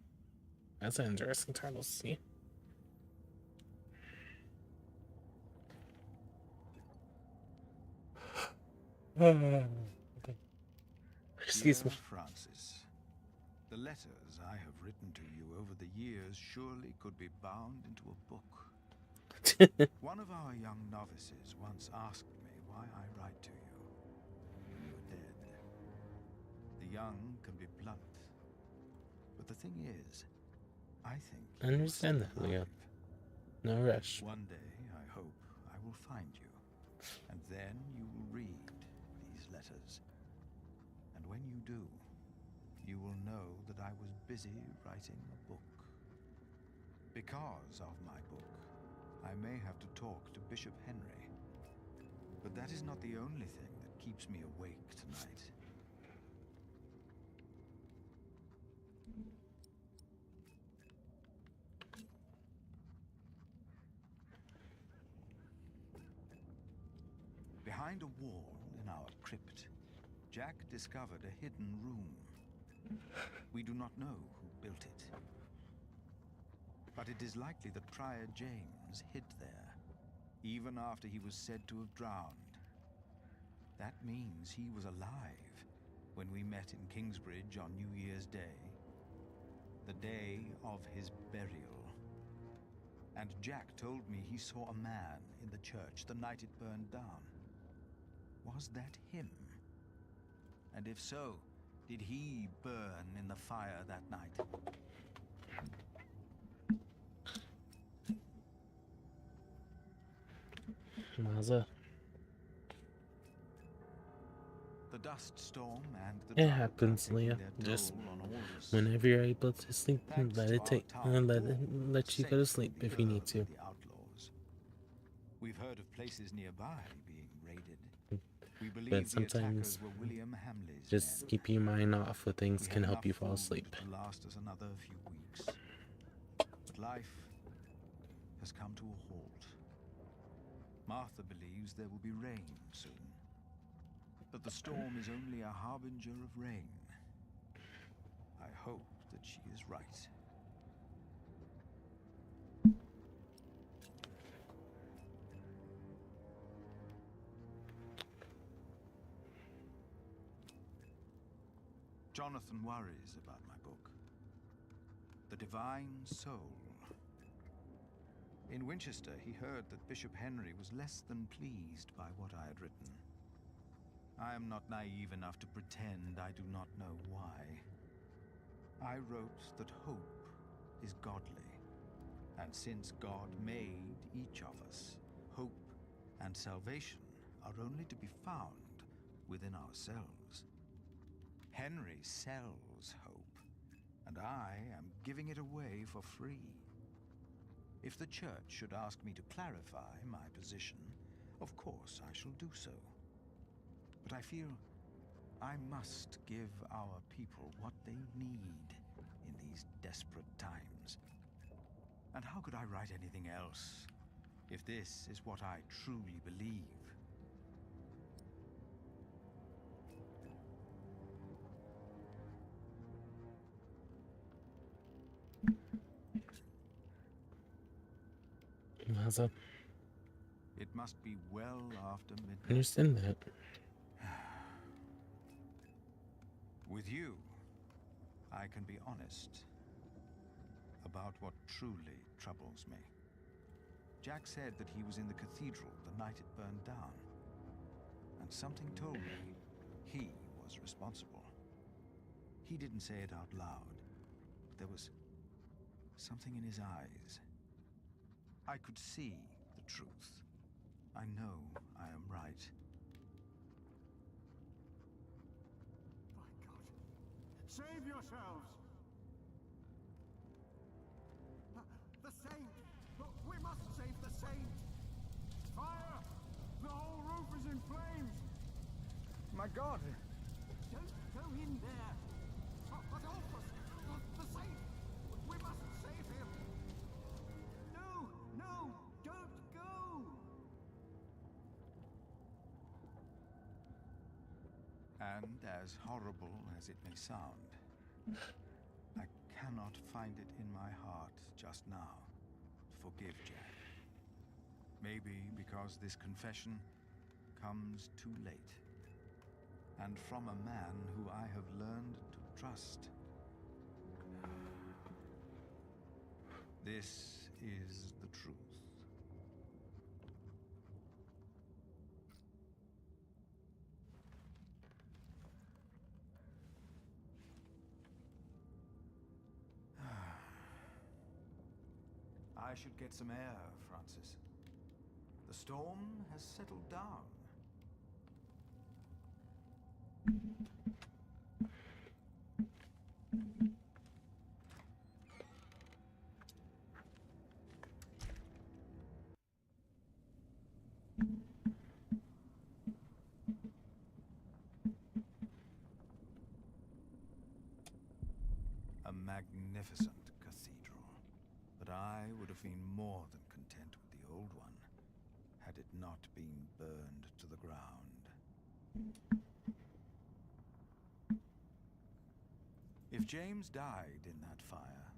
that's an interesting title to see. Okay. Excuse me. Dear Francis, the letters I have written to you over the years surely could be bound into a book. One of our young novices once asked me why why I write to you when you're dead. The young can be blunt, but the thing is, I think I understand that, Leo. No rush. one day, I hope, I will find you, and then you will read these letters. And when you do, you will know that I was busy writing a book. Because of my book, I may have to talk to Bishop Henry. But that is not the only thing that keeps me awake tonight. Behind a wall in our crypt, Jack discovered a hidden room. We do not know who built it. But it is likely that Prior James hid there, even after he was said to have drowned. That means he was alive when we met in Kingsbridge on New Year's Day, the day of his burial. And Jack told me he saw a man in the church the night it burned down. Was that him? And if so, did he burn in the fire that night? Maza. The dust storm and the It drought happens, are taking Leah. their Just toll on all of us. whenever you're able to sleep, Thanks let to it our take, town let you go to sleep if you need to. the outlaws. We've heard of places nearby being raided. We believe But the sometimes attackers were William Hamley's just men. keeping your mind off of things We can had help you enough fall food asleep. to last us another few weeks. But life has come to a halt. Martha believes there will be rain soon. But the storm is only a harbinger of rain. I hope that she is right. Jonathan worries about my book, The Divine Soul. In Winchester, he heard that Bishop Henry was less than pleased by what I had written. I am not naive enough to pretend I do not know why. I wrote that hope is godly, and since God made each of us, hope and salvation are only to be found within ourselves. Henry sells hope, and I am giving it away for free. If the church should ask me to clarify my position, of course I shall do so. But I feel I must give our people what they need in these desperate times. And how could I write anything else if this is what I truly believe? Maza. It must be well after I midnight. understand that. With you, I can be honest about what truly troubles me. Jack said that he was in the cathedral the night it burned down, and something told me he was responsible. He didn't say it out loud, but there was something in his eyes. I could see the truth. I know I am right. Save yourselves! The saint! We must save the saint! Fire! The whole roof is in flames! My God! Don't go in there! Adolphus! The saint! We must save him! No! No! Don't go! And as horrible as it may sound, I cannot find it in my heart just now to forgive Jack. Maybe because this confession comes too late, and from a man who I have learned to trust. This is the truth. I should get some air, Francis. The storm has settled down. A magnificent cathedral, but I would have been more than content with the old one, had it not been burned to the ground. If James died in that fire,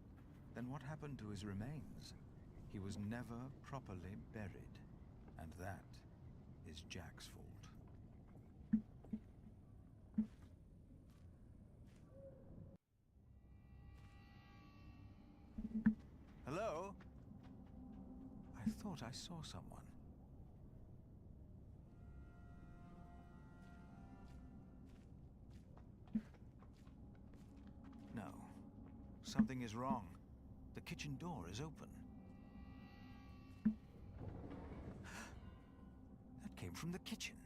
then what happened to his remains? He was never properly buried, and that is Jack's fault. Hello? I thought I saw someone. No. Something is wrong. The kitchen door is open. That came from the kitchen.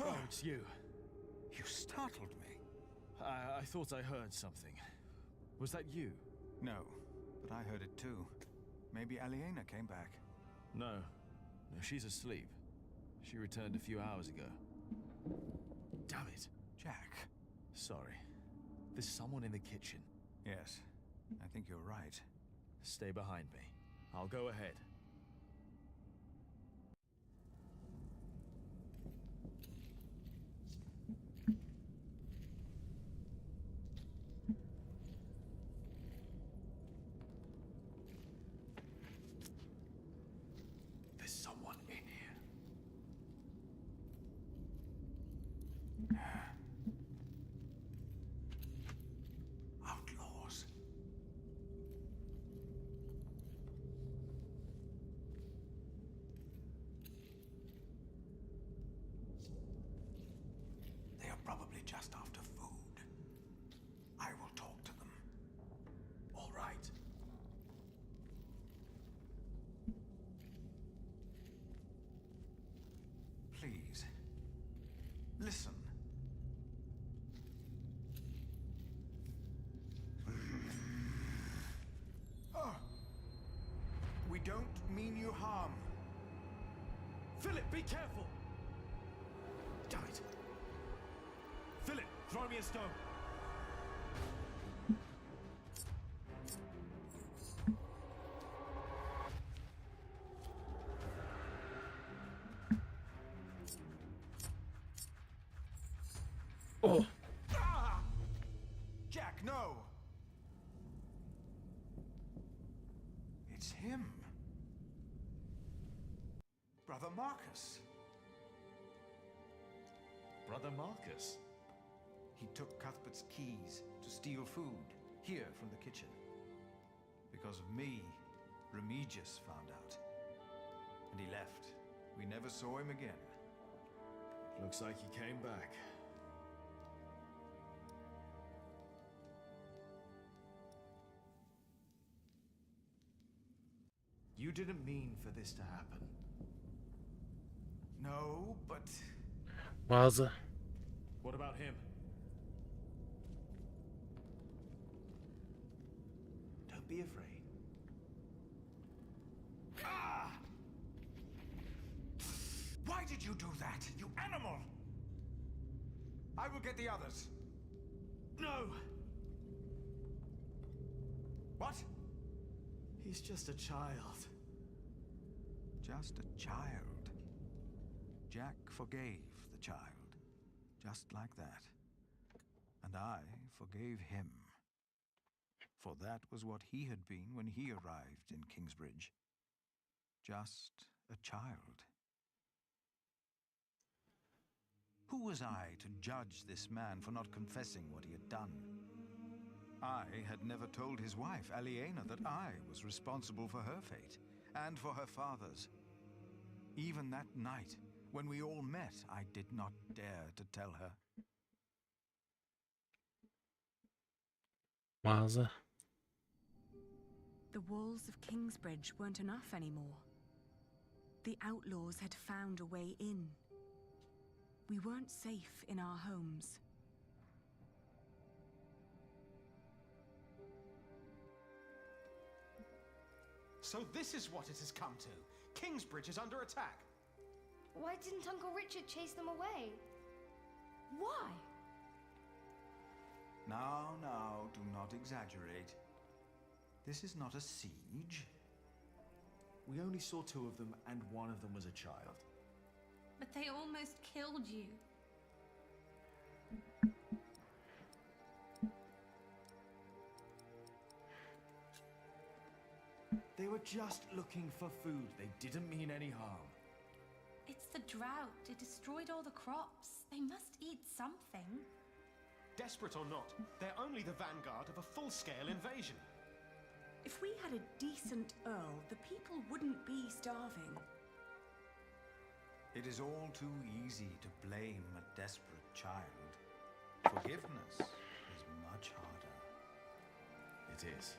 Oh, it's you. You startled me. I thought I heard something. Was that you? No, but I heard it too. Maybe Aliena came back. No. No, she's asleep. She returned a few hours ago. Damn it. Jack. Sorry. There's someone in the kitchen. Yes, I think you're right. Stay behind me. I'll go ahead. There's someone in here. Outlaws. They are probably just after food. I will talk to them. All right. Please, listen. Oh. We don't mean you harm. Philip, be careful! Damn it! Philip, throw me a stone! Oh. Ah! Jack, no! It's him. Brother Marcus. Brother Marcus? He took Cuthbert's keys to steal food here from the kitchen. Because of me, Remigius found out. And he left. We never saw him again. Looks like he came back. You didn't mean for this to happen. No, but... Wowza. What about him? Don't be afraid. Ah! Why did you do that, you animal? I will get the others. No! What? He's just a child. Just a child. Jack forgave the child. Just like that. And I forgave him. For that was what he had been when he arrived in Kingsbridge. Just a child. Who was I to judge this man for not confessing what he had done? I had never told his wife, Aliena, that I was responsible for her fate, and for her father's. Even that night, when we all met, I did not dare to tell her. Wowza. The walls of Kingsbridge weren't enough anymore. The outlaws had found a way in. We weren't safe in our homes. So this is what it has come to. Kingsbridge is under attack. Why didn't Uncle Richard chase them away? Why? Now, do not exaggerate. This is not a siege. We only saw 2 of them, and one of them was a child. But they almost killed you. They were just looking for food. They didn't mean any harm. It's the drought. It destroyed all the crops. They must eat something. Desperate or not, they're only the vanguard of a full-scale invasion. If we had a decent earl, the people wouldn't be starving. It is all too easy to blame a desperate child. Forgiveness is much harder. It is.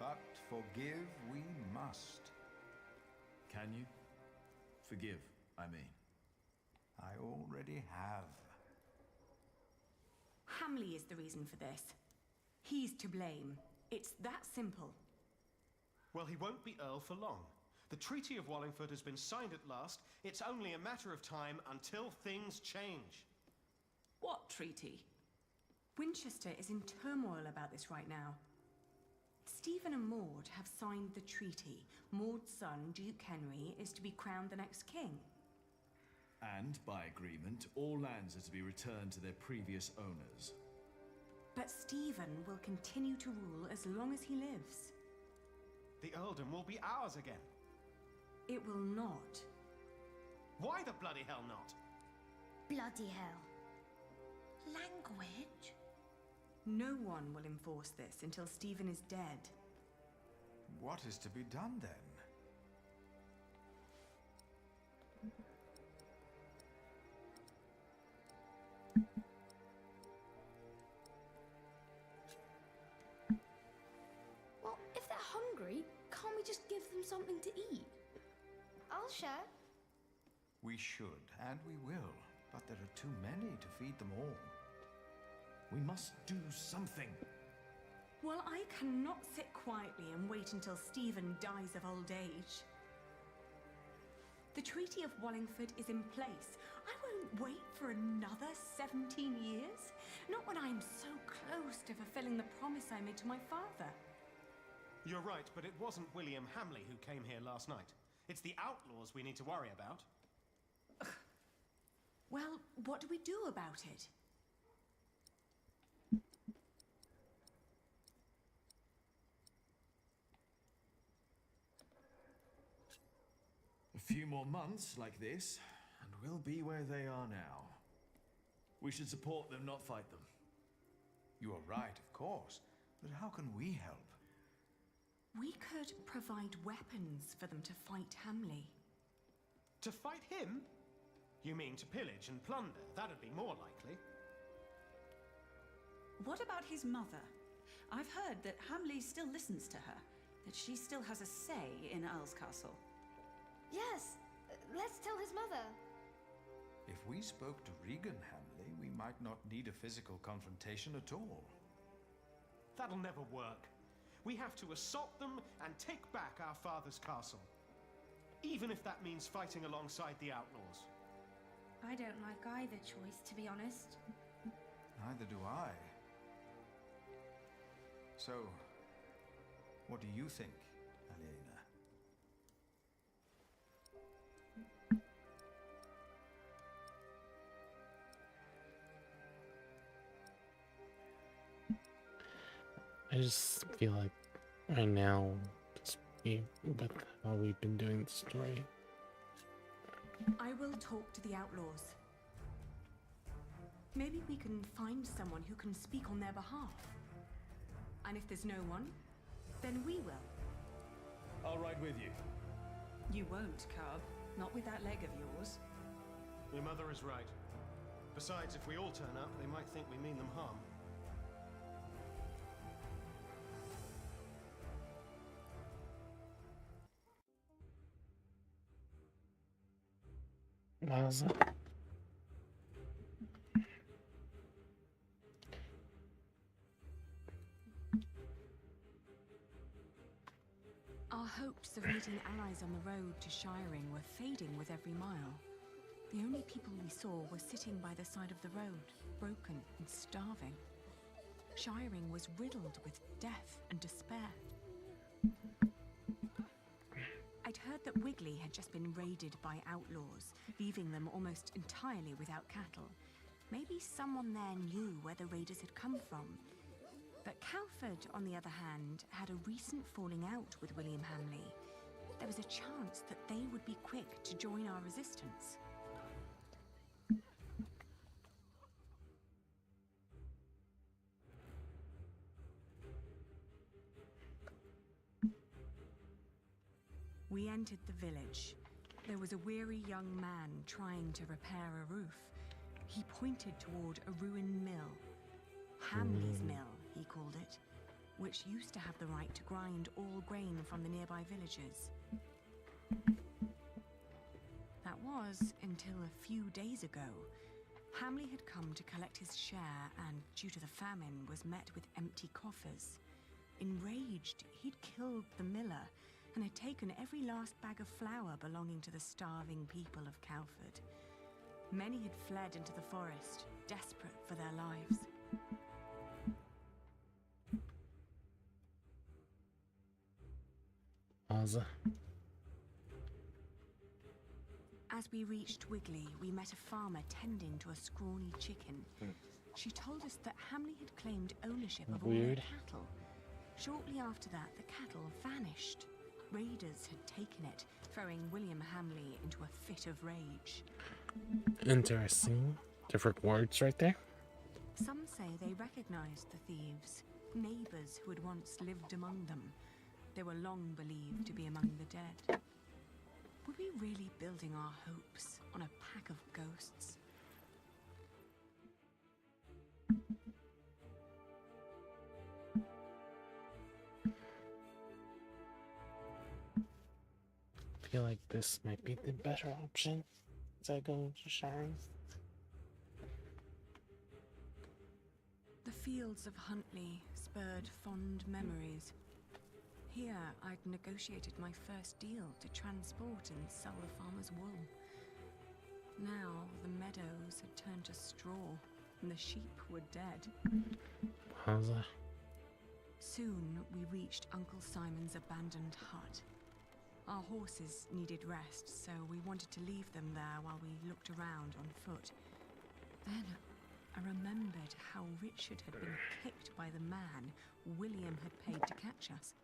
But forgive we must. Can you? Forgive, I mean. I already have. Hamley is the reason for this. He's to blame. It's that simple. Well, he won't be Earl for long. The Treaty of Wallingford has been signed at last. It's only a matter of time until things change. What treaty? Winchester is in turmoil about this right now. Stephen and Maud have signed the treaty. Maud's son, Duke Henry, is to be crowned the next king. And, by agreement, all lands are to be returned to their previous owners. But Stephen will continue to rule as long as he lives. The earldom will be ours again. It will not. Why the bloody hell not? Bloody hell. Language? No one will enforce this until Stephen is dead. What is to be done then? Well, if they're hungry, can't we just give them something to eat? I'll share. We should, and we will. But there are too many to feed them all. We must do something. Well, I cannot sit quietly and wait until Stephen dies of old age. The Treaty of Wallingford is in place. I won't wait for another 17 years. Not when I'm so close to fulfilling the promise I made to my father. You're right, but it wasn't William Hamley who came here last night. It's the outlaws we need to worry about. Well, what do we do about it? A few more months like this, and we'll be where they are now. We should support them, not fight them. You are right, of course. But how can we help? We could provide weapons for them to fight Hamley. To fight him? You mean to pillage and plunder? That'd be more likely. What about his mother? I've heard that Hamley still listens to her, that she still has a say in Earl's Castle. Yes, let's tell his mother. If we spoke to Regan Hamley, we might not need a physical confrontation at all. That'll never work. We have to assault them and take back our father's castle. Even if that means fighting alongside the outlaws. I don't like either choice, to be honest. Neither do I. So, what do you think, Alena? I just feel like right now, just be with how we've been doing the story. I will talk to the outlaws. Maybe we can find someone who can speak on their behalf. And if there's no one, then we will. I'll ride with you. You won't, Cub. Not with that leg of yours. Your mother is right. Besides, if we all turn up, they might think we mean them harm. Wowza. Our hopes of meeting allies on the road to Shiring were fading with every mile. The only people we saw were sitting by the side of the road, broken and starving. Shiring was riddled with death and despair. I'd heard that Wiggly had just been raided by outlaws, leaving them almost entirely without cattle. Maybe someone there knew where the raiders had come from. But Calford, on the other hand, had a recent falling out with William Hamley. There was a chance that they would be quick to join our resistance. We entered the village. There was a weary young man trying to repair a roof. He pointed toward a ruined mill. Hamley's Mill, he called it, which used to have the right to grind all grain from the nearby villages. That was until a few days ago. Hamley had come to collect his share and, due to the famine, was met with empty coffers. Enraged, he'd killed the miller and had taken every last bag of flour belonging to the starving people of Calford. Many had fled into the forest, desperate for their lives. Wowza. As we reached Wiggly, we met a farmer tending to a scrawny chicken. She told us that Hamley had claimed ownership of all their cattle. Shortly after that, the cattle vanished. Raiders had taken it, throwing William Hamley into a fit of rage. Interesting. Different words right there. Some say they recognized the thieves, neighbors who had once lived among them. They were long believed to be among the dead. Were we really building our hopes on a pack of ghosts? I feel like this might be the better option as I go to Shiring. The fields of Huntley spurred fond memories. Here, I'd negotiated my first deal to transport and sell the farmer's wool. Now, the meadows had turned to straw, and the sheep were dead. Wowza. Soon, we reached Uncle Simon's abandoned hut. Our horses needed rest, so we wanted to leave them there while we looked around on foot. Then, I remembered how Richard had been kicked by the man William had paid to catch us,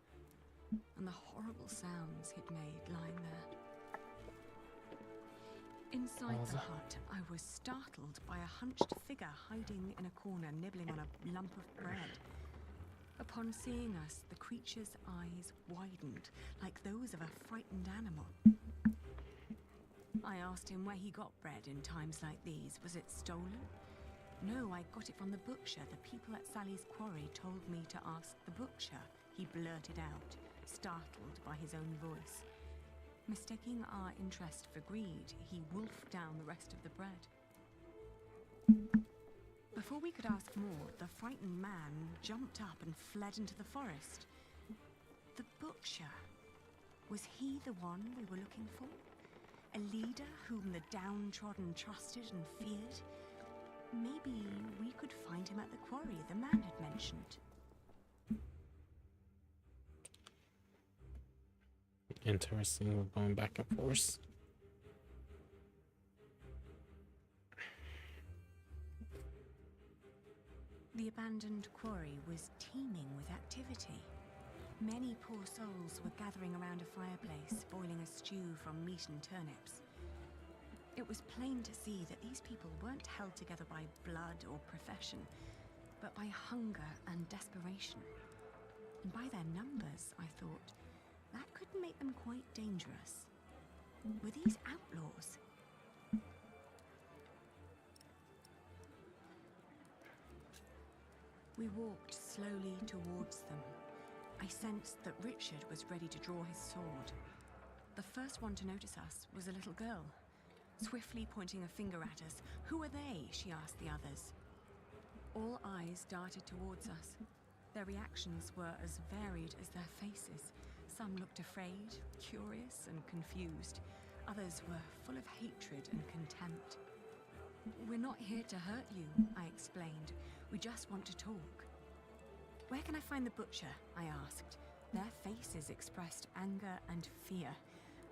and the horrible sounds he'd made lying there. Inside the hut, I was startled by a hunched figure hiding in a corner, nibbling on a lump of bread. Upon seeing us, the creature's eyes widened, like those of a frightened animal. I asked him where he got bread in times like these. Was it stolen? No, I got it from the butcher. The people at Sally's quarry told me to ask the butcher, he blurted out, startled by his own voice. Mistaking our interest for greed, he wolfed down the rest of the bread. Before we could ask more, the frightened man jumped up and fled into the forest. The butcher, was he the one we were looking for? A leader whom the downtrodden trusted and feared? Maybe we could find him at the quarry the man had mentioned. Interesting, we're going back and forth. The abandoned quarry was teeming with activity. Many poor souls were gathering around a fireplace, boiling a stew from meat and turnips. It was plain to see that these people weren't held together by blood or profession, but by hunger and desperation. And by their numbers, I thought, that could make them quite dangerous. Were these outlaws? We walked slowly towards them. I sensed that Richard was ready to draw his sword. The first one to notice us was a little girl. Swiftly pointing a finger at us. "Who are they?" she asked the others. All eyes darted towards us. Their reactions were as varied as their faces. Some looked afraid, curious, and confused. Others were full of hatred and contempt. "We're not here to hurt you," I explained. "We just want to talk." "Where can I find the butcher?" I asked. Their faces expressed anger and fear.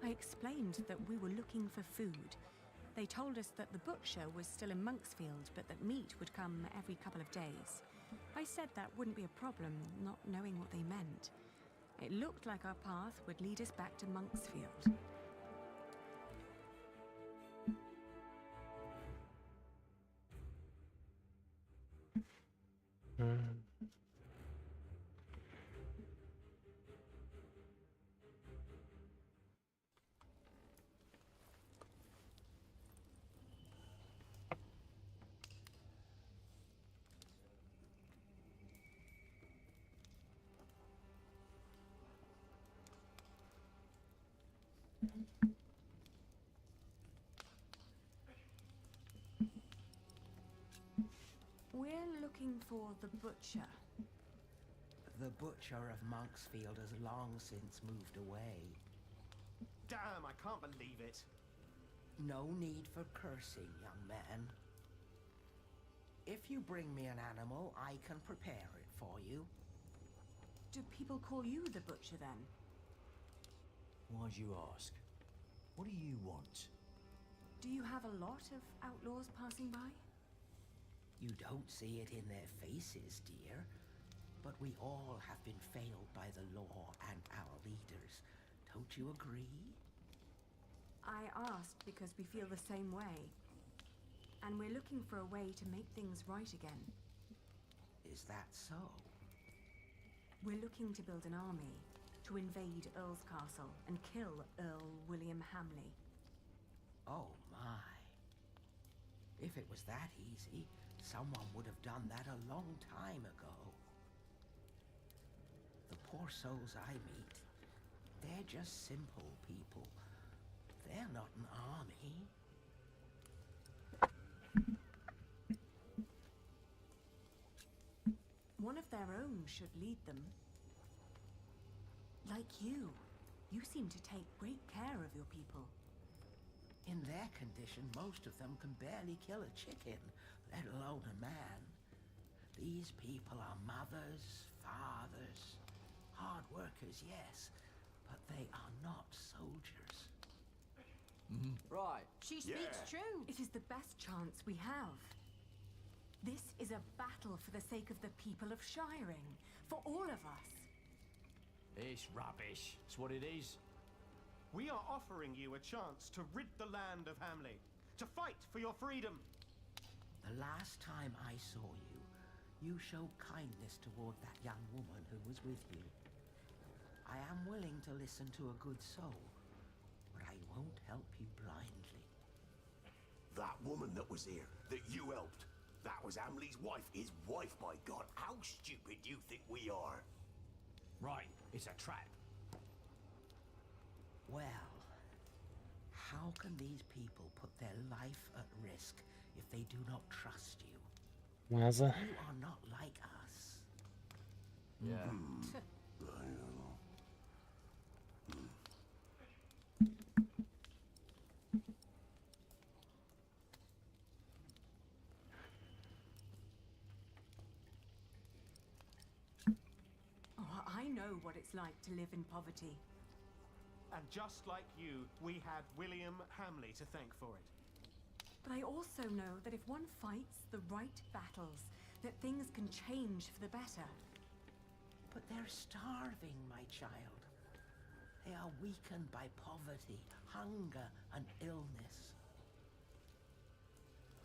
I explained that we were looking for food. They told us that the butcher was still in Monksfield, but that meat would come every couple of days. I said that wouldn't be a problem, not knowing what they meant. It looked like our path would lead us back to Monksfield. We're looking for the butcher. The butcher of Monksfield has long since moved away. Damn, I can't believe it. No need for cursing, young man. If you bring me an animal, I can prepare it for you. Do people call you the butcher then? Why'd you ask? What do you want? Do you have a lot of outlaws passing by? You don't see it in their faces, dear. But we all have been failed by the law and our leaders. Don't you agree? I asked because we feel the same way. And we're looking for a way to make things right again. Is that so? We're looking to build an army, to invade Earl's Castle and kill Earl William Hamley. Oh my. If it was that easy, someone would have done that a long time ago. The poor souls I meet, they're just simple people. They're not an army. One of their own should lead them. Like you. You seem to take great care of your people. In their condition, most of them can barely kill a chicken, let alone a man. These people are mothers, fathers, hard workers, yes, but they are not soldiers. Right. She speaks true. It is the best chance we have. This is a battle for the sake of the people of Shiring, for all of us. It's rubbish. It's what it is. We are offering you a chance to rid the land of Hamley, to fight for your freedom. The last time I saw you, you showed kindness toward that young woman who was with you. I am willing to listen to a good soul, but I won't help you blindly. That woman that was here, that you helped, that was Hamley's wife. His wife, my God. How stupid do you think we are? Right, it's a trap. Well, how can these people put their life at risk if they do not trust you? Wowza. You are not like us. Yeah. Oh, I know what it's like to live in poverty. And just like you, we had William Hamley to thank for it. But I also know that if one fights the right battles, that things can change for the better. But they're starving, my child. They are weakened by poverty, hunger, and illness.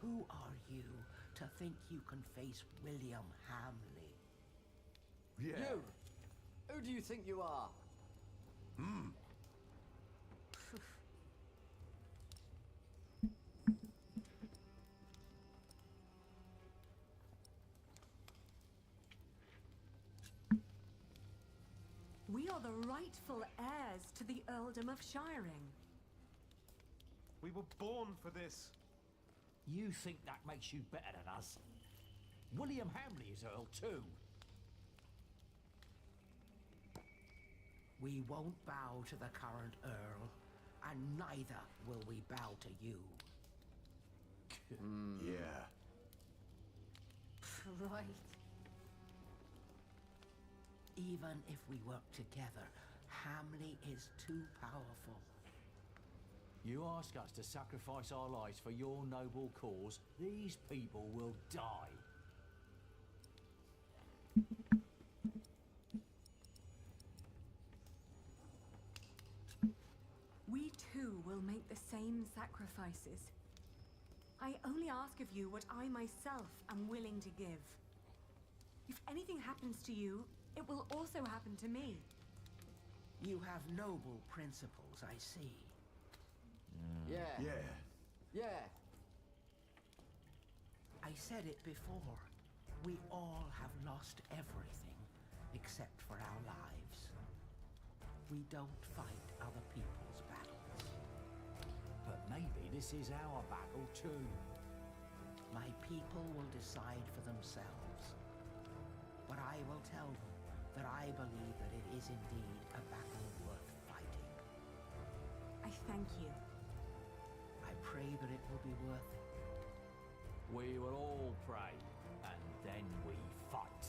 Who are you to think you can face William Hamley? You! Who do you think you are? rightful heirs to the earldom of Shiring. We were born for this. You think that makes you better than us? William Hamley is Earl too. We won't bow to the current Earl, and neither will we bow to you. Yeah. Right. Even if we work together, Hamley is too powerful. You ask us to sacrifice our lives for your noble cause, these people will die. We too will make the same sacrifices. I only ask of you what I myself am willing to give. If anything happens to you, it will also happen to me. You have noble principles, I see. Yeah. Yeah. I said it before. We all have lost everything except for our lives. We don't fight other people's battles. But maybe this is our battle too. My people will decide for themselves. But I will tell them that I believe that it is indeed a battle worth fighting. I thank you. I pray that it will be worth it. We will all pray, and then we fight.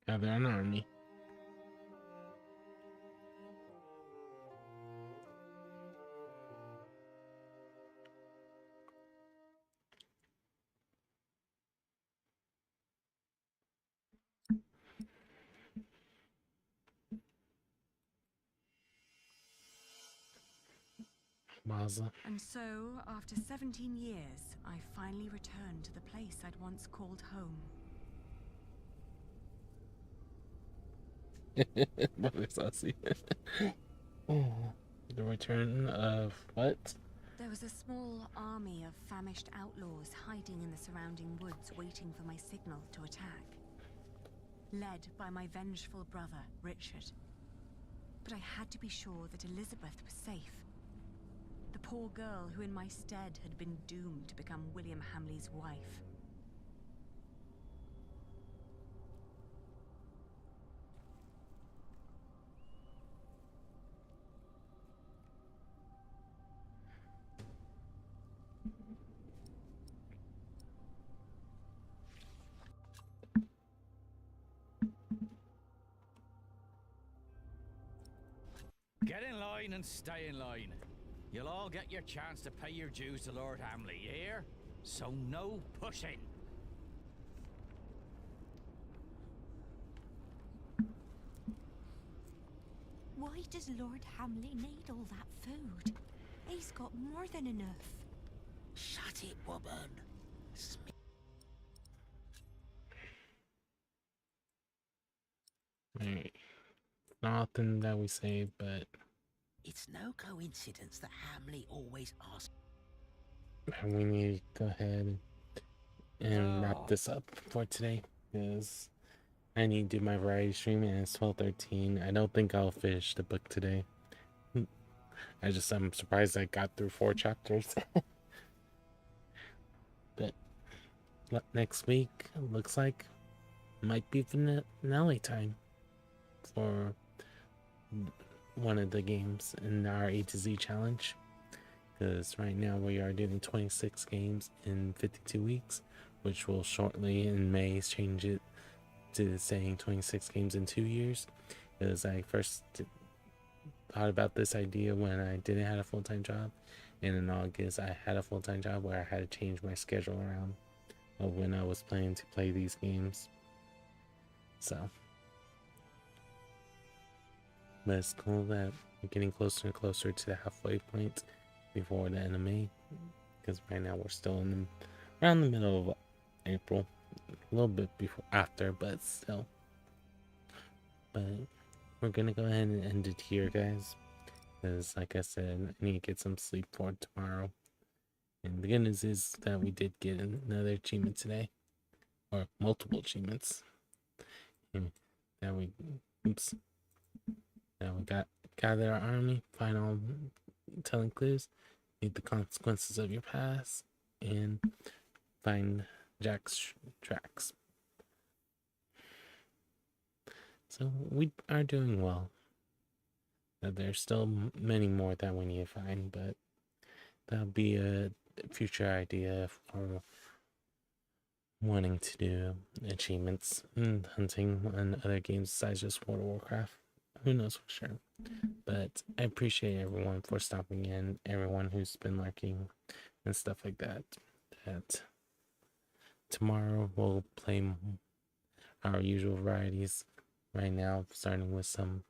Gather an army. Maza. And so, after 17 years, I finally returned to the place I'd once called home. Brother Saucy. The return of what? There was a small army of famished outlaws hiding in the surrounding woods, waiting for my signal to attack. Led by my vengeful brother, Richard. But I had to be sure that Elizabeth was safe. The poor girl who in my stead had been doomed to become William Hamley's wife. Get in line and stay in line. You'll all get your chance to pay your dues to Lord Hamley, you hear? So no pushing. Why does Lord Hamley need all that food? He's got more than enough. Shut it, woman. Right. Nothing that we say, but It's no coincidence that Hamley always asks. we need to go ahead and wrap this up for today because I need to do my variety stream and it's 12:13. I don't think I'll finish the book today. I'm surprised I got through 4 chapters. But next week looks like might be finale time for one of the games in our A to Z challenge, because right now we are doing 26 games in 52 weeks, which will shortly in May change it to saying 26 games in 2 years, because I first thought about this idea when I didn't have a full-time job, and in August I had a full-time job where I had to change my schedule around of when I was planning to play these games. So but it's cool that we're getting closer and closer to the halfway point before the end of May, because right now we're still in around the middle of April, a little bit before after, but still. But we're gonna go ahead and end it here, guys, because like I said, I need to get some sleep for tomorrow. And the good news is that we did get another achievement today, or multiple achievements. And Now we gather our army, find all telling clues, meet the consequences of your past, and find Jack's tracks. So we are doing well. There's still many more that we need to find, but that'll be a future idea for wanting to do achievements and hunting on other games besides just World of Warcraft. Who knows for sure. But I appreciate everyone for stopping in, everyone who's been lurking and stuff like that. That tomorrow we'll play our usual varieties. Right now, starting with some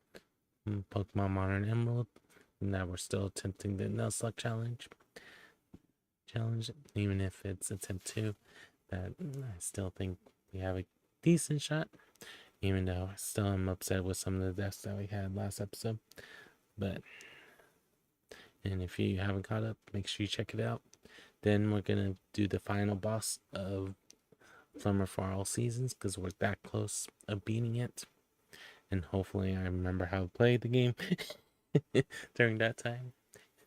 Pokemon Modern Emerald. Now we're still attempting the Nuzlocke challenge, even if it's attempt 2. That I still think we have a decent shot, even though I still am upset with some of the deaths that we had last episode. And if you haven't caught up, make sure you check it out. Then we're gonna do the final boss of Summer for All Seasons, because we're that close of beating it. And hopefully I remember how to play the game during that time.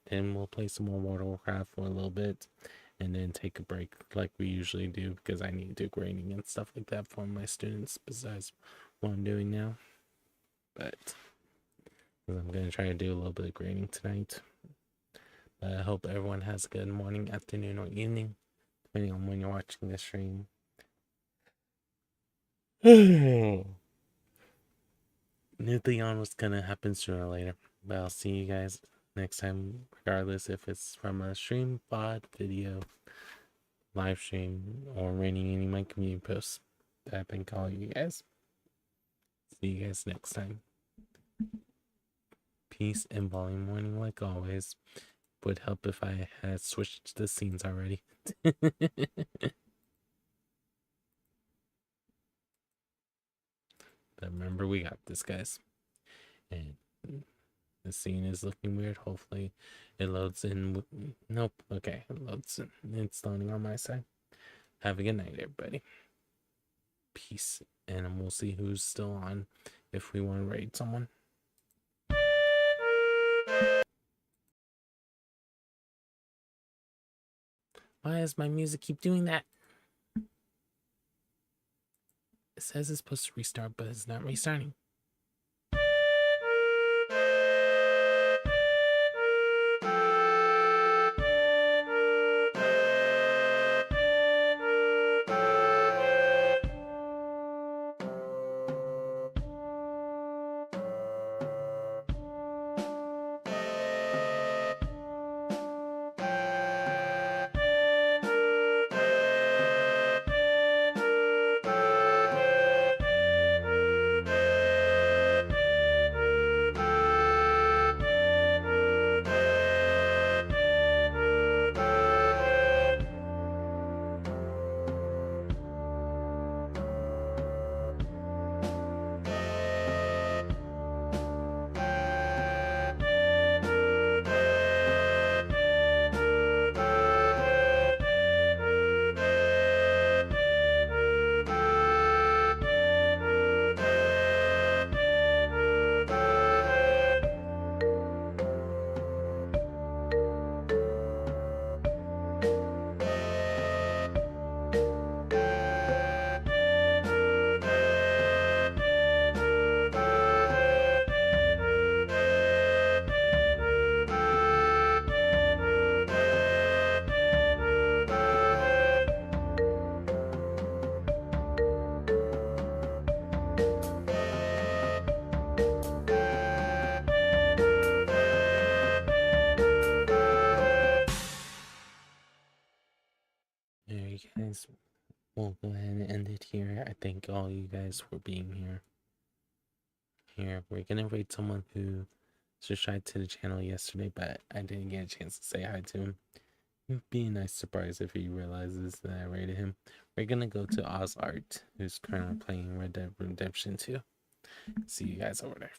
Then we'll play some more World of Warcraft for a little bit, and then take a break like we usually do, because I need to do grading and stuff like that for my students besides what I'm doing now. But I'm going to try to do a little bit of grading tonight. But I hope everyone has a good morning, afternoon, or evening, depending on when you're watching this stream. Knew Leon was going to happen sooner or later. But I'll see you guys next time, regardless if it's from a stream, pod, video, live stream, or reading any of my community posts that I've been calling you guys. See you guys next time. Peace and volume warning, like always. Would help if I had switched the scenes already. But remember, we got this, guys. And the scene is looking weird. Hopefully it loads in. Nope. Okay, it loads in. It's loading on my side. Have a good night, everybody. Peace. And we'll see who's still on if we want to raid someone. Why does my music keep doing that? It says it's supposed to restart, but it's not restarting. Guys, we'll go ahead and end it here. I thank all you guys for being here. We're gonna rate someone who subscribed to the channel yesterday, but I didn't get a chance to say hi to him. It'd be a nice surprise if he realizes that I rated him. We're gonna go to Oz Art, who's currently playing Red Dead Redemption 2. See you guys over there.